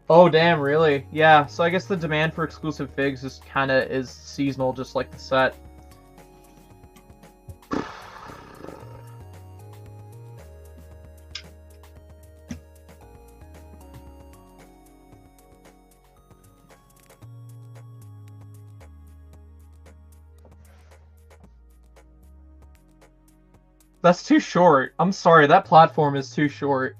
Oh, damn, really? Yeah, so I guess the demand for exclusive figs is seasonal, just like the set. That's too short. I'm sorry, that platform is too short.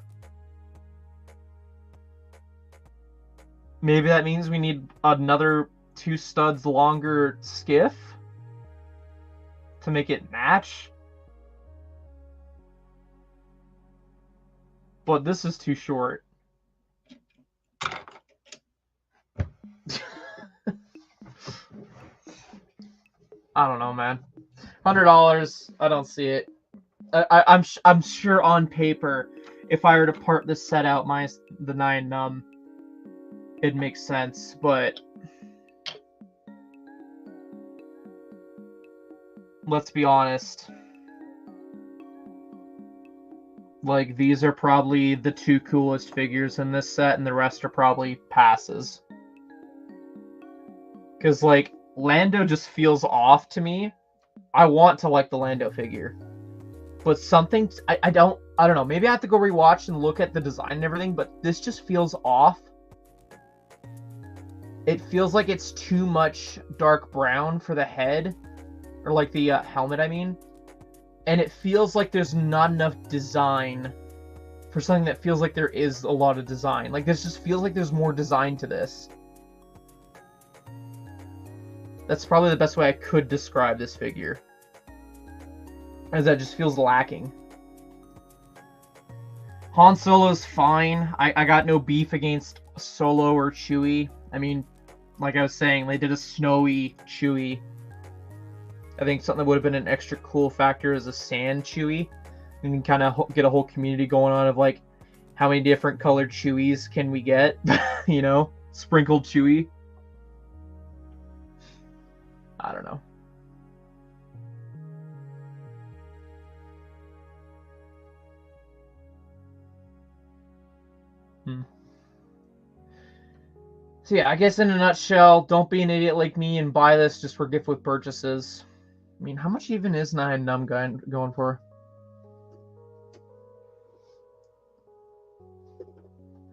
Maybe that means we need another 2 studs longer skiff to make it match. But this is too short. I don't know, man. $100, I don't see it. I'm sure on paper, if I were to part this set out minus the 9 num, it makes sense, but let's be honest. Like, these are probably the 2 coolest figures in this set, and the rest are probably passes. Because, like, Lando just feels off to me. I want to like the Lando figure. But something, I don't know. Maybe I have to go rewatch and look at the design and everything, but this just feels off. It feels like it's too much dark brown for the head. Or like the helmet, I mean. And it feels like there's not enough design for something that feels like there is a lot of design. Like, this just feels like there's more design to this. That's probably the best way I could describe this figure. As that just feels lacking. Han Solo's fine. I got no beef against Solo or Chewie. I mean, like I was saying, they did a snowy Chewie. I think something that would have been an extra cool factor is a sand Chewie. You can kind of get a whole community going on of like, how many different colored Chewies can we get? You know? Sprinkled Chewie. I don't know. So yeah, I guess in a nutshell, don't be an idiot like me and buy this just for gift with purchases. I mean, how much even is Nine Numb going for?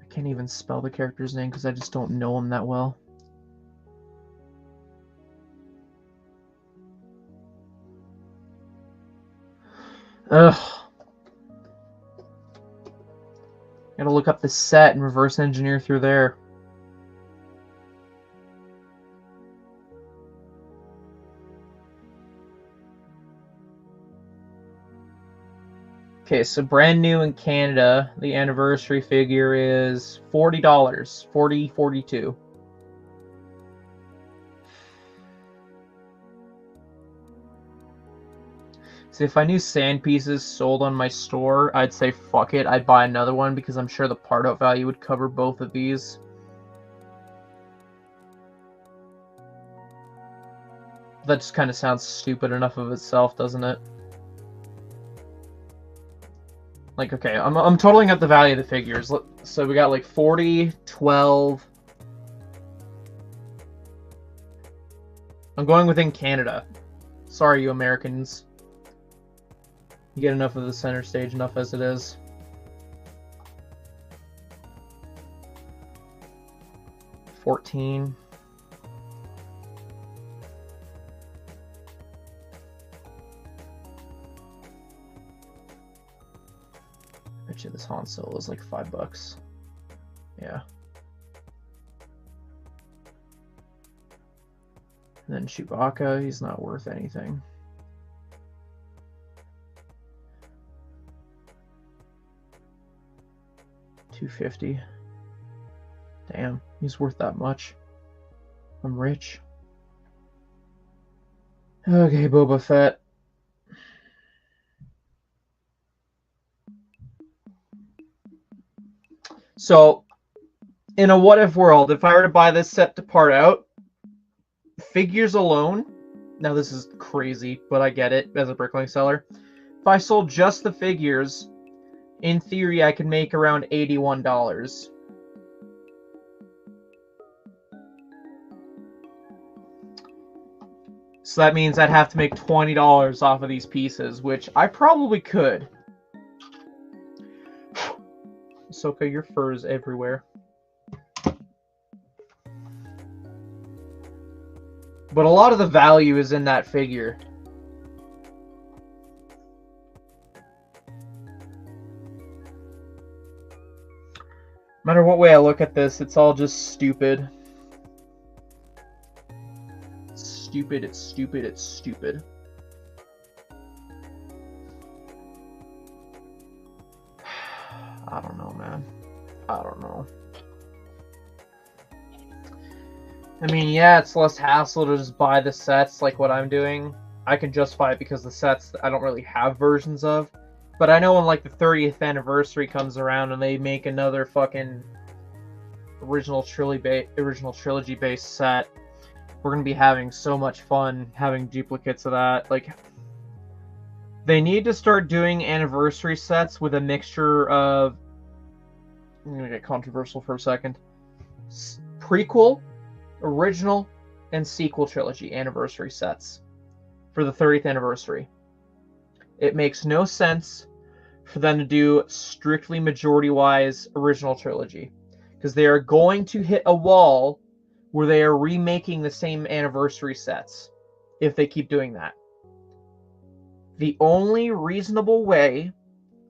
I can't even spell the character's name because I just don't know him that well. Ugh. Gotta look up the set and reverse engineer through there. Okay, so brand new in Canada, the anniversary figure is $40, $42. So if I knew sand pieces sold on my store, I'd say fuck it, I'd buy another one because I'm sure the part out value would cover both of these. That just kind of sounds stupid enough of itself, doesn't it? Like, okay, I'm totaling up the value of the figures. So we got like 40, 12. I'm going within Canada. Sorry, you Americans. You get enough of the center stage, enough as it is. $14. I bet you this Han Solo is like $5. Yeah. And then Chewbacca, he's not worth anything. $250. Damn, he's worth that much. I'm rich. Okay, Boba Fett. So, in a what-if world, if I were to buy this set to part out, figures alone, now this is crazy, but I get it as a bricklaying seller. If I sold just the figures, in theory, I could make around $81. So that means I'd have to make $20 off of these pieces, which I probably could. Ahsoka, your fur is everywhere. But a lot of the value is in that figure. No matter what way I look at this, it's all just stupid. It's stupid, it's stupid, it's stupid. I don't know, man. I don't know. I mean, yeah, it's less hassle to just buy the sets like what I'm doing. I can justify it because the sets I don't really have versions of. But I know when like the 30th anniversary comes around and they make another fucking original trilogy based set, we're gonna be having so much fun having duplicates of that. Like, they need to start doing anniversary sets with a mixture of, I'm gonna get controversial for a second, prequel, original, and sequel trilogy anniversary sets for the 30th anniversary. It makes no sense for them to do strictly majority-wise original trilogy, because they are going to hit a wall where they are remaking the same anniversary sets if they keep doing that. The only reasonable way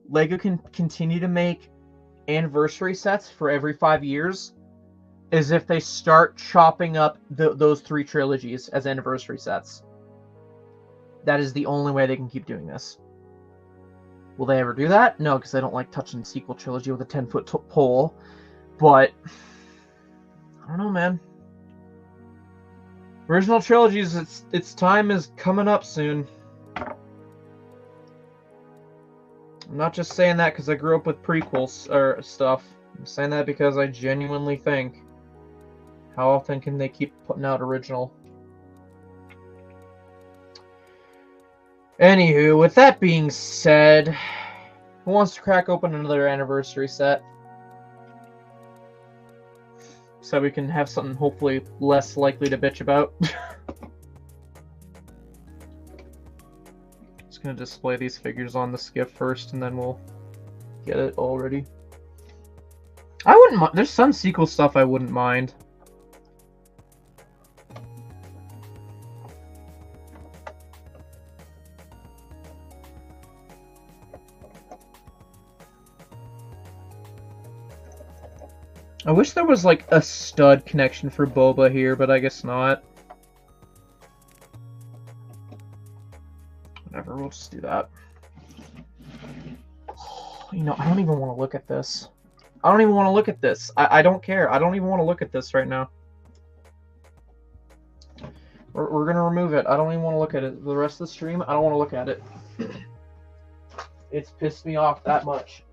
LEGO can continue to make anniversary sets for every 5 years is if they start chopping up those 3 trilogies as anniversary sets. That is the only way they can keep doing this. Will they ever do that? No, because I don't like touching sequel trilogy with a 10-foot pole. But I don't know, man. Original trilogies, its time is coming up soon. I'm not just saying that because I grew up with prequels or stuff. I'm saying that because I genuinely think, how often can they keep putting out original? Anywho, with that being said, who wants to crack open another anniversary set? So we can have something hopefully less likely to bitch about. Just gonna display these figures on the skiff first, and then we'll get it all ready. I wouldn't mind. There's some sequel stuff I wouldn't mind. I wish there was like a stud connection for Boba here, but I guess not. Whatever, we'll just do that. You know, I don't even want to look at this. I don't even want to look at this. I don't care. I don't even want to look at this right now. We're going to remove it. I don't even want to look at it. The rest of the stream, I don't want to look at it. It's pissed me off that much.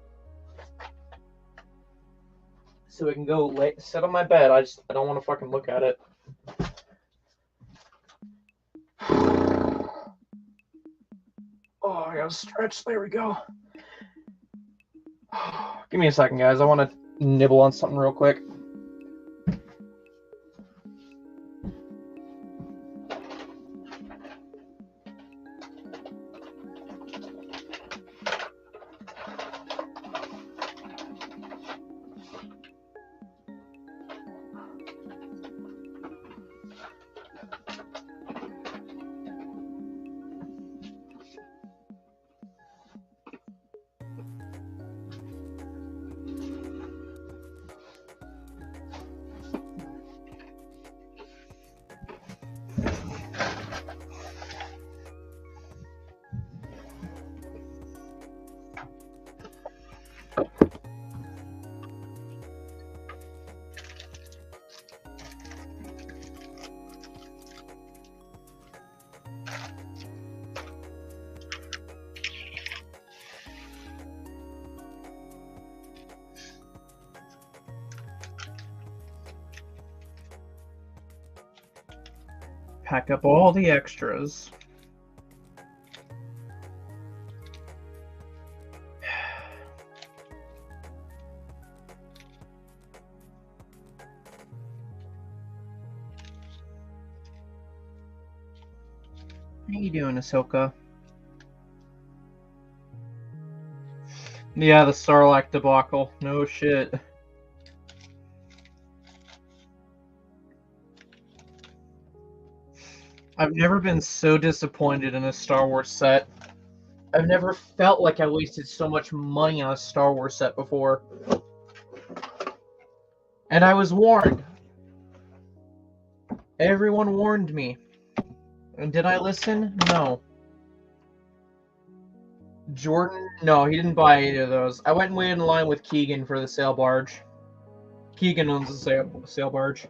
So I can go sit on my bed. I don't want to fucking look at it. Oh, I gotta stretch. There we go. Give me a second, guys. I want to nibble on something real quick. Pack up all the extras. How you doing, Ahsoka? Yeah, the sarlacc debacle. No shit. I've never been so disappointed in a Star Wars set. I've never felt like I wasted so much money on a Star Wars set before. And I was warned. Everyone warned me. And did I listen? No. Jordan? No, he didn't buy any of those. I went and waited in line with Keegan for the sail barge. Keegan owns the sail barge.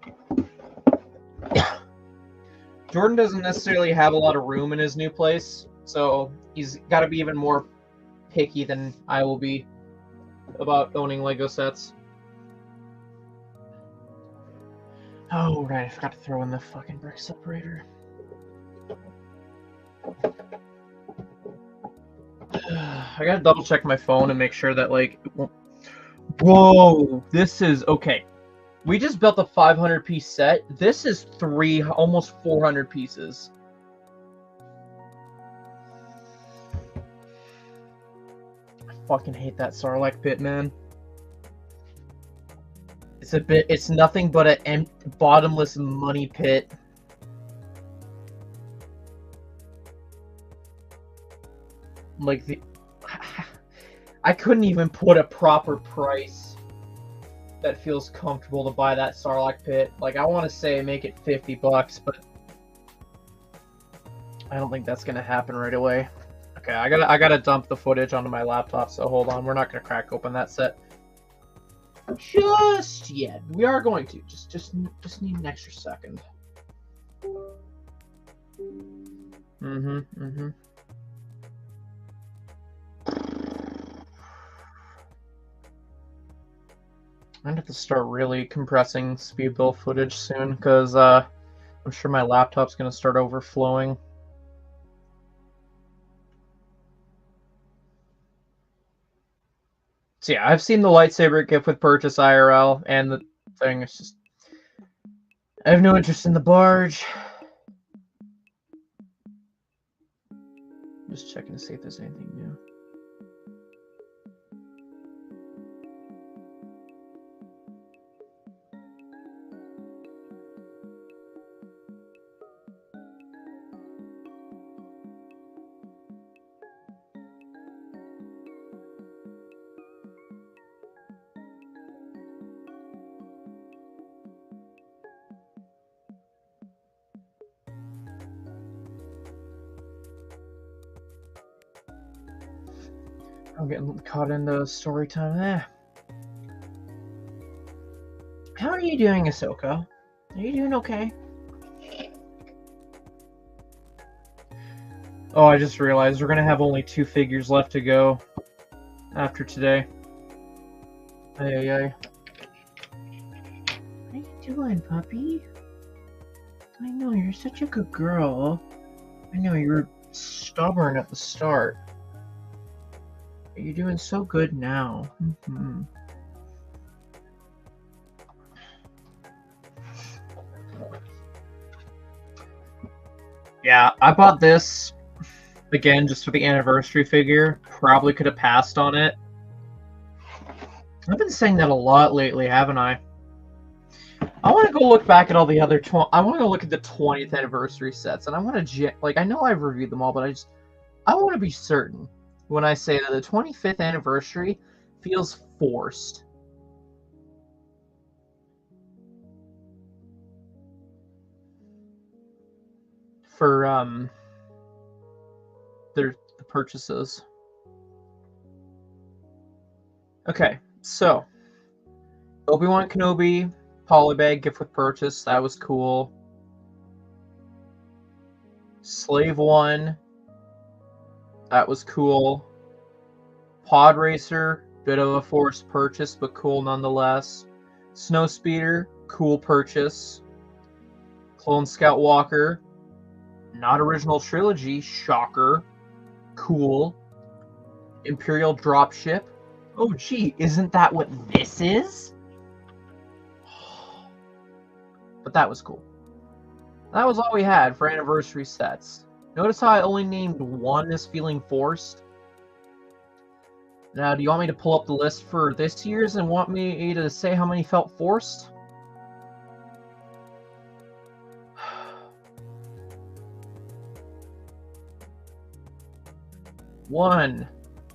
Jordan doesn't necessarily have a lot of room in his new place, so he's got to be even more picky than I will be about owning Lego sets. Oh, right, I forgot to throw in the fucking brick separator. I gotta double check my phone and make sure that, like... Whoa! This is... Okay. We just built a 500-piece set. This is almost 400 pieces. I fucking hate that sarlacc pit, man. It's nothing but a bottomless money pit. Like I couldn't even put a proper price that feels comfortable to buy that sarlacc pit. Like, I want to say make it $50, but I don't think that's gonna happen right away. Okay, I gotta dump the footage onto my laptop, so hold on. We're not gonna crack open that set just yet. We are going to. Just need an extra second. I'm gonna have to start really compressing speed build footage soon, because I'm sure my laptop's gonna start overflowing. So yeah, I've seen the lightsaber gift with purchase IRL, and the thing is just... I have no interest in the barge. Just checking to see if there's anything new. I'm getting caught in the story time. How are you doing, Ahsoka? Are you doing okay? Oh, I just realized we're gonna have only 2 figures left to go after today. Ay, ay, ay. What are you doing, puppy? I know, you're such a good girl. I know, you were stubborn at the start. But you're doing so good now. Mm-hmm. Yeah, I bought this, again, just for the anniversary figure. Probably could have passed on it. I've been saying that a lot lately, haven't I? I want to go look back at all the other... I want to go look at the 20th anniversary sets, and I want to... Like, I know I've reviewed them all, but I want to be certain when I say that the 25th anniversary feels forced. For, the purchases. Okay, so... Obi-Wan Kenobi... Polybag gift with purchase, that was cool. Slave 1, that was cool. Pod Racer, bit of a forced purchase, but cool nonetheless. Snowspeeder, cool purchase. Clone Scout Walker, not original trilogy, shocker. Cool. Imperial Dropship. Oh gee, isn't that what this is? But that was cool. That was all we had for anniversary sets. Notice how I only named one as feeling forced? Now, do you want me to pull up the list for this year's and want me to say how many felt forced? One,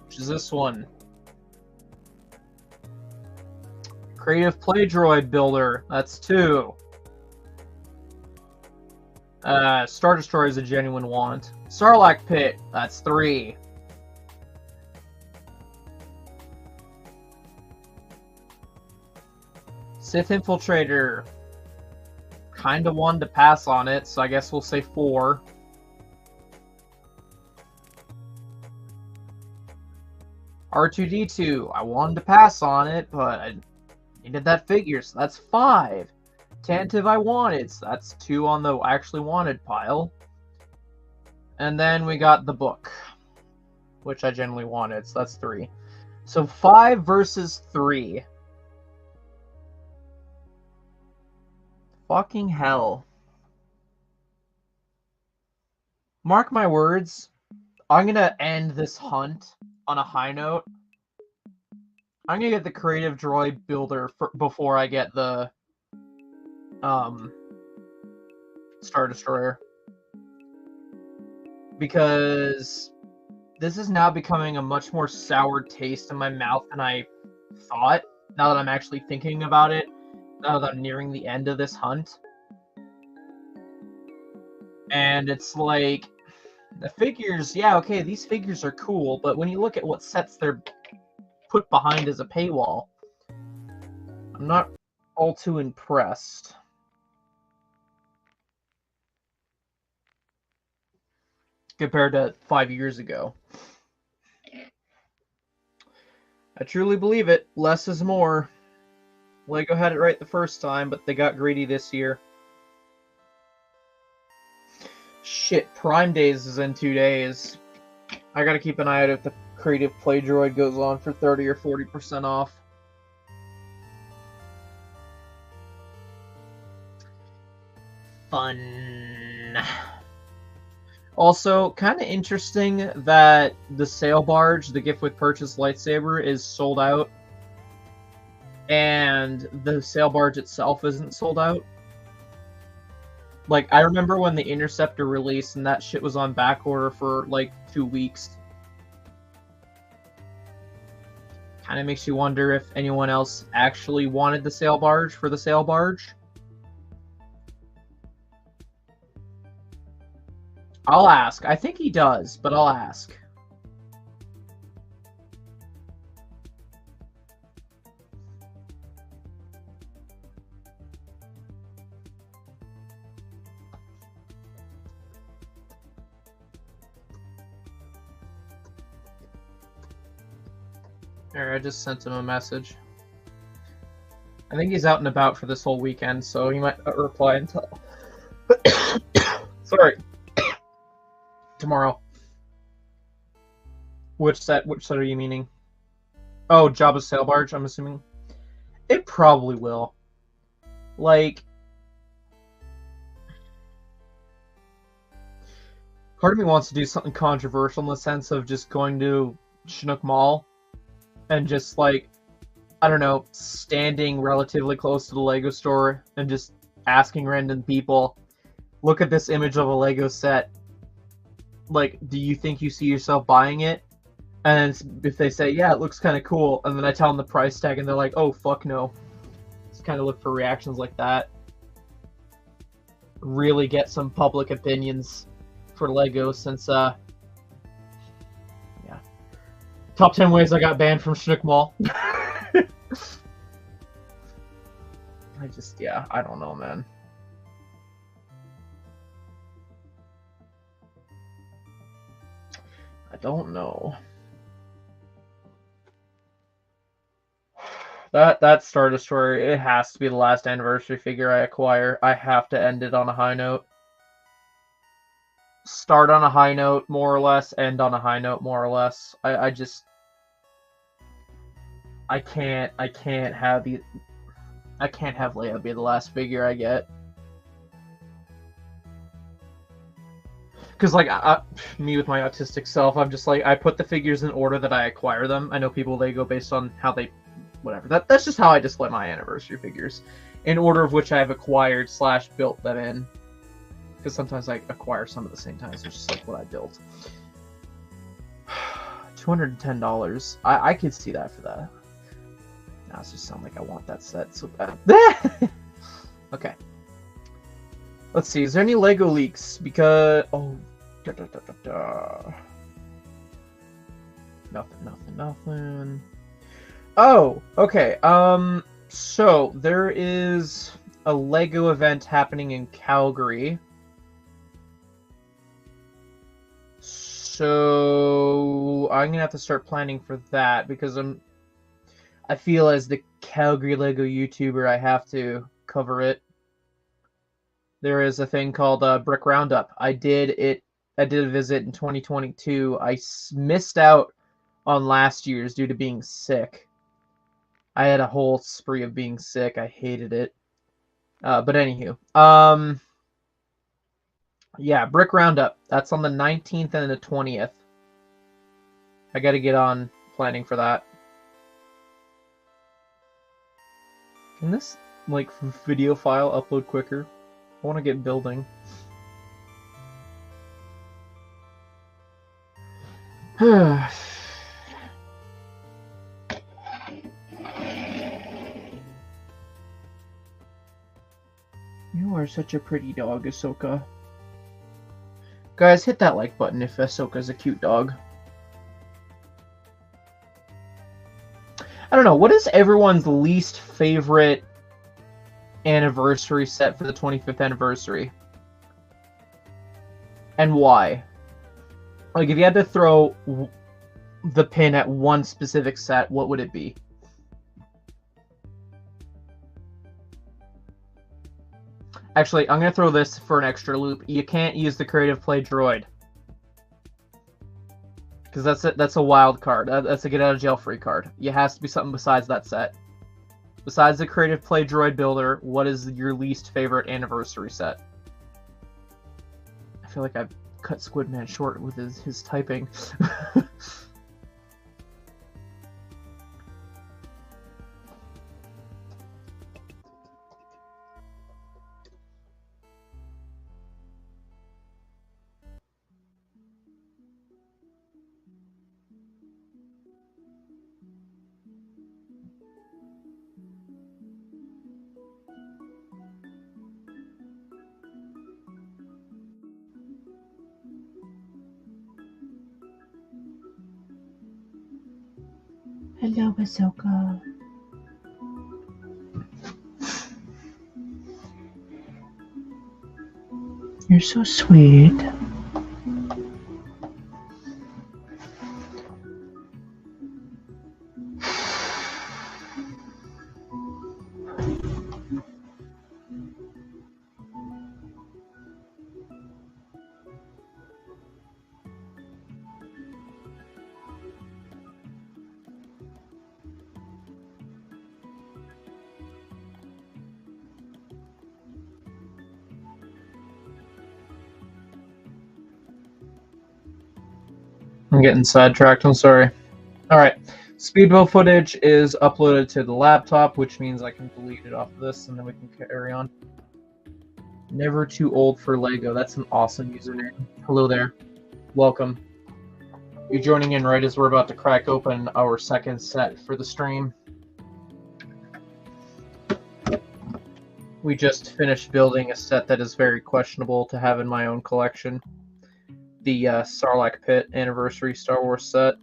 which is this one. Creative Play Droid Builder, that's 2. Star Destroyer is a genuine want. Sarlacc Pit, that's 3. Sith Infiltrator, kinda wanted to pass on it, so I guess we'll say 4. R2-D2, I wanted to pass on it, but I needed that figure, so that's 5. Tantive I wanted, so that's 2 on the actually wanted pile. And then we got the book, which I genuinely wanted, so that's 3. So 5 versus 3. Fucking hell. Mark my words, I'm gonna end this hunt on a high note. I'm gonna get the Creative Droid Builder before I get the Star Destroyer, because this is now becoming a much more sour taste in my mouth than I thought, now that I'm actually thinking about it, now that I'm nearing the end of this hunt. And it's like, the figures, yeah, okay, these figures are cool, but when you look at what sets they're put behind as a paywall, I'm not all too impressed. Compared to 5 years ago. I truly believe it. Less is more. Lego had it right the first time, but they got greedy this year. Shit, Prime Days is in 2 days. I gotta keep an eye out if the Creative Play Droid goes on for 30 or 40% off. Fun. Also, kind of interesting that the sail barge, the gift with purchase lightsaber, is sold out, and the sail barge itself isn't sold out. Like, I remember when the Interceptor released, and that shit was on back order for like 2 weeks. Kind of makes you wonder if anyone else actually wanted the sail barge for the sail barge. I'll ask. I think he does, but I'll ask. There, I just sent him a message. I think he's out and about for this whole weekend, so he might not reply until... Sorry. Tomorrow. Which set are you meaning? Oh, Jabba's sail barge, I'm assuming. It probably will. Like, part of me wants to do something controversial in the sense of just going to Chinook Mall and just, like, I don't know, standing relatively close to the Lego store and just asking random people, look at this image of a Lego set. Like, do you think you see yourself buying it? And if they say, yeah, it looks kind of cool, and then I tell them the price tag, and they're like, oh, fuck no. Just kind of look for reactions like that. Really get some public opinions for Lego since, yeah. Top 10 ways I got banned from Chinook Mall. Yeah, I don't know, man. I don't know. That Star Destroyer, it has to be the last anniversary figure I acquire. I have to end it on a high note. Start on a high note, more or less. End on a high note, more or less. I can't have Leia be the last figure I get. Because, like, me with my autistic self, I'm just like, I put the figures in order that I acquire them. I know people, they go based on how they, whatever. That's just how I display my anniversary figures. In order of which I have acquired / built them in. Because sometimes I acquire some at the same time, so it's just like what I built. $210. I could see that for that. Now it just sounds like I want that set so bad. Okay. Let's see, is there any Lego leaks? Because... oh... Nothing. Oh, okay. So, there is a Lego event happening in Calgary. So, I'm gonna have to start planning for that, because I feel as the Calgary Lego YouTuber, I have to cover it. There is a thing called Brick Roundup. I did a visit in 2022. I missed out on last year's due to being sick. I had a whole spree of being sick. I hated it. But anywho. Yeah, Brick Roundup. That's on the 19th and the 20th. I gotta get on planning for that. Can this, like, video file upload quicker? I want to get building. You are such a pretty dog, Ahsoka. Guys, hit that like button if Ahsoka's a cute dog. I don't know, what is everyone's least favorite anniversary set for the 25th anniversary? And why? Like, if you had to throw the pin at one specific set, what would it be? Actually, I'm going to throw this for an extra loop. You can't use the Creative Play Droid. Because that's a wild card. That's a get out of jail free card. It has to be something besides that set. Besides the Creative Play Droid Builder, what is your least favorite anniversary set? I feel like I've cut Squidman short with his typing. Hello, Ahsoka. You're so sweet. I'm getting sidetracked, I'm sorry. Alright, speedboat footage is uploaded to the laptop, which means I can delete it off of this, and then we can carry on. Never too old for Lego. That's an awesome username. Hello there. Welcome. You're joining in right as we're about to crack open our second set for the stream. We just finished building a set that is very questionable to have in my own collection. The Sarlacc Pit Anniversary Star Wars set.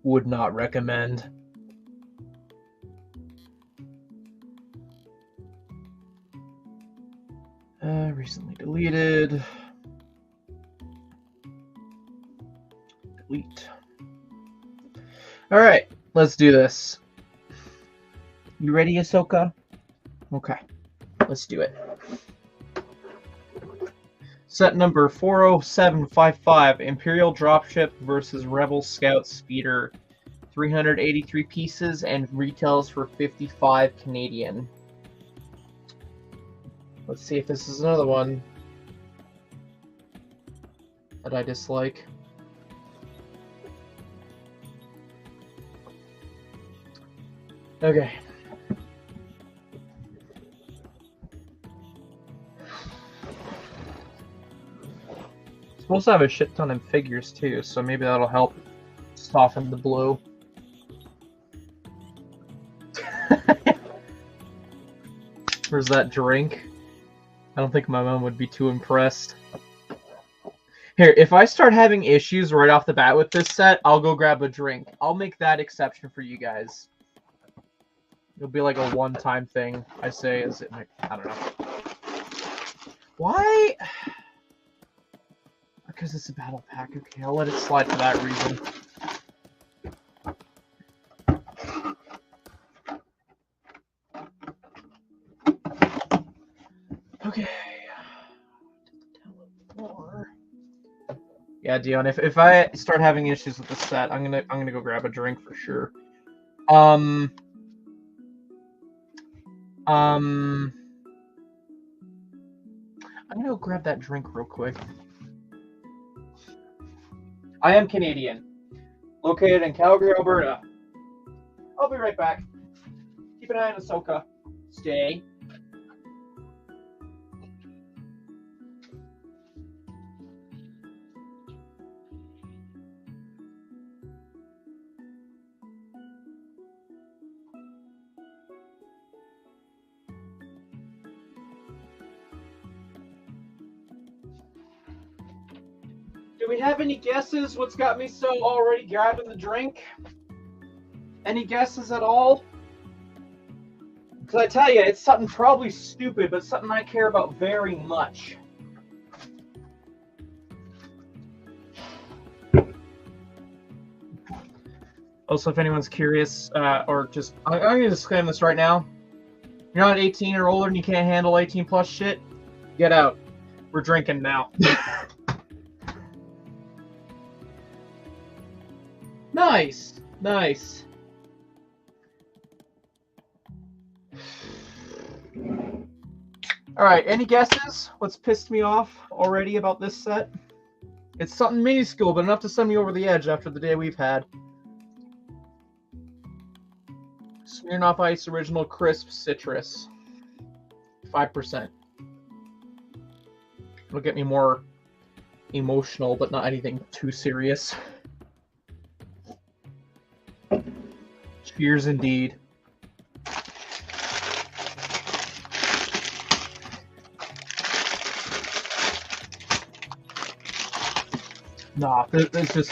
Would not recommend. Recently deleted. Delete. Alright, let's do this. You ready, Ahsoka? Okay, let's do it. Set number 40755, Imperial Dropship versus Rebel Scout Speeder. 383 pieces and retails for 55 Canadian. Let's see if this is another one that I dislike. Okay. Supposed to have a shit ton of figures too, so maybe that'll help soften the blow. Where's that drink? I don't think my mom would be too impressed. Here, if I start having issues right off the bat with this set, I'll go grab a drink. I'll make that exception for you guys. It'll be like a one-time thing, I say, as it might, I don't know. Why? Because it's a battle pack. Okay, I'll let it slide for that reason. Okay. Yeah, Dion, if I start having issues with the set, I'm gonna go grab a drink for sure. I'm gonna go grab that drink real quick. I am Canadian, located in Calgary, Alberta. I'll be right back. Keep an eye on Ahsoka. Stay. Do we have any guesses what's got me so already grabbing the drink? Any guesses at all? Because I tell you, it's something probably stupid, but something I care about very much. Also, if anyone's curious, or just, I'm going to disclaim this right now. You're not 18 or older and you can't handle 18 plus shit, get out. We're drinking now. Nice. Nice. Alright, any guesses? What's pissed me off already about this set? It's something minuscule, but enough to send me over the edge after the day we've had. Smirnoff Ice Original Crisp Citrus. 5%. It'll get me more emotional, but not anything too serious. Cheers indeed. Nah, there's just...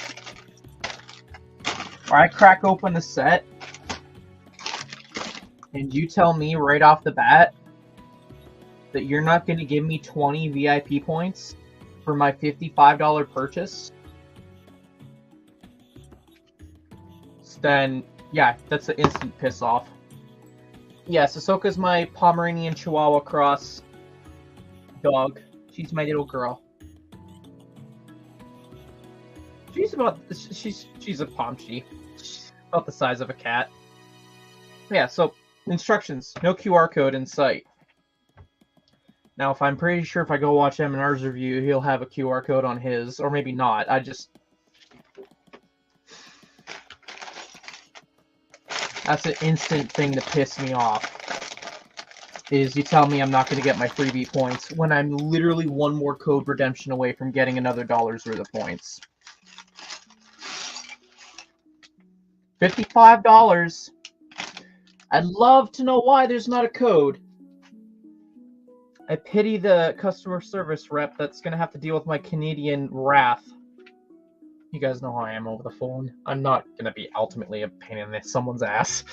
I crack open the set, and you tell me right off the bat that you're not going to give me 20 VIP points for my $55 purchase, then, yeah, that's an instant piss off. Yes, Ahsoka's my Pomeranian Chihuahua cross dog. She's my little girl. She's a Pomchi. She's about the size of a cat. Yeah, so instructions. No QR code in sight. Now, if I'm pretty sure if I go watch M&R's review, he'll have a QR code on his, or maybe not. That's an instant thing to piss me off. Is you tell me I'm not going to get my freebie points when I'm literally one more code redemption away from getting another $1's worth of points. $55. I'd love to know why there's not a code. I pity the customer service rep that's going to have to deal with my Canadian wrath. You guys know how I am over the phone. I'm not going to be ultimately a pain in someone's ass.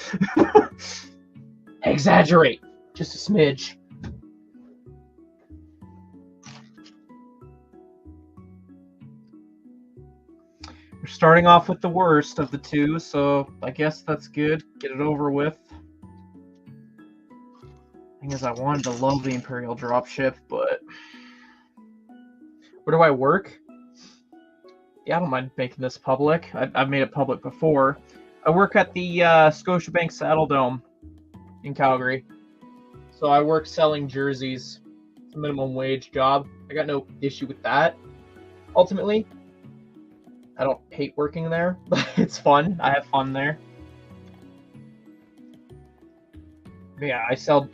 Exaggerate. Just a smidge. We're starting off with the worst of the two, so I guess that's good. Get it over with. Thing is, I wanted to love the Imperial dropship, but... Where do I work? Yeah, I don't mind making this public. I've made it public before. I work at the Scotiabank Saddle Dome in Calgary. So I work selling jerseys. It's a minimum wage job. I got no issue with that. Ultimately, I don't hate working there, but it's fun. I have fun there. Yeah, I sell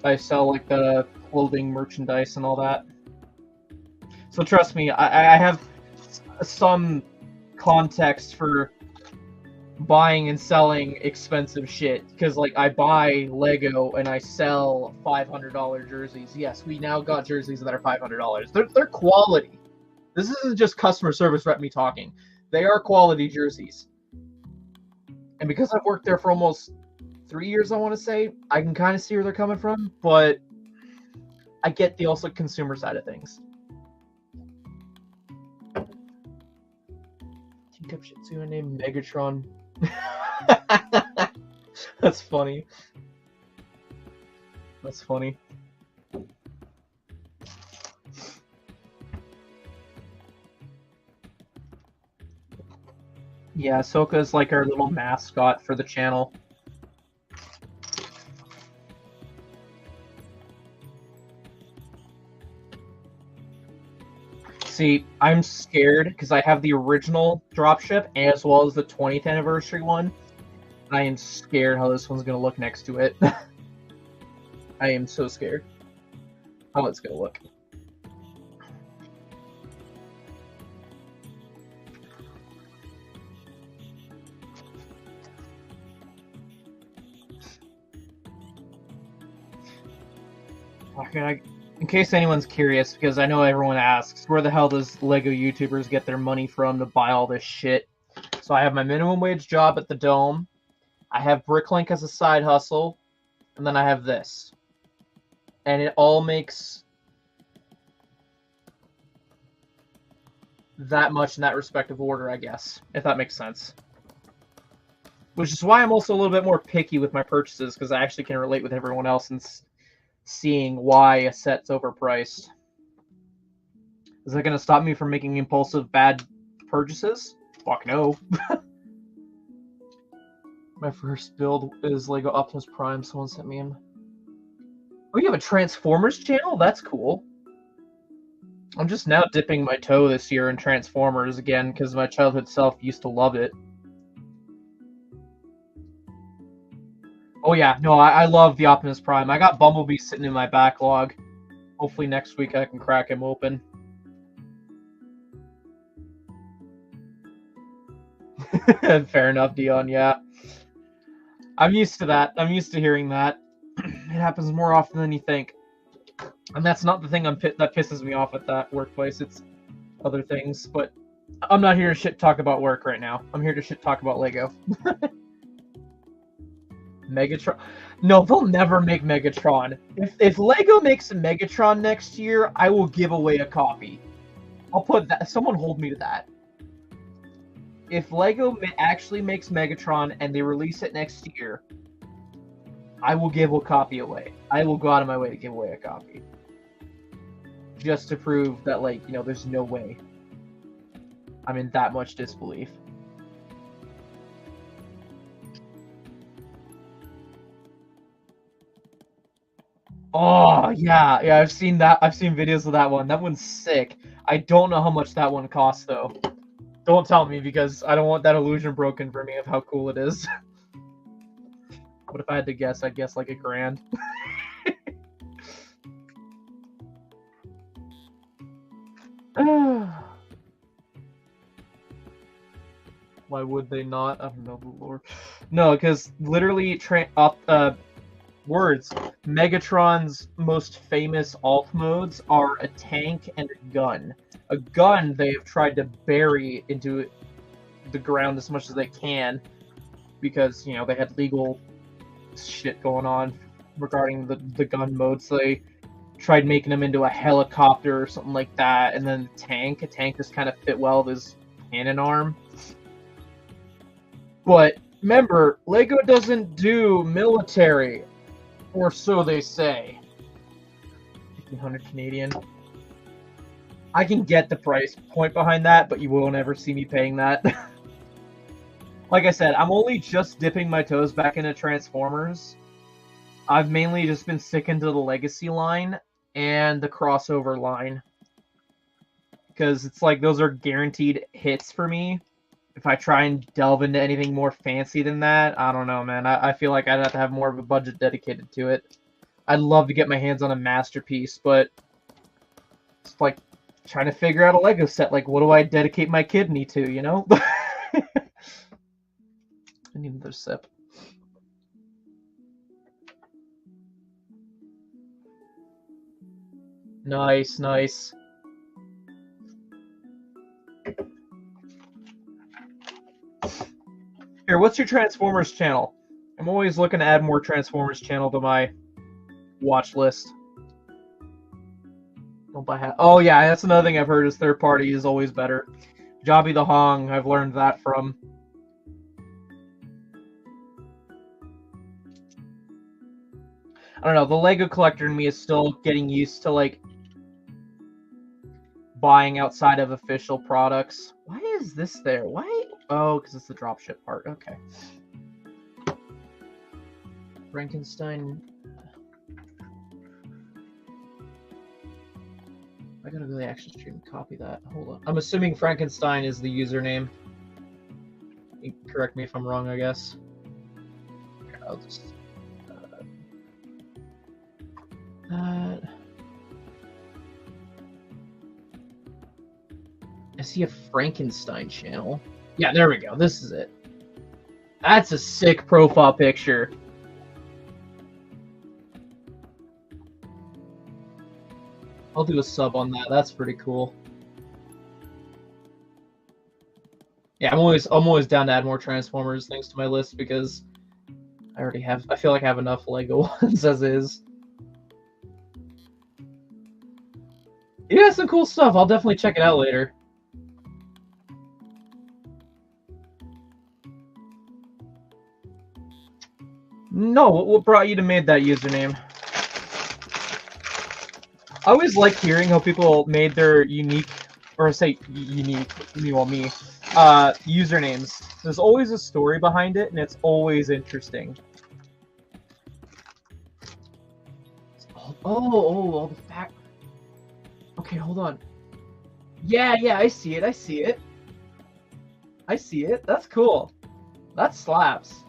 like the clothing, merchandise, and all that. So trust me, I have some context for buying and selling expensive shit, because like I buy Lego and I sell $500 jerseys. Yes, we now got jerseys that are $500. They're quality. This isn't just customer service rep me talking. They are quality jerseys. And because I've worked there for almost 3 years, I want to say, I can kind of see where they're coming from, but I get the also consumer side of things. Teacup Shih Tzu named Megatron. That's funny. That's funny. Yeah, Ahsoka's like our little mascot for the channel. See, I'm scared because I have the original dropship as well as the 20th anniversary one. And I am scared how this one's going to look next to it. I am so scared how it's going to look. Okay, in case anyone's curious, because I know everyone asks, where the hell does Lego YouTubers get their money from to buy all this shit? So I have my minimum wage job at the Dome. I have Bricklink as a side hustle. And then I have this. And it all makes that much in that respective order, I guess. If that makes sense. Which is why I'm also a little bit more picky with my purchases, because I actually can relate with everyone else and seeing why a set's overpriced. Is that going to stop me from making impulsive bad purchases? Fuck no. My first build is Lego Optimus Prime. Someone sent me in. Oh, you have a Transformers channel? That's cool. I'm just now dipping my toe this year in Transformers again because my childhood self used to love it. Oh yeah, no, I love the Optimus Prime. I got Bumblebee sitting in my backlog. Hopefully next week I can crack him open. Fair enough, Dion, yeah. I'm used to that. I'm used to hearing that. It happens more often than you think. And that's not the thing that pisses me off at that workplace. It's other things. But I'm not here to shit talk about work right now. I'm here to shit talk about Lego. Megatron. No, they'll never make Megatron. If Lego makes a Megatron next year, I will give away a copy. I'll put that. Someone hold me to that. If Lego actually makes Megatron and they release it next year, I will give a copy away. I will go out of my way to give away a copy. Just to prove that, like, you know, there's no way. I'm in that much disbelief. Oh, yeah, I've seen that. I've seen videos of that one. That one's sick. I don't know how much that one costs, though. Don't tell me, because I don't want that illusion broken for me of how cool it is. But if I had to guess, I'd guess like $1,000. Why would they not? I don't know, Lord. No, because literally, words. Megatron's most famous alt modes are a tank and a gun. A gun they have tried to bury into the ground as much as they can because, you know, they had legal shit going on regarding the gun mode, so they tried making them into a helicopter or something like that, and then a tank just kind of fit well with his cannon arm. But remember, Lego doesn't do military, or so they say. 1,500 Canadian. I can get the price point behind that, but you will never see me paying that. Like I said, I'm only just dipping my toes back into Transformers. I've mainly just been sticking to the Legacy line and the crossover line. Because it's like those are guaranteed hits for me. If I try and delve into anything more fancy than that, I don't know, man. I feel like I'd have to have more of a budget dedicated to it. I'd love to get my hands on a masterpiece, but it's like trying to figure out a Lego set. Like, what do I dedicate my kidney to, you know? I need another sip. Nice, nice. Here, what's your Transformers channel? I'm always looking to add more Transformers channel to my watch list. Don't buy hat. Oh yeah, that's another thing I've heard is third party is always better. Jobby the Hong, I've learned that from. I don't know, the Lego collector in me is still getting used to, like, buying outside of official products. Why is this there? Why? Oh, because it's the dropship part. Okay. Frankenstein. I gotta go to the action stream and copy that. Hold on. I'm assuming Frankenstein is the username. You can correct me if I'm wrong, I guess. Here, I'll just... I see a Frankenstein channel. Yeah, there we go. This is it. That's a sick profile picture. I'll do a sub on that. That's pretty cool. Yeah, I'm always down to add more Transformers things to my list because I already have. I feel like I have enough Lego ones as is. Yeah, some cool stuff. I'll definitely check it out later. No, what brought you to made that username? I always like hearing how people made their unique, or say unique, me, usernames. There's always a story behind it, and it's always interesting. Oh, all the fact. Okay, hold on. Yeah, I see it. I see it. That's cool. That slaps.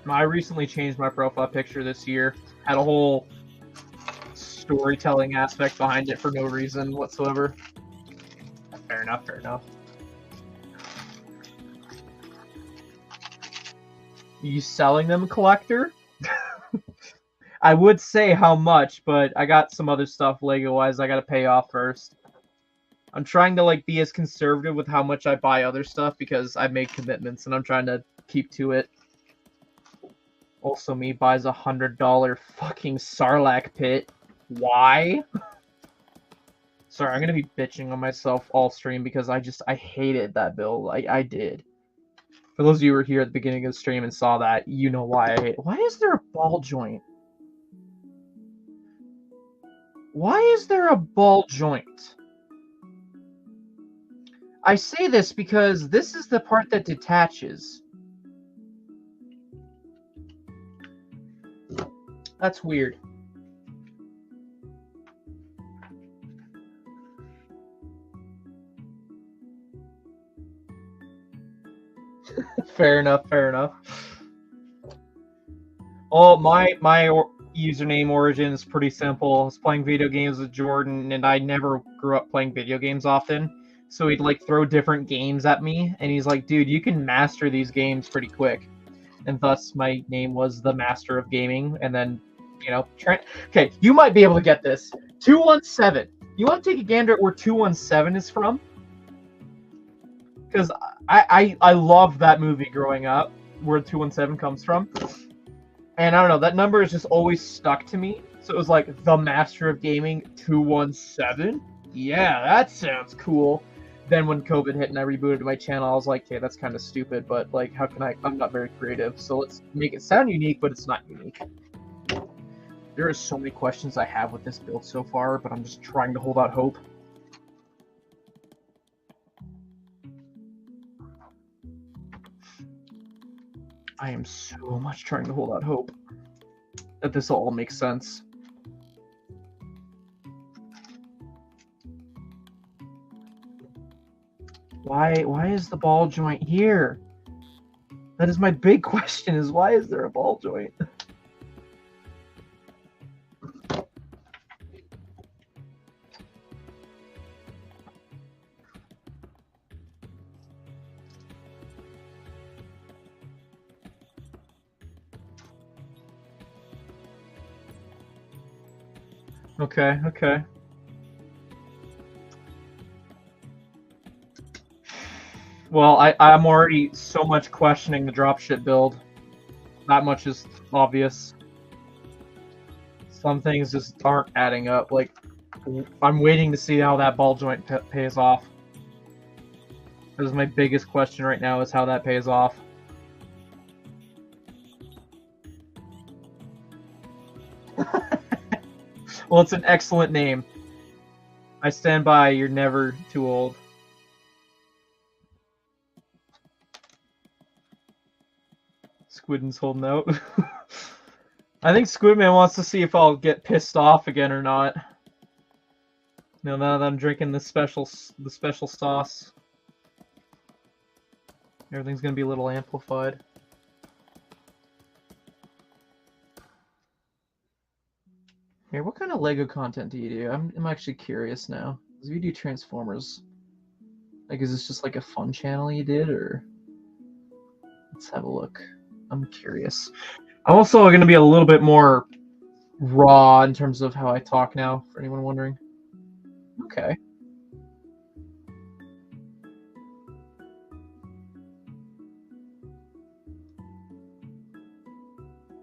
I recently changed my profile picture this year. Had a whole storytelling aspect behind it for no reason whatsoever. Fair enough. You selling them, collector? I would say how much, but I got some other stuff Lego-wise I gotta pay off first. I'm trying to like be as conservative with how much I buy other stuff because I made commitments and I'm trying to keep to it. Also, me buys $100 fucking sarlacc pit. Why? Sorry, I'm gonna be bitching on myself all stream because I hated that build. I did. For those of you who were here at the beginning of the stream and saw that, you know why I hate it. Why is there a ball joint? Why is there a ball joint? I say this because this is the part that detaches. That's weird. Fair enough. Oh, my username origin is pretty simple. I was playing video games with Jordan, and I never grew up playing video games often. So he'd like throw different games at me, and he's like, "Dude, you can master these games pretty quick." And thus, my name was the Master of Gaming. And then, you know, okay, you might be able to get this. 217. You want to take a gander at where 217 is from? Because I love that movie growing up, where 217 comes from. And I don't know, that number has just always stuck to me. So it was like, the Master of Gaming 217? Yeah, that sounds cool. Then when COVID hit and I rebooted my channel, I was like, okay, that's kind of stupid, but like, how can I'm not very creative, so let's make it sound unique, but it's not unique. There are so many questions I have with this build so far, but I'm just trying to hold out hope. I am so much trying to hold out hope that this all makes sense. Why is the ball joint here? That is my big question, is why is there a ball joint? Okay. Well, I'm already so much questioning the dropship build. That much is obvious. Some things just aren't adding up. Like, I'm waiting to see how that ball joint pays off. That is my biggest question right now, is how that pays off. Well, it's an excellent name. I stand by, you're never too old. Squidman's holding out. I think Squidman wants to see if I'll get pissed off again or not. No, now that I'm drinking the special sauce, everything's gonna be a little amplified. Here, what kind of Lego content do you do? I'm actually curious now. If you do Transformers, like, is this just like a fun channel you did, or? Let's have a look. I'm curious. I'm also going to be a little bit more raw in terms of how I talk now, for anyone wondering. Okay.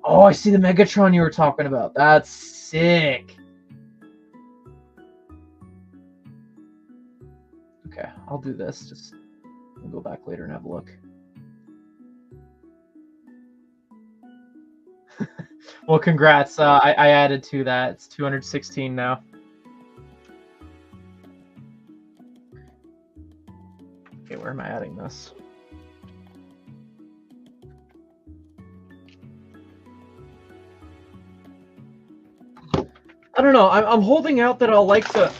Oh, I see the Megatron you were talking about. That's sick. Okay, I'll do this. Just we'll go back later and have a look. Well, congrats. I added to that. It's 216 now. Okay, where am I adding this? I don't know. I'm holding out that I'll like to...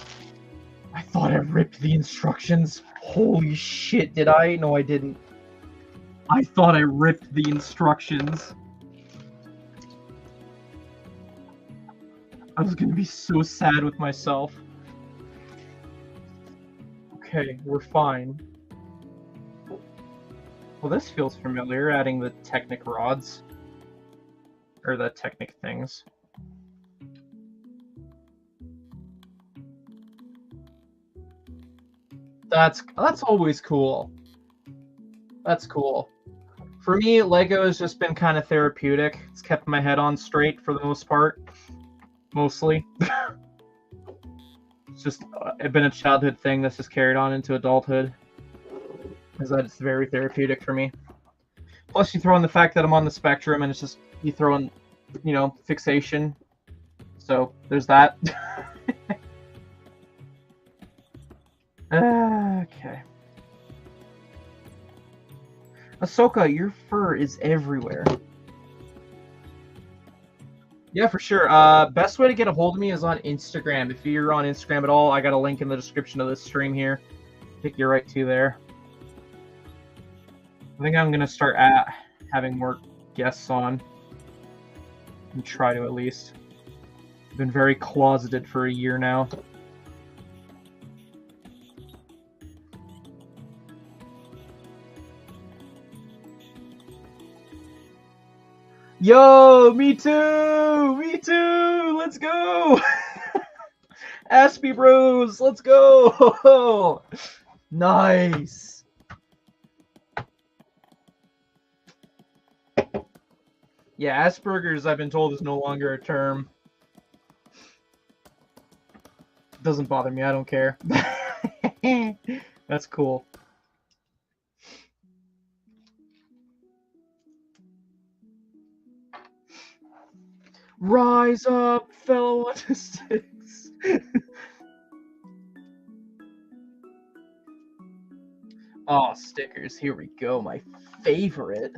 I thought I ripped the instructions. Holy shit, did I? No, I didn't. I thought I ripped the instructions. I was gonna be so sad with myself. Okay, we're fine. Well, this feels familiar, adding the Technic rods. Or the Technic things. That's always cool. That's cool. For me, Lego has just been kind of therapeutic. It's kept my head on straight for the most part. Mostly. It's just been a childhood thing that's just carried on into adulthood. Is that it's very therapeutic for me. Plus, you throw in the fact that I'm on the spectrum, and it's just, you throw in, you know, fixation. So, there's that. Okay. Ahsoka, your fur is everywhere. Yeah, for sure. Best way to get a hold of me is on Instagram. If you're on Instagram at all, I got a link in the description of this stream here. Take you right to there. I think I'm going to start having more guests on. And try to, at least. I've been very closeted for a year now. Yo, me too! Me too! Let's go! Aspie Bros, let's go! Nice! Yeah, Asperger's, I've been told, is no longer a term. Doesn't bother me, I don't care. That's cool. Rise up, fellow autistics! Oh, stickers, here we go, my favorite.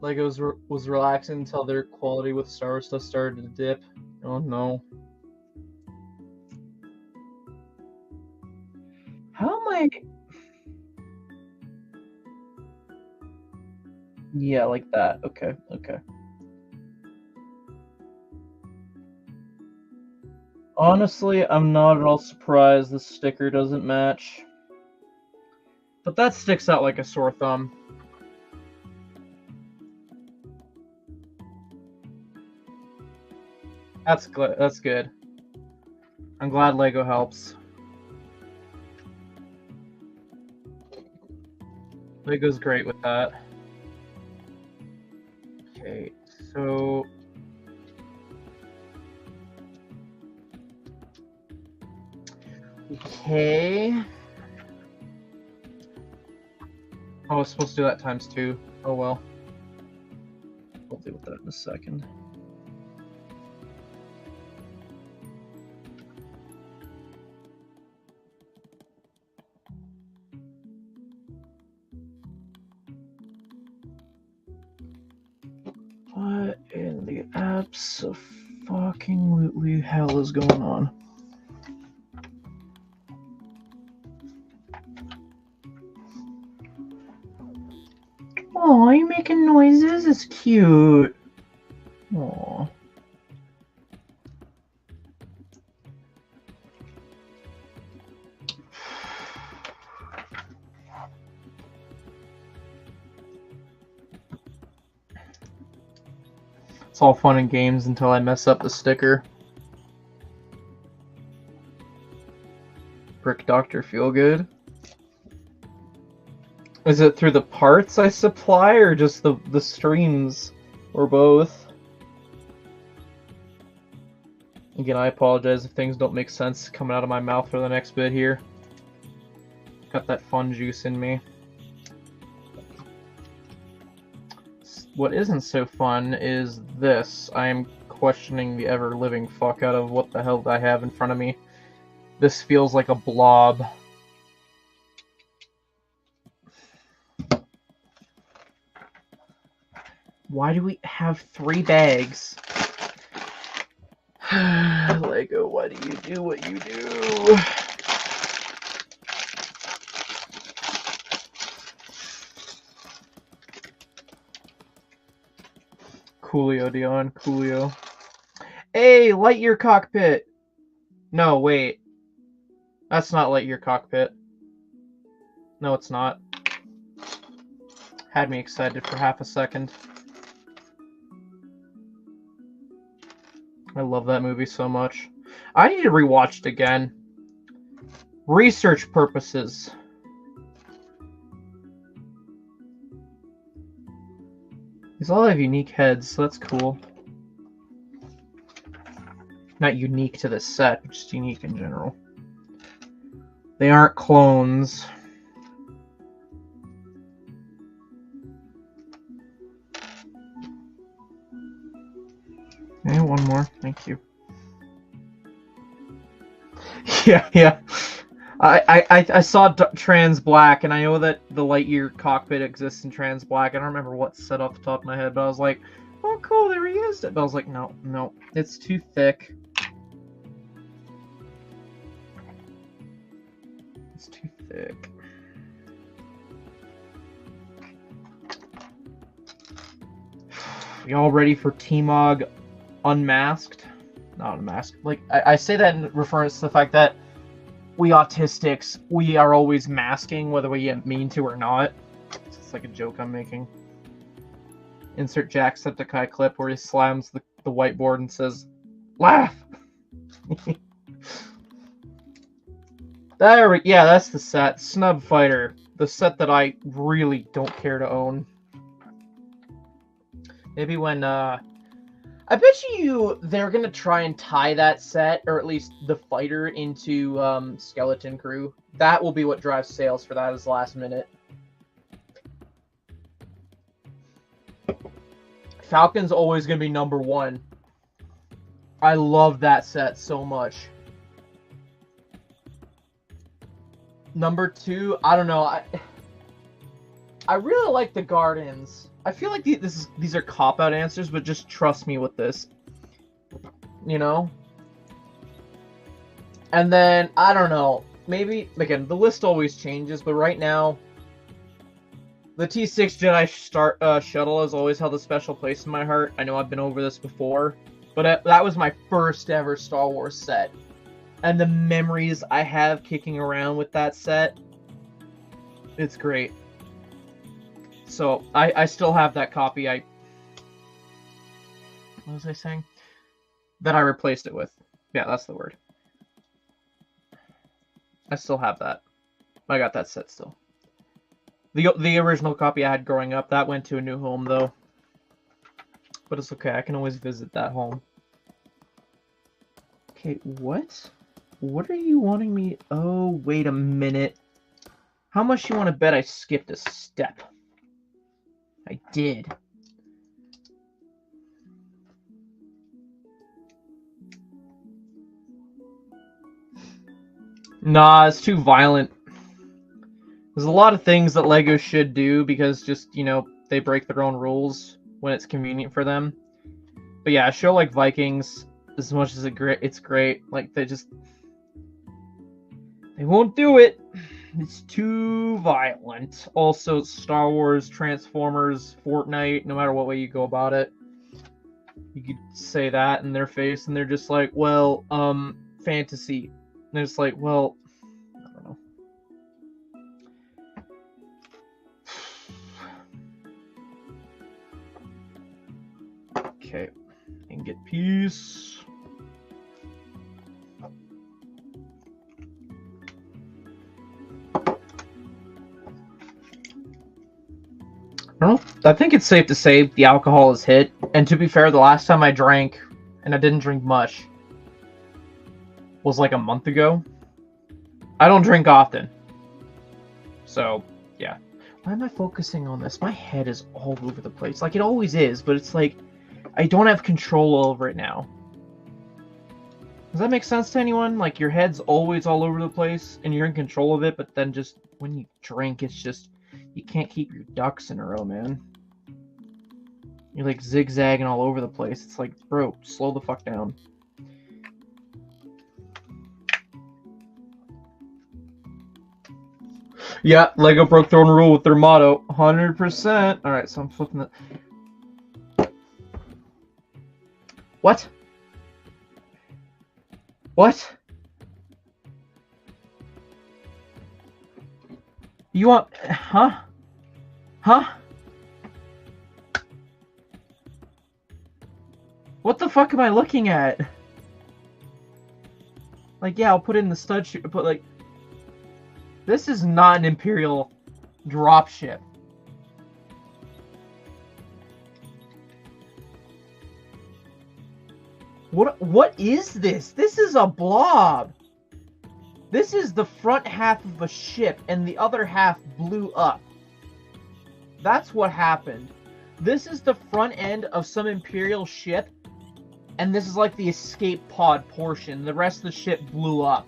Legos was relaxing until their quality with Star Wars stuff started to dip. Oh no. How am I... Yeah, like that. Okay, okay. Honestly, I'm not at all surprised the sticker doesn't match. But that sticks out like a sore thumb. That's good. That's good. I'm glad Lego helps. Lego's great with that. Okay, so... Okay... Oh, I was supposed to do that times 2. Oh well. I'll deal with that in a second. What in the abso-fucking-lutely hell is going on? Oh, you making noises? It's cute. Aw. It's all fun and games until I mess up the sticker. Brick Doctor Feelgood. Is it through the parts I supply, or just the streams, or both? Again, I apologize if things don't make sense coming out of my mouth for the next bit here. Got that fun juice in me. What isn't so fun is this. I am questioning the ever-living fuck out of what the hell I have in front of me. This feels like a blob. Why do we have 3 bags? Lego, why do you do what you do? Coolio, Dion. Coolio. Hey, Lightyear cockpit! No, wait. That's not Lightyear cockpit. No, it's not. Had me excited for half a second. I love that movie so much. I need to rewatch it again. Research purposes. These all have unique heads, so that's cool. Not unique to this set, but just unique in general. They aren't clones. Okay, one more. Thank you. Yeah. I saw Trans Black, and I know that the Lightyear cockpit exists in Trans Black. I don't remember what's set off the top of my head, but I was like, oh, cool, they reused it. But I was like, no, it's too thick. It's too thick. Y'all ready for TMOG Unmasked? Not unmasked. Like, I say that in reference to the fact that we autistics, we are always masking whether we mean to or not. It's like a joke I'm making. Insert Jacksepticeye clip where he slams the whiteboard and says, laugh! Yeah, that's the set. Snub Fighter. The set that I really don't care to own. Maybe when, I bet you they're gonna try and tie that set, or at least the fighter, into Skeleton Crew. That will be what drives sales for that, is last minute. Falcon's always gonna be number 1. I love that set so much. Number 2, I don't know. I really like the Gardens. I feel like these are cop-out answers, but just trust me with this. You know? And then, I don't know. Maybe, again, the list always changes, but right now, the T6 Jedi shuttle has always held a special place in my heart. I know I've been over this before, but that was my first ever Star Wars set. And the memories I have kicking around with that set, it's great. So, I still have that copy. What was I saying? That I replaced it with. Yeah, that's the word. I still have that. I got that set still. The original copy I had growing up, that went to a new home, though. But it's okay, I can always visit that home. Okay, what? What are you wanting me... Oh, wait a minute. How much you want to bet I skipped a step? I did. Nah, it's too violent. There's a lot of things that LEGO should do because just, you know, they break their own rules when it's convenient for them. But yeah, a show like Vikings, as much as it's great, like they won't do it. It's too violent. Also, Star Wars, Transformers, Fortnite, no matter what way you go about it. You could say that in their face, and they're just like, well, fantasy. And they're just like, well, I don't know. Okay. Ingot piece. I think it's safe to say the alcohol is hit. And to be fair, the last time I drank, and I didn't drink much, was like a month ago. I don't drink often. So, yeah. Why am I focusing on this? My head is all over the place. Like, it always is, but it's like, I don't have control over it now. Does that make sense to anyone? Like, your head's always all over the place, and you're in control of it, but then just, when you drink, it's just, you can't keep your ducks in a row, man. You're, like, zigzagging all over the place. It's like, bro, slow the fuck down. Yeah, Lego broke their own rule with their motto. 100%. Alright, so I'm flipping the... What? What? You want... Huh? Huh? What the fuck am I looking at? Like, yeah, I'll put it in the stud shoot, but like... This is not an Imperial dropship. What is this? This is a blob. This is the front half of a ship, and the other half blew up. That's what happened. This is the front end of some Imperial ship, and this is like the escape pod portion. The rest of the ship blew up.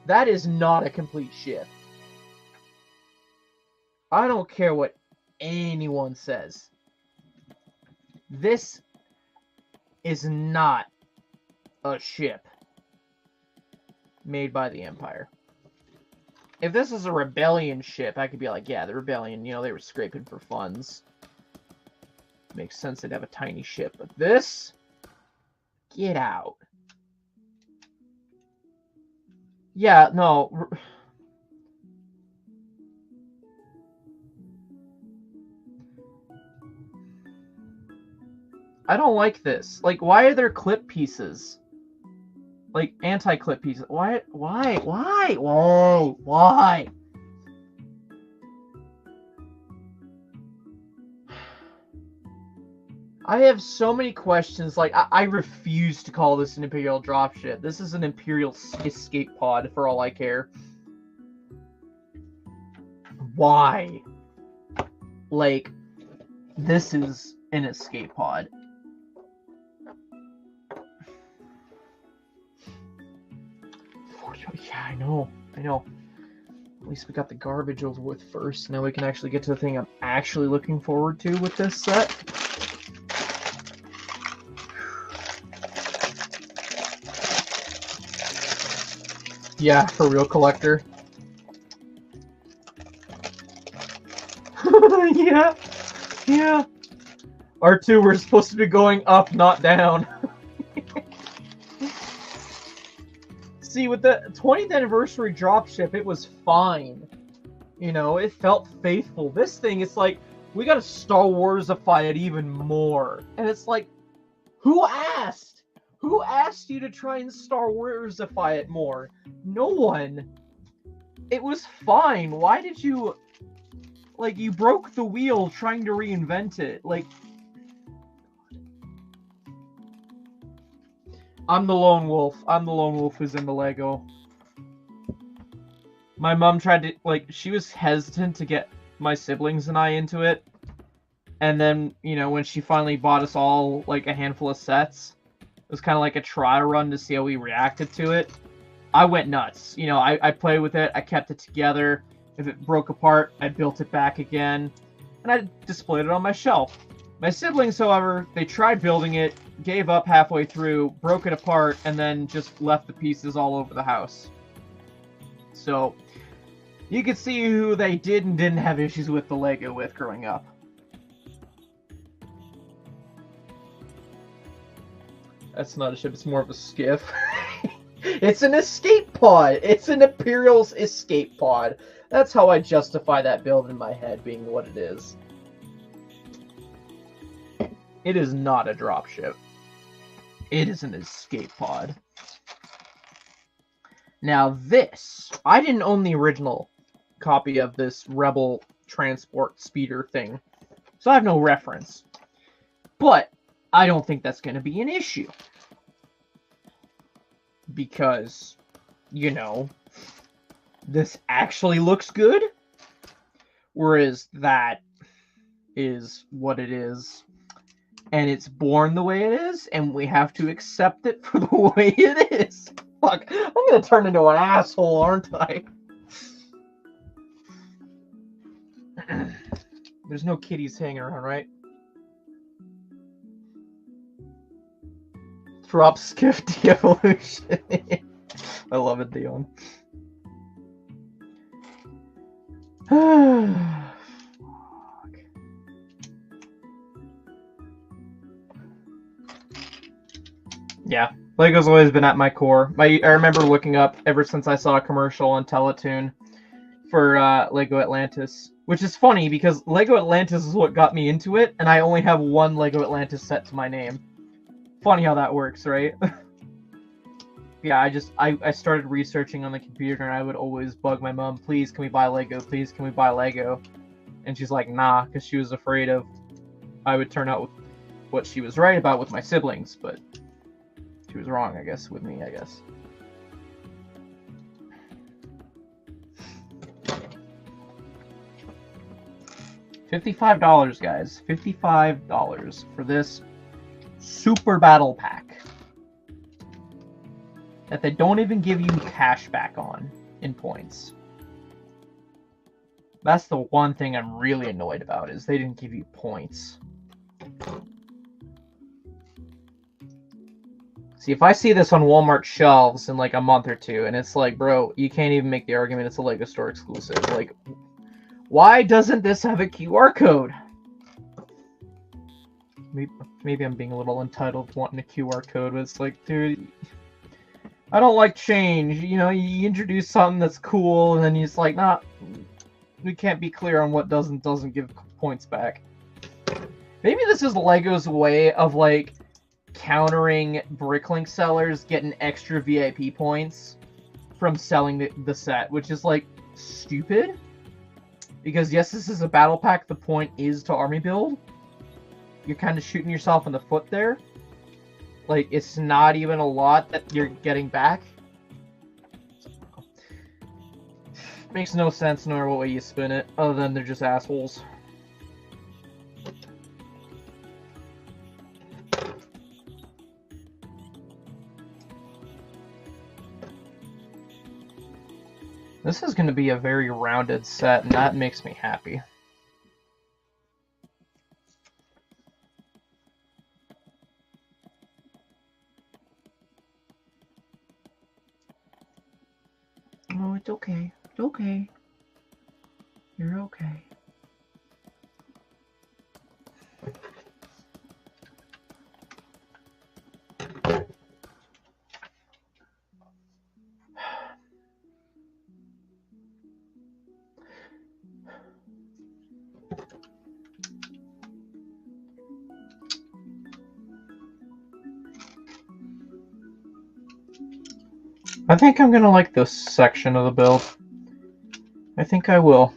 That is not a complete ship. I don't care what anyone says. This is not a ship made by the Empire. If this is a rebellion ship, I could be like, yeah, the rebellion, you know, they were scraping for funds. Makes sense they'd have a tiny ship. But this? Get out. Yeah, no. I don't like this. Like, why are there clip pieces? Like, anti-clip pieces. Why? I have so many questions. Like, I refuse to call this an Imperial dropship. This is an Imperial escape pod, for all I care. Why? Like, this is an escape pod. Yeah, I know. At least we got the garbage over with first. Now we can actually get to the thing I'm actually looking forward to with this set. Yeah, for real, collector. Yeah. R2, we're supposed to be going up, not down. See, with the 20th anniversary dropship, it was fine. You know, it felt faithful. This thing, it's like, we gotta Star Warsify it even more. And it's like, who asked? Who asked you to try and Star Warsify it more? No one. It was fine. Why did you... Like, you broke the wheel trying to reinvent it. Like... I'm the lone wolf. I'm the lone wolf who's in the Lego. My mom tried to, like, she was hesitant to get my siblings and I into it. And then, you know, when she finally bought us all, like, a handful of sets, it was kind of like a trial run to see how we reacted to it. I went nuts. You know, I played with it. I kept it together. If it broke apart, I built it back again. And I displayed it on my shelf. My siblings, however, they tried building it, gave up halfway through, broke it apart, and then just left the pieces all over the house. So, you can see who they did and didn't have issues with the Lego with growing up. That's not a ship, it's more of a skiff. It's an escape pod! It's an Imperial's escape pod. That's how I justify that build in my head being what it is. It is not a dropship. It is an escape pod. Now this, I didn't own the original copy of this Rebel transport speeder thing, so I have no reference. But I don't think that's going to be an issue. Because, you know, this actually looks good. Whereas that is what it is. And it's born the way it is, and we have to accept it for the way it is. Fuck, I'm gonna turn into an asshole, aren't I? There's no kitties hanging around, right? Drop skiff de-evolution. I love it, Dion. Yeah, Lego's always been at my core. I remember looking up ever since I saw a commercial on Teletoon for Lego Atlantis, which is funny because Lego Atlantis is what got me into it, and I only have one Lego Atlantis set to my name. Funny how that works, right? Yeah, I started researching on the computer, and I would always bug my mom, please, can we buy Lego? Please, can we buy Lego? And she's like, nah, because she was afraid of I would turn out with what she was right about with my siblings, but she was wrong, I guess, with me, I guess. $55, guys. $55 for this super battle pack that they don't even give you cash back on in points. That's the one thing I'm really annoyed about, is they didn't give you points. See, if I see this on Walmart shelves in like a month or two, and it's like, bro, you can't even make the argument it's a Lego store exclusive. Like, why doesn't this have a QR code? Maybe I'm being a little entitled wanting a QR code, but it's like, dude, I don't like change. You know, you introduce something that's cool, and then you're just like, nah, we can't be clear on what doesn't give points back. Maybe this is Lego's way of, like, countering Bricklink sellers getting extra VIP points from selling the set, which is, like, stupid. Because, yes, this is a battle pack. The point is to army build. You're kind of shooting yourself in the foot there. Like, it's not even a lot that you're getting back. Makes no sense no matter what way you spin it, other than they're just assholes. This is going to be a very rounded set, and that makes me happy. Oh, it's okay. It's okay. You're okay. I think I'm gonna like this section of the build. I think I will.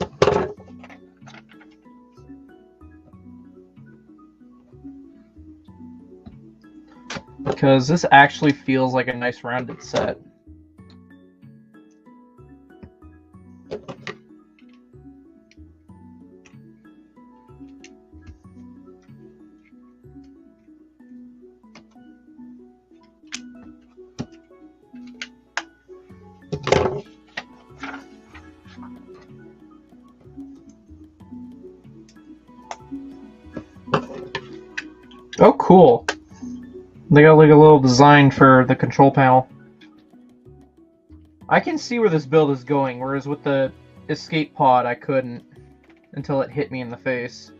Because this actually feels like a nice rounded set. Oh, cool. They got like a little design for the control panel. I can see where this build is going, whereas with the escape pod I couldn't until it hit me in the face.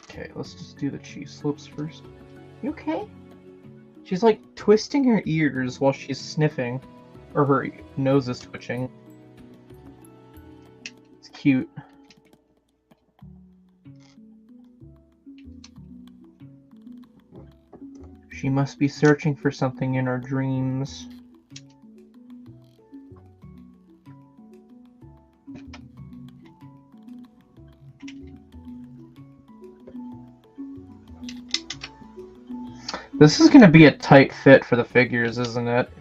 Okay, let's just do the cheese slopes first. You okay? She's like twisting her ears while she's sniffing, or her nose is twitching. It's cute. She must be searching for something in her dreams. This is going to be a tight fit for the figures, isn't it?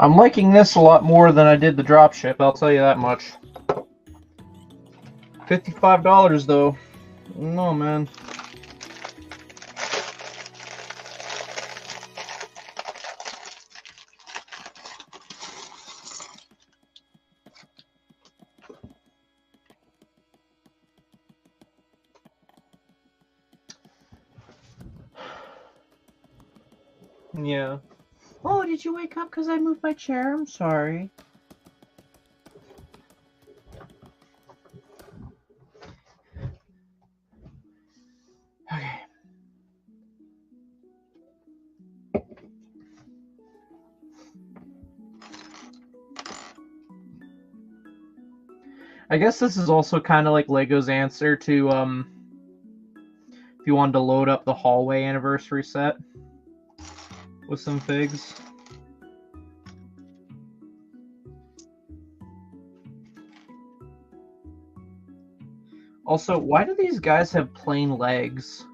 I'm liking this a lot more than I did the dropship, I'll tell you that much. $55 though. No, man. Yeah. Oh, did you wake up because I moved my chair? I'm sorry. Okay. I guess this is also kind of like Lego's answer to, if you wanted to load up the hallway anniversary set with some figs. Also, why do these guys have plain legs?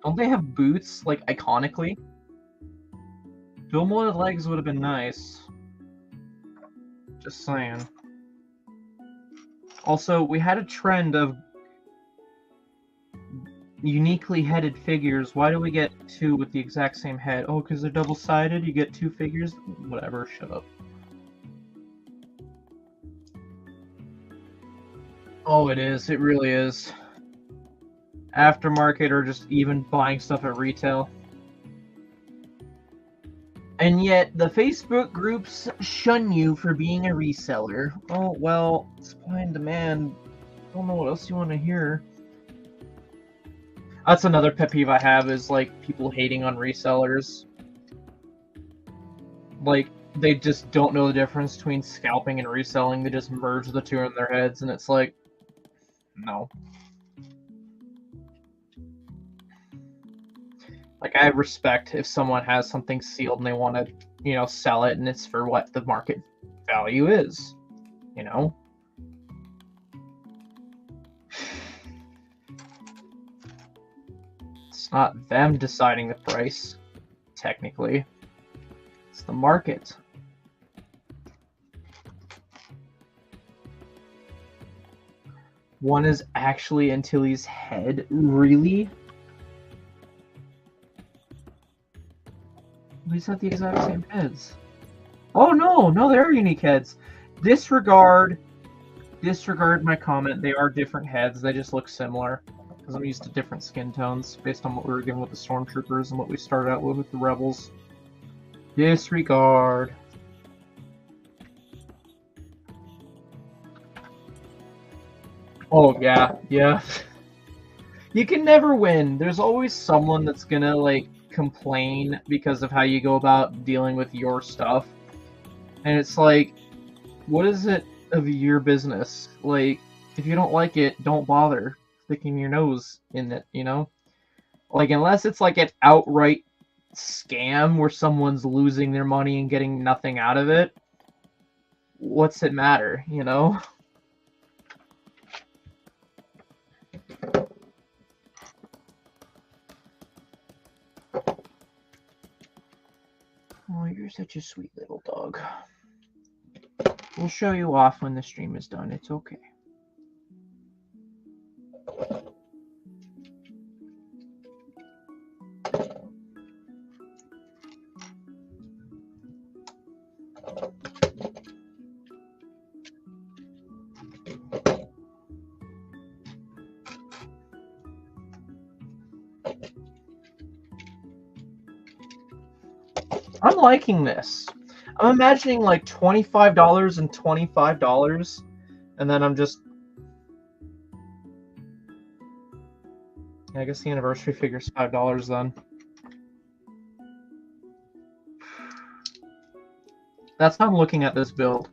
Don't they have boots, like, iconically? Bill molded legs would have been nice. Just saying. Also, we had a trend of uniquely headed figures. Why do we get two with the exact same head? Oh, because they're double-sided? You get two figures? Whatever, shut up. Oh, it is. It really is. Aftermarket or just even buying stuff at retail. And yet, the Facebook groups shun you for being a reseller. Oh, well, supply and demand. I don't know what else you want to hear. That's another pet peeve I have, is, like, people hating on resellers. Like, they just don't know the difference between scalping and reselling. They just merge the two in their heads, and it's like, no. Like, I respect if someone has something sealed and they want to, you know, sell it, and it's for what the market value is, you know? It's not them deciding the price, technically. It's the market. One is actually Antilles' head? Really? These have the exact same heads. Oh no, no, they are unique heads. Disregard my comment. They are different heads. They just look similar. Because I'm used to different skin tones based on what we were given with the Stormtroopers and what we started out with the Rebels. Disregard. Oh, yeah, yeah. You can never win. There's always someone that's gonna, like, complain because of how you go about dealing with your stuff. And it's like, what is it of your business? Like, if you don't like it, don't bother sticking your nose in it, you know? Like, unless it's like an outright scam where someone's losing their money and getting nothing out of it, what's it matter, you know? Oh, you're such a sweet little dog. We'll show you off when the stream is done. It's okay. I'm liking this. I'm imagining like $25 and $25, and then I'm just. I guess the anniversary figure's $5 then. That's how I'm looking at this build.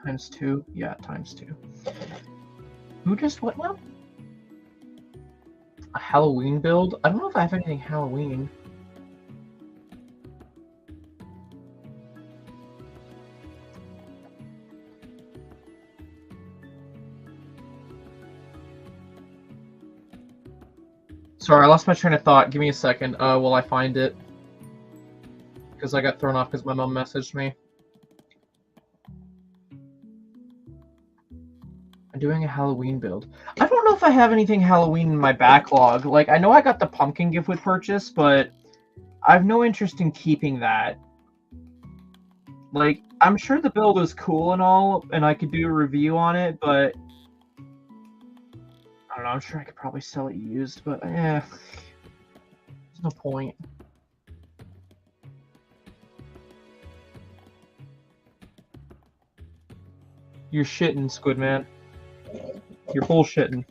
Times 2? Yeah, times 2. Who just what now? A Halloween build? I don't know if I have anything Halloween. Sorry, I lost my train of thought. Give me a second. Will I find it? Because I got thrown off because my mom messaged me. I'm doing a Halloween build. I don't know if I have anything Halloween in my backlog. Like, I know I got the pumpkin gift with purchase, but I have no interest in keeping that. Like, I'm sure the build is cool and all, and I could do a review on it, but I don't know, I'm sure I could probably sell it used, but there's no point. You're shitting, Squid Man. You're bullshitting.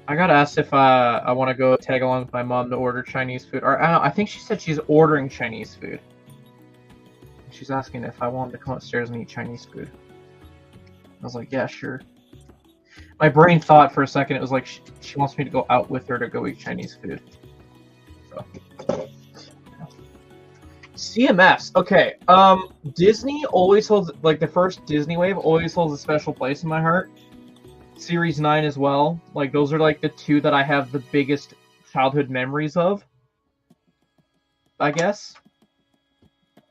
I got asked if I want to go tag along with my mom to order Chinese food. Or I think she said she's ordering Chinese food. She's asking if I wanted to come upstairs and eat Chinese food. I was like, yeah, sure. My brain thought for a second, it was like she wants me to go out with her to go eat Chinese food. So. CMFs. Okay. Disney always holds, like, the first Disney wave always holds a special place in my heart. Series 9 as well. Like, those are like the two that I have the biggest childhood memories of, I guess.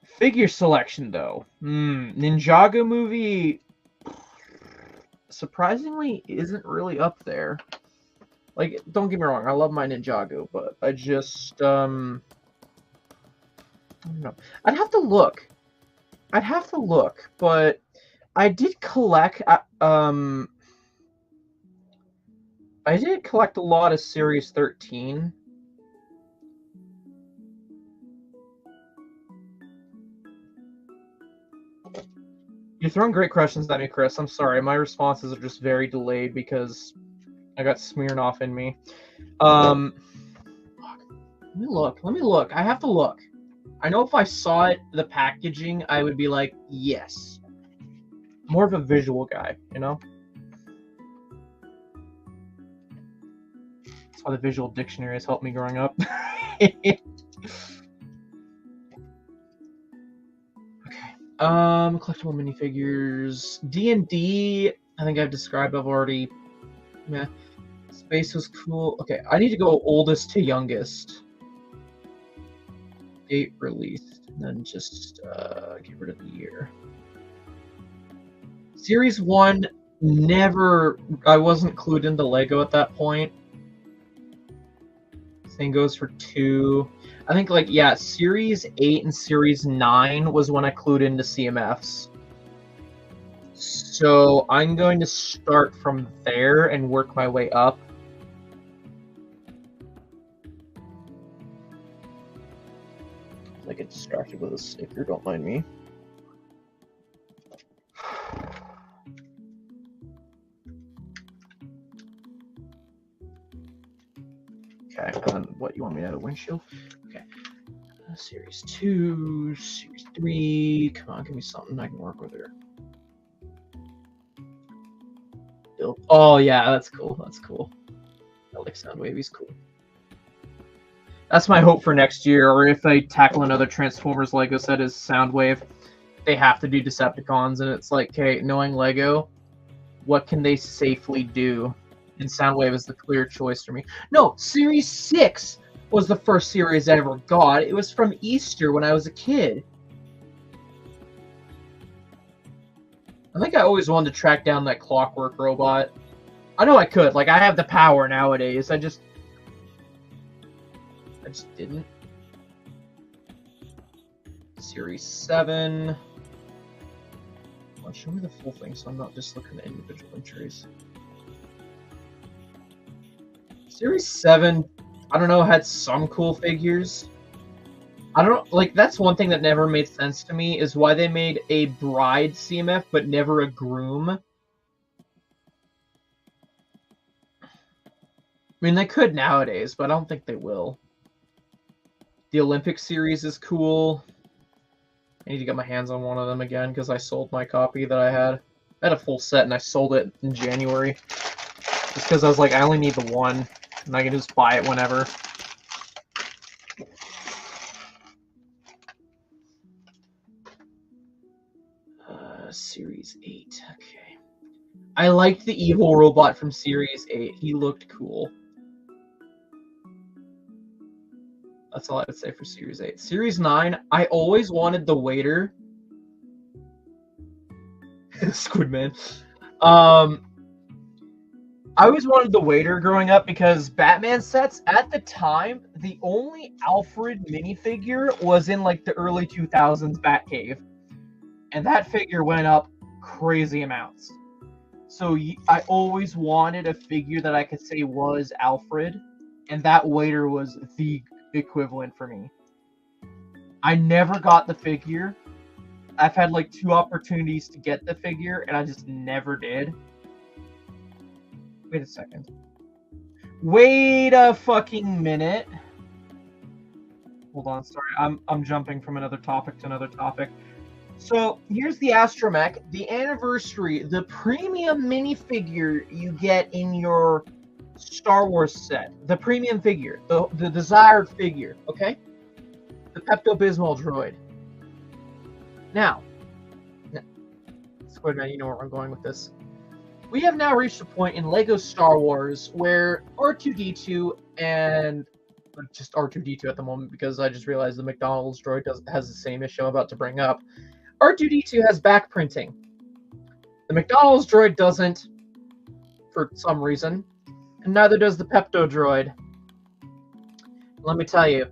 Figure selection, though. Ninjago movie surprisingly isn't really up there. Like, don't get me wrong, I love my Ninjago, but I just, I don't know. I'd have to look. But I did collect, I did collect a lot of Series 13. You're throwing great questions at me, Chris. I'm sorry. My responses are just very delayed because I got Smirnoff in me. Let me look. I have to look. I know if I saw it, the packaging, I would be like, yes. More of a visual guy, you know? That's why the visual dictionary has helped me growing up. Okay. Collectible minifigures. D&D, I think I've described, I've already... Meh. Space was cool. Okay, I need to go oldest to youngest. Date released, and then just get rid of the year. Series 1, never... I wasn't clued into LEGO at that point. Same goes for 2. I think, like, yeah, Series 8 and Series 9 was when I clued into CMFs. So I'm going to start from there and work my way up. I get distracted with a sticker, don't mind me. Okay, and then what, you want me to add a windshield? Okay. Series 2, Series 3, come on, give me something I can work with here. Oh yeah, that's cool, that's cool. I like Soundwave, he's cool. That's my hope for next year, or if they tackle another Transformers LEGO set as Soundwave, they have to do Decepticons, and it's like, okay, knowing LEGO, what can they safely do? And Soundwave is the clear choice for me. No, Series 6 was the first series I ever got. It was from Easter when I was a kid. I think I always wanted to track down that Clockwork robot. I know I could. Like, I have the power nowadays. I just... I just didn't. Series 7. Well, show me the full thing so I'm not just looking at individual entries. Series 7, I don't know, had some cool figures. I don't like, that's one thing that never made sense to me, is why they made a bride CMF but never a groom. I mean, they could nowadays, but I don't think they will. The Olympic series is cool. I need to get my hands on one of them again because I sold my copy that I had. I had a full set and I sold it in January. Just because I was like, I only need the one and I can just buy it whenever. Series 8. Okay. I liked the evil robot from Series 8. He looked cool. That's all I would say for Series 8. Series 9, I always wanted the waiter. Squidman. I always wanted the waiter growing up because Batman sets, at the time, the only Alfred minifigure was in like the early 2000s Batcave. And that figure went up crazy amounts. So I always wanted a figure that I could say was Alfred. And that waiter was the equivalent for me. I never got the figure. I've had like 2 opportunities to get the figure, and I just never did. Wait a second. Wait a fucking minute. Hold on, sorry. I'm jumping from another topic to another topic. So here's the Astromech, the anniversary, the premium minifigure you get in your Star Wars set, the premium figure, the desired figure, okay? The Pepto-Bismol droid. Now, Squidman, you know where I'm going with this. We have now reached a point in LEGO Star Wars where R2-D2 and just R2-D2 at the moment, because I just realized the McDonald's droid has the same issue I'm about to bring up. R2-D2 has back printing. The McDonald's droid doesn't, for some reason, and neither does the Pepto droid. Let me tell you,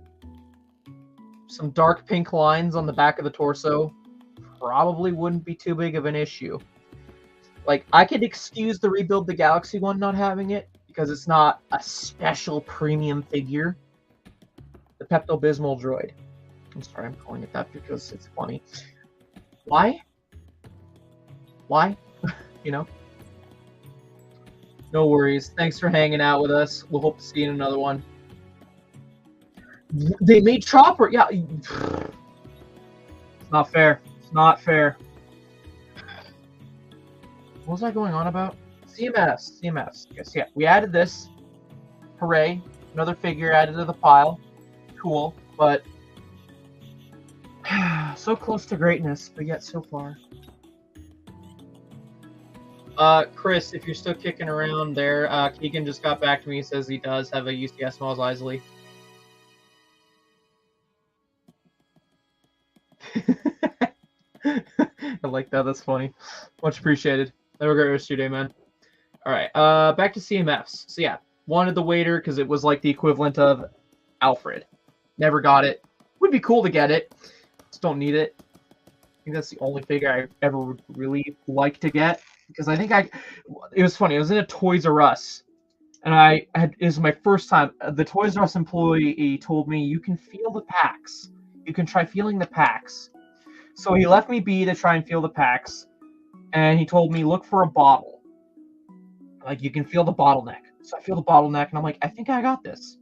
some dark pink lines on the back of the torso probably wouldn't be too big of an issue. Like, I could excuse the Rebuild the Galaxy one not having it, because it's not a special premium figure. The Pepto-Bismol droid. I'm sorry, I'm calling it that because it's funny. Why? Why? You know? No worries. Thanks for hanging out with us. We'll hope to see you in another one. They made Chopper. Yeah. It's not fair. It's not fair. What was I going on about? CMS. Yes, yeah. We added this. Hooray. Another figure added to the pile. Cool. But so close to greatness, but yet so far. Chris, if you're still kicking around there, Keegan just got back to me. He says he does have a UCS Mos Eisley. I like that. That's funny. Much appreciated. Have a great rest of your day, man. All right. Back to CMFs. So yeah, wanted the waiter because it was like the equivalent of Alfred. Never got it. Would be cool to get it. Just don't need it. I think that's the only figure I ever would really like to get, because I think it was funny. I was in a Toys R Us, and it was my first time. The Toys R Us employee told me, you can feel the packs. You can try feeling the packs. So he left me be to try and feel the packs, and he told me, look for a bottle. Like, you can feel the bottleneck. So I feel the bottleneck, and I'm like, I think I got this.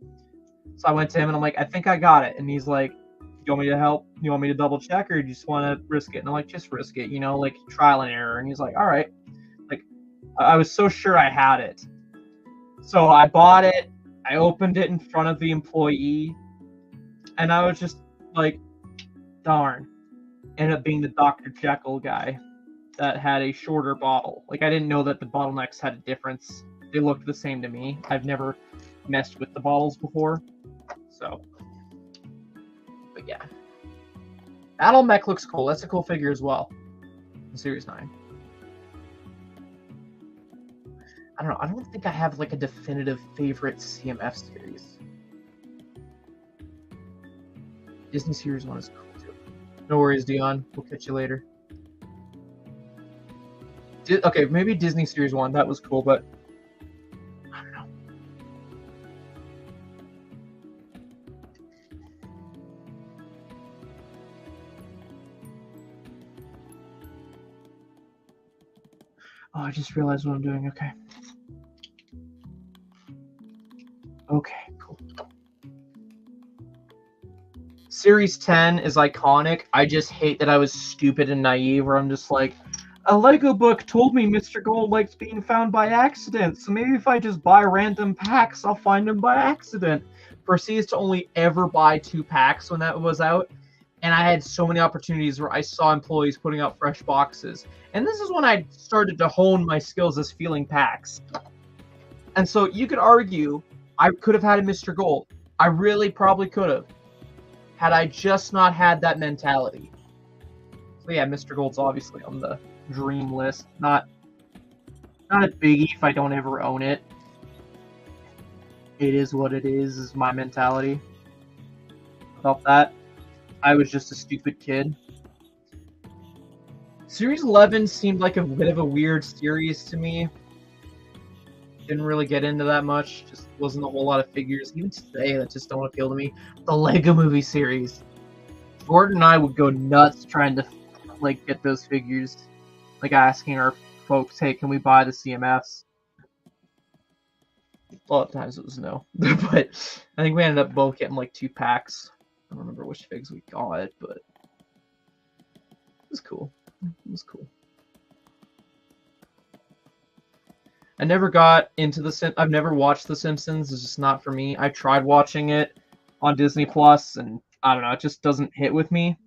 So I went to him, and I'm like, I think I got it. And he's like, you want me to help? You want me to double check, or you just want to risk it? And I'm like, just risk it, you know, like trial and error. And he's like, all right. Like, I was so sure I had it. So I bought it. I opened it in front of the employee, and I was just like, darn. Ended up being the Dr. Jekyll guy that had a shorter bottle. Like, I didn't know that the bottlenecks had a difference. They looked the same to me. I've never messed with the bottles before. So, but yeah. Battle Mech looks cool. That's a cool figure as well. In Series 9. I don't know. I don't think I have like a definitive favorite CMF series. Disney Series 1 is cool too. No worries, Dion. We'll catch you later. Okay, maybe Disney Series 1. That was cool, but I don't know. Oh, I just realized what I'm doing. Okay. Okay, cool. Series 10 is iconic. I just hate that I was stupid and naive, where I'm just like, a Lego book told me Mr. Gold likes being found by accident, so maybe if I just buy random packs, I'll find him by accident. Proceeds to only ever buy 2 packs when that was out, and I had so many opportunities where I saw employees putting out fresh boxes. And this is when I started to hone my skills as feeling packs. And so you could argue I could have had a Mr. Gold. I really probably could have, had I just not had that mentality. So yeah, Mr. Gold's obviously on the dream list. Not a biggie if I don't ever own it. It is what it is my mentality. About that, I was just a stupid kid. Series 11 seemed like a bit of a weird series to me. Didn't really get into that much. Just wasn't a whole lot of figures. Even today, that just don't appeal to me. The Lego Movie series. Gordon and I would go nuts trying to like get those figures. Like asking our folks, hey, can we buy the CMFs? A lot of times it was no. But I think we ended up both getting like 2 packs. I don't remember which figs we got, but it was cool. It was cool. I never got into I've never watched The Simpsons. It's just not for me. I tried watching it on Disney Plus, and I don't know, it just doesn't hit with me.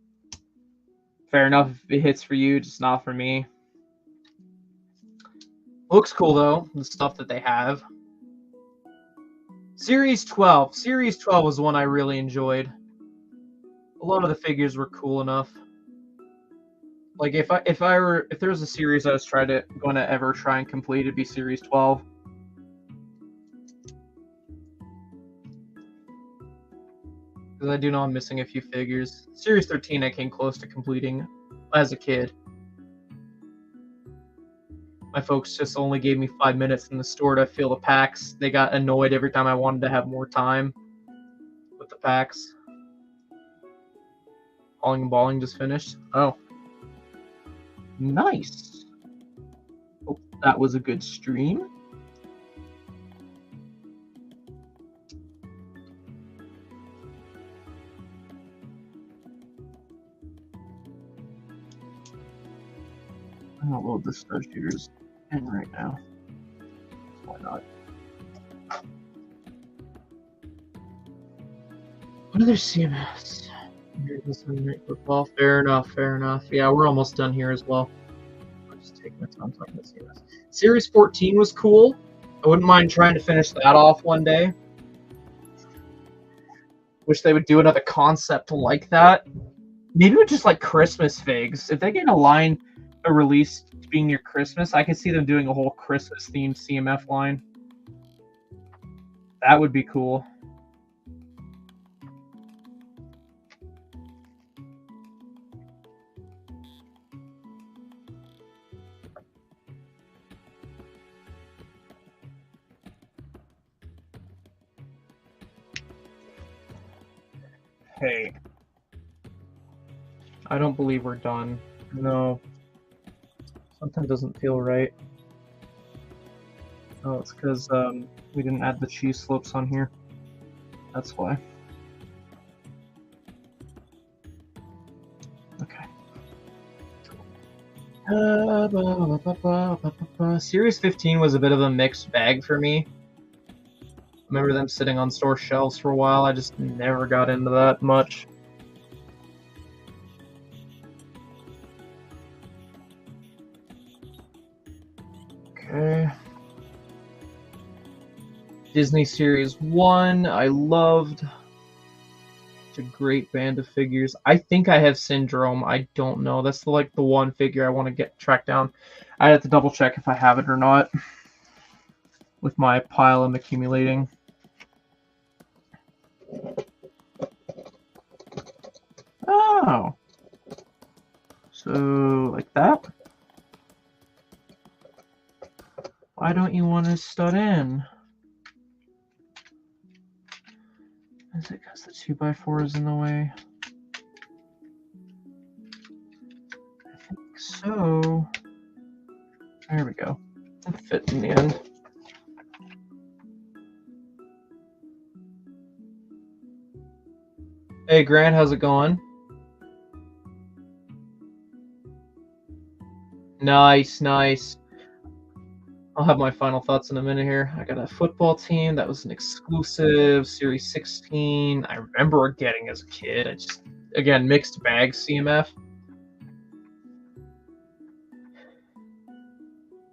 Fair enough if it hits for you, just not for me. Looks cool though, the stuff that they have. Series 12. Series 12 was one I really enjoyed. A lot of the figures were cool enough. Like if there was a series I was going to ever try and complete, it'd be Series 12. Because I do know I'm missing a few figures. Series 13 I came close to completing as a kid. My folks just only gave me 5 minutes in the store to fill the packs. They got annoyed every time I wanted to have more time with the packs. Hauling and balling just finished. Oh. Nice. Hope that was a good stream. I'm gonna load the Star Shooters in right now. Why not? What other CMS? Football. Fair enough, fair enough. Yeah, we're almost done here as well. I'll just take my time talking about CMS. Series 14 was cool. I wouldn't mind trying to finish that off one day. Wish they would do another concept like that. Maybe with just like Christmas figs. If they get a release being near Christmas, I could see them doing a whole Christmas themed CMF line. That would be cool. Hey. I don't believe we're done. No. Something doesn't feel right. Oh, it's because we didn't add the cheese slopes on here. That's why. Okay. Series 15 was a bit of a mixed bag for me. Remember them sitting on store shelves for a while. I just never got into that much. Okay. Disney Series 1, I loved. It's a great band of figures. I think I have Syndrome. I don't know. That's the one figure I want to track down. I have to double check if I have it or not with my pile I'm accumulating. want his stud in? Is it because the 2x4 is in the way? I think so. There we go. It fit in the end. Hey Grant, how's it going? Nice, nice. I'll have my final thoughts in a minute here. I got a football team that was an exclusive Series 16. I remember getting as a kid. I just, again, mixed bag CMF.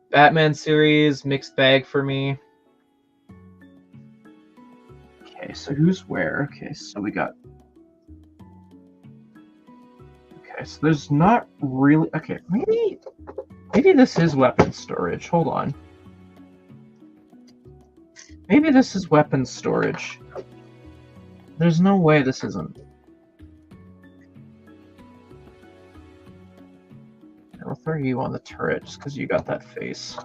Batman series, mixed bag for me. Okay, so who's where? Okay, so we got... Okay, so there's not really... Okay, maybe this is weapon storage. Hold on. Maybe this is weapon storage. There's no way this isn't. I'll throw you on the turret just because you got that face.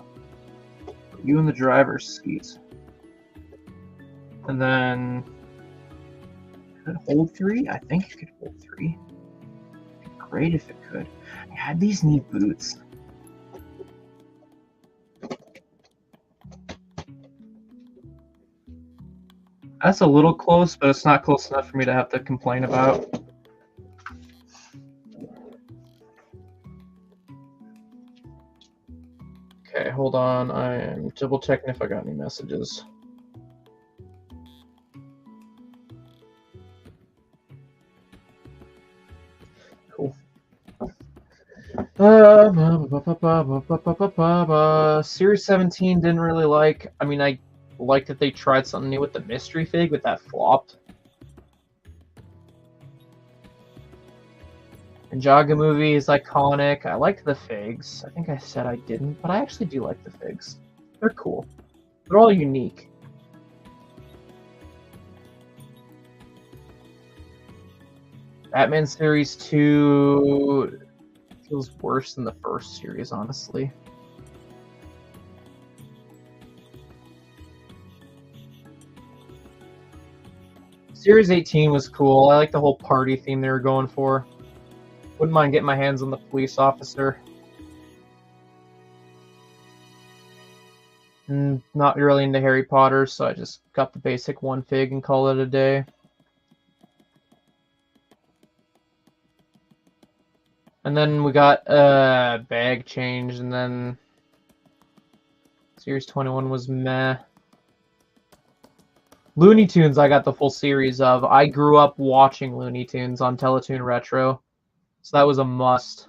You in the driver's seat. And then... Could it hold 3? I think it could hold 3. It'd be great if it could. Yeah, these need boots. That's a little close, but it's not close enough for me to have to complain about. Okay, hold on. I am double checking if I got any messages. Cool. Series 17 didn't really like. I mean, I liked that they tried something new with the mystery fig, but that flopped. And Jakob movie is iconic. I liked the figs. I think I said I didn't, but I actually do like the figs. They're cool. They're all unique. Batman Series 2 feels worse than the first series, honestly. Series 18 was cool. I like the whole party theme they were going for. Wouldn't mind getting my hands on the police officer. Not really into Harry Potter, so I just got the basic one fig and call it a day. And then we got a bag change, and then Series 21 was meh. Looney Tunes I got the full series of. I grew up watching Looney Tunes on Teletoon Retro, so that was a must.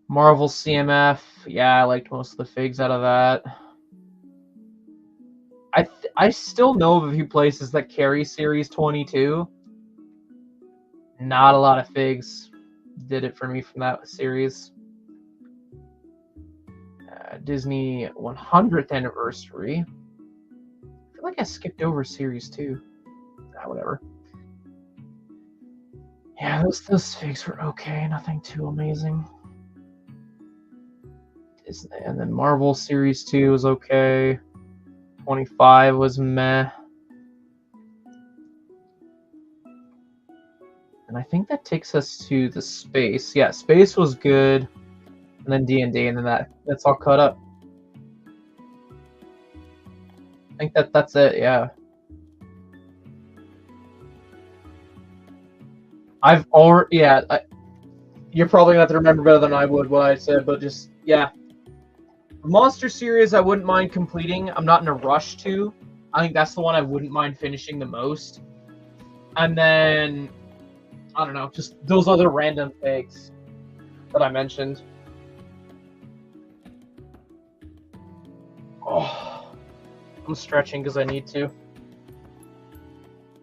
Marvel CMF, yeah, I liked most of the figs out of that. I still know of a few places that carry Series 22. Not a lot of figs did it for me from that series. Disney 100th anniversary. I feel like I skipped over Series 2. Whatever. Yeah, those figs were okay. Nothing too amazing. Disney, and then Marvel Series 2 was okay. 25 was meh. And I think that takes us to the space. Yeah, space was good. And then D&D, and then that's all caught up. I think that's it, yeah. You're probably gonna have to remember better than I would what I said, but just, yeah. The Monster series I wouldn't mind completing. I'm not in a rush to. I think that's the one I wouldn't mind finishing the most. And then, I don't know, just those other random things that I mentioned. Oh, I'm stretching because I need to.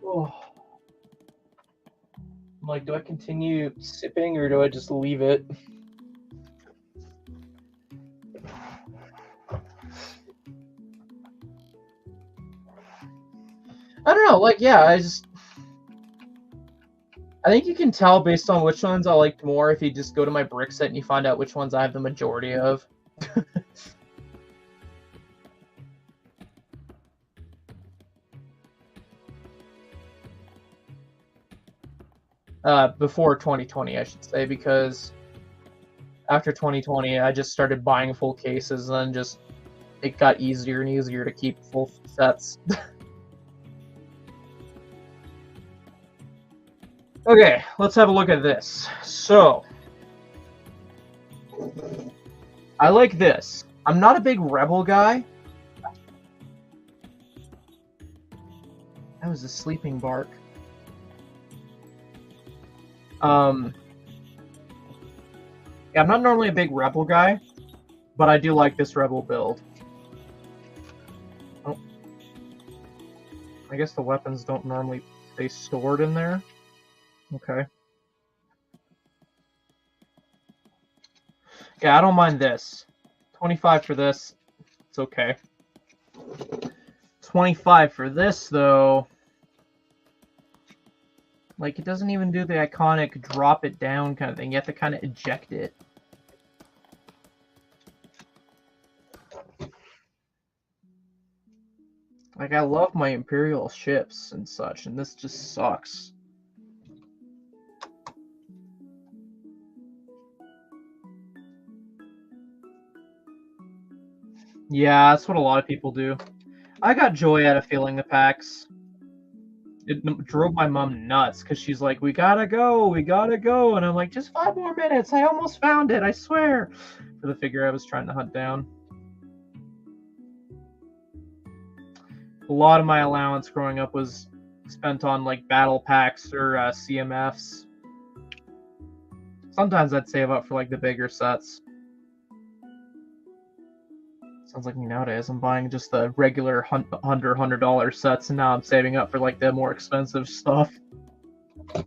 Oh. I'm like, do I continue sipping or do I just leave it? I don't know, like, yeah, I think you can tell based on which ones I liked more if you just go to my brick set and you find out which ones I have the majority of. Before 2020, I should say, because after 2020, I just started buying full cases, and then just it got easier and easier to keep full sets. Okay, let's have a look at this. So, I like this. I'm not a big Rebel guy. That was a sleeping bark. Yeah, I'm not normally a big Rebel guy, but I do like this Rebel build. Oh. I guess the weapons don't normally stay stored in there. Okay. Yeah, I don't mind this. 25 for this. It's okay. 25 for this, though. Like, it doesn't even do the iconic drop it down kind of thing. You have to kind of eject it. Like, I love my Imperial ships and such, and this just sucks. Yeah, that's what a lot of people do. I got joy out of filling the packs. It drove my mom nuts because she's like, we gotta go. And I'm like, just 5 more minutes. I almost found it, I swear. For the figure I was trying to hunt down. A lot of my allowance growing up was spent on like battle packs or CMFs. Sometimes I'd save up for like the bigger sets. Sounds like me nowadays. I'm buying just the regular under $100 sets, and now I'm saving up for like the more expensive stuff. I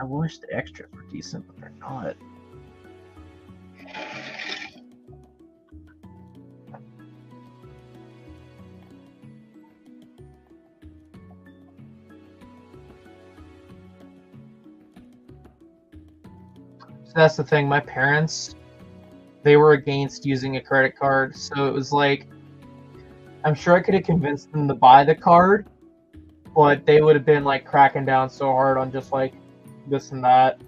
wish the extras were decent, but they're not. So that's the thing. My parents, they were against using a credit card, so it was like, I'm sure I could have convinced them to buy the card, but they would have been like cracking down so hard on just like this and that.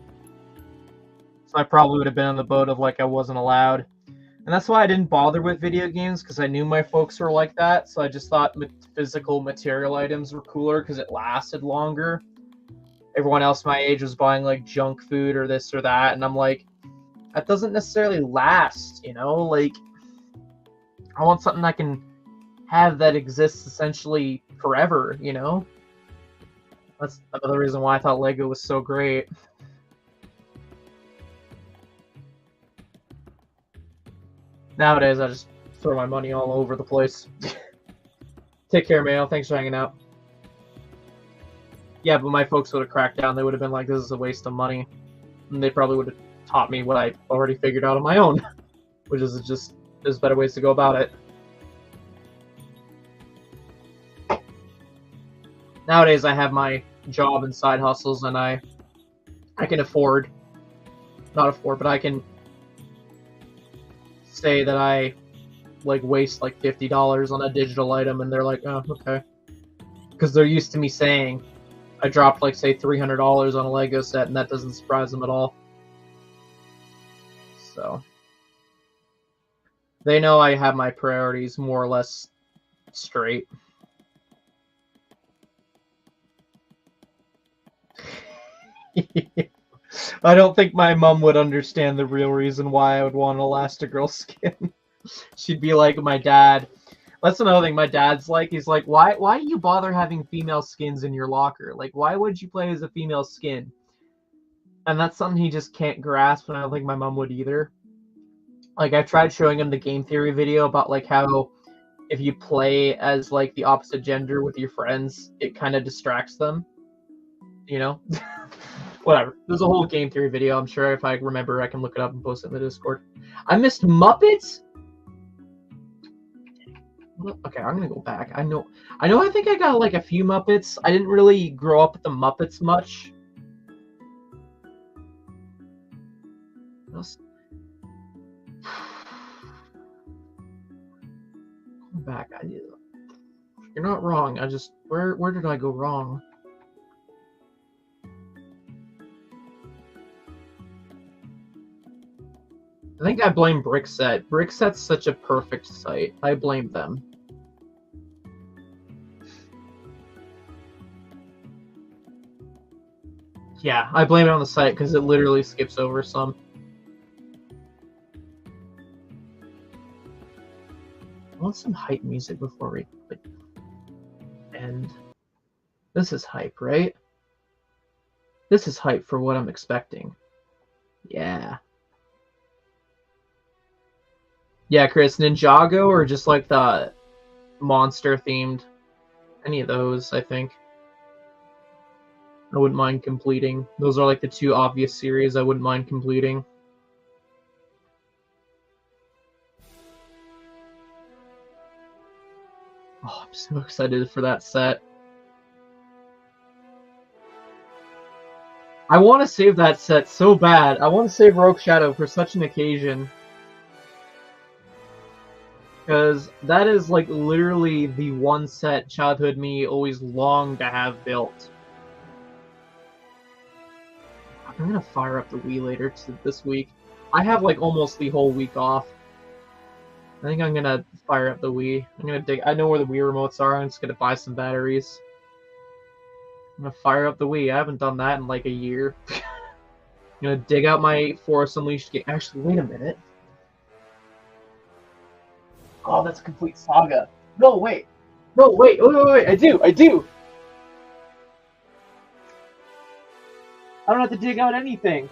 So I probably would have been on the boat of like I wasn't allowed. And that's why I didn't bother with video games, because I knew my folks were like that. So I just thought physical material items were cooler because it lasted longer. Everyone else my age was buying like junk food or this or that, and I'm like, that doesn't necessarily last, you know? Like, I want something I can have that exists essentially forever, you know? That's another reason why I thought Lego was so great. Nowadays, I just throw my money all over the place. Take care, Mayo. Thanks for hanging out. Yeah, but my folks would have cracked down. They would have been like, this is a waste of money. And they probably would have taught me what I already figured out on my own, which is just there's better ways to go about it. Nowadays, I have my job and side hustles, and I can afford, not afford, but I can say that I like waste like $50 on a digital item, and they're like, oh, okay. Because they're used to me saying I dropped like, say, $300 on a Lego set, and that doesn't surprise them at all. So they know I have my priorities more or less straight. I don't think my mom would understand the real reason why I would want an Elastigirl skin. She'd be like my dad. That's another thing my dad's like. He's like, why do you bother having female skins in your locker? Like, why would you play as a female skin? And that's something he just can't grasp, and I don't think my mom would either. Like, I've tried showing him the game theory video about like how if you play as like the opposite gender with your friends, it kind of distracts them. You know? Whatever. There's a whole game theory video. I'm sure if I remember, I can look it up and post it in the Discord. I missed Muppets? Okay, I'm gonna go back. I know. I think I got like a few Muppets. I didn't really grow up with the Muppets much. Back. I do. You're not wrong. I just where did I go wrong? I think I blame Brickset. Brickset's such a perfect site. I blame them. Yeah, I blame it on the site because it literally skips over some. I want some hype music before we end. This is hype, right? This is hype for what I'm expecting. Yeah. Yeah, Chris, Ninjago or just like the monster themed? Any of those, I think. I wouldn't mind completing. Those are like the two obvious series I wouldn't mind completing. Oh, I'm so excited for that set. I want to save that set so bad. I want to save Rogue Shadow for such an occasion. Because that is like literally the one set childhood me always longed to have built. I'm gonna fire up the Wii later this week. I have like almost the whole week off. I think I'm gonna fire up the Wii. I'm gonna dig. I know where the Wii remotes are. I'm just gonna buy some batteries. I'm gonna fire up the Wii. I haven't done that in like a year. I'm gonna dig out my Force Unleashed game. Actually, wait a minute. Oh, that's a complete saga. No, wait. No, wait. Wait. I do. I don't have to dig out anything.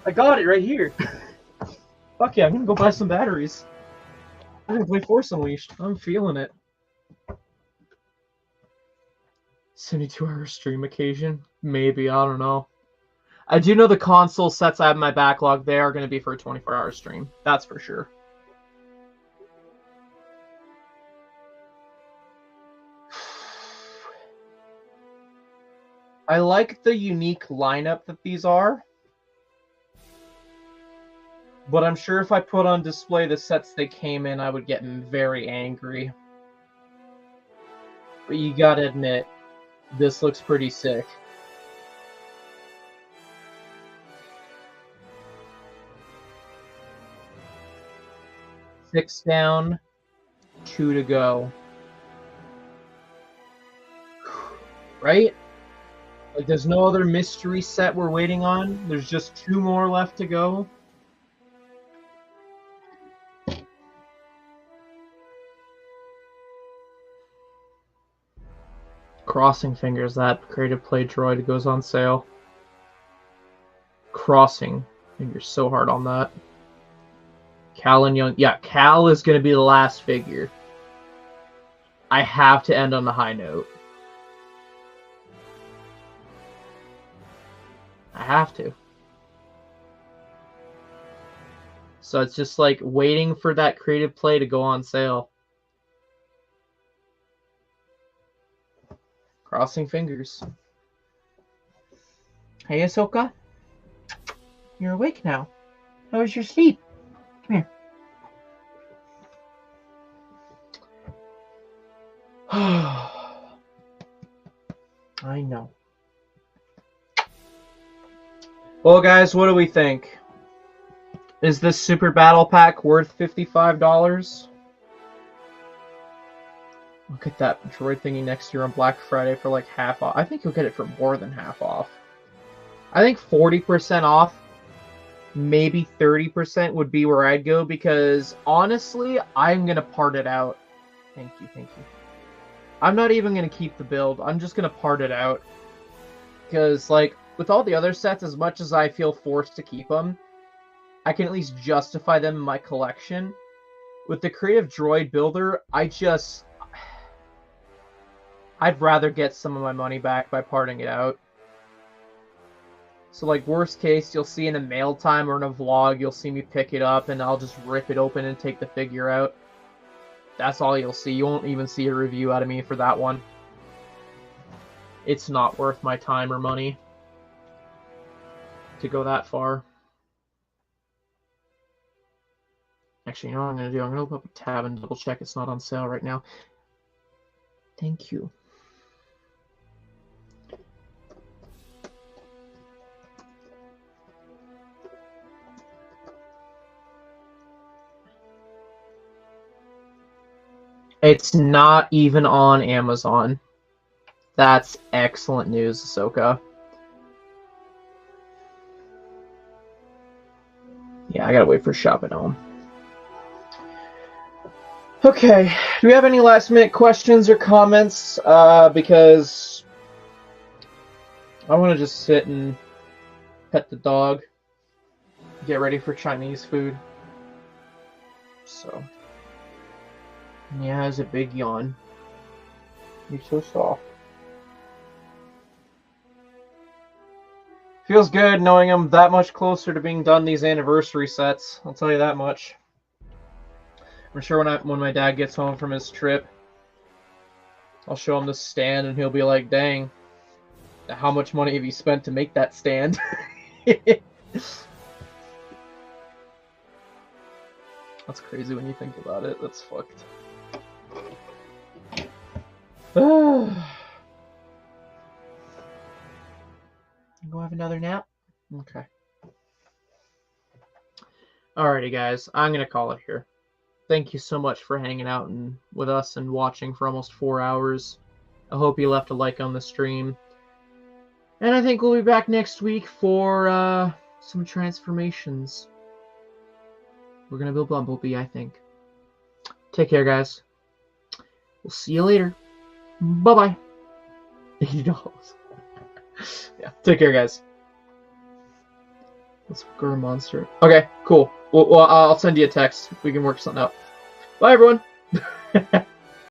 I got it right here. Fuck yeah, I'm gonna go buy some batteries. I'm gonna play Force Unleashed. I'm feeling it. 72-hour stream occasion? Maybe, I don't know. I do know the console sets I have in my backlog, they are gonna be for a 24-hour stream. That's for sure. I like the unique lineup that these are. But I'm sure if I put on display the sets they came in, I would get very angry. But you gotta admit, this looks pretty sick. Six down, 2 to go. Right? Like, there's no other mystery set we're waiting on. There's just 2 more left to go. Crossing fingers that creative play droid goes on sale. Crossing fingers so hard on that. Cal and Young. Yeah, Cal is going to be the last figure. I have to end on a high note. I have to. So it's just like waiting for that creative play to go on sale. Crossing fingers. Hey, Ahsoka. You're awake now. How was your sleep? Come here. I know. Well, guys, what do we think? Is this Super Battle Pack worth $55? Look at that droid thingy next year on Black Friday for like half off. I think you'll get it for more than half off. I think 40% off, maybe 30% would be where I'd go because honestly, I'm going to part it out. Thank you. I'm not even going to keep the build. I'm just going to part it out. Because, like, with all the other sets, as much as I feel forced to keep them, I can at least justify them in my collection. With the Creative Droid Builder, I'd rather get some of my money back by parting it out. So, like, worst case, you'll see in a mail time or in a vlog, you'll see me pick it up and I'll just rip it open and take the figure out. That's all you'll see. You won't even see a review out of me for that one. It's not worth my time or money to go that far. Actually, you know what I'm going to do? I'm going to open up a tab and double check it's not on sale right now. Thank you. It's not even on Amazon. That's excellent news, Ahsoka. Yeah, I gotta wait for shop at home. Okay, do we have any last minute questions or comments? Because I want to just sit and pet the dog, get ready for Chinese food. So, yeah, it's a big yawn. You're so soft. Feels good knowing I'm that much closer to being done these anniversary sets. I'll tell you that much. I'm sure when my dad gets home from his trip, I'll show him the stand and he'll be like, dang, how much money have you spent to make that stand? That's crazy when you think about it. That's fucked. Go have another nap? Okay. Alrighty, guys. I'm going to call it here. Thank you so much for hanging out with us and watching for almost 4 hours. I hope you left a like on the stream. And I think we'll be back next week for some transformations. We're going to build Bumblebee, I think. Take care, guys. We'll see you later. Bye-bye. Yeah, take care, guys. Let's go monster. Okay, cool. Well, I'll send you a text. We can work something out. Bye, everyone.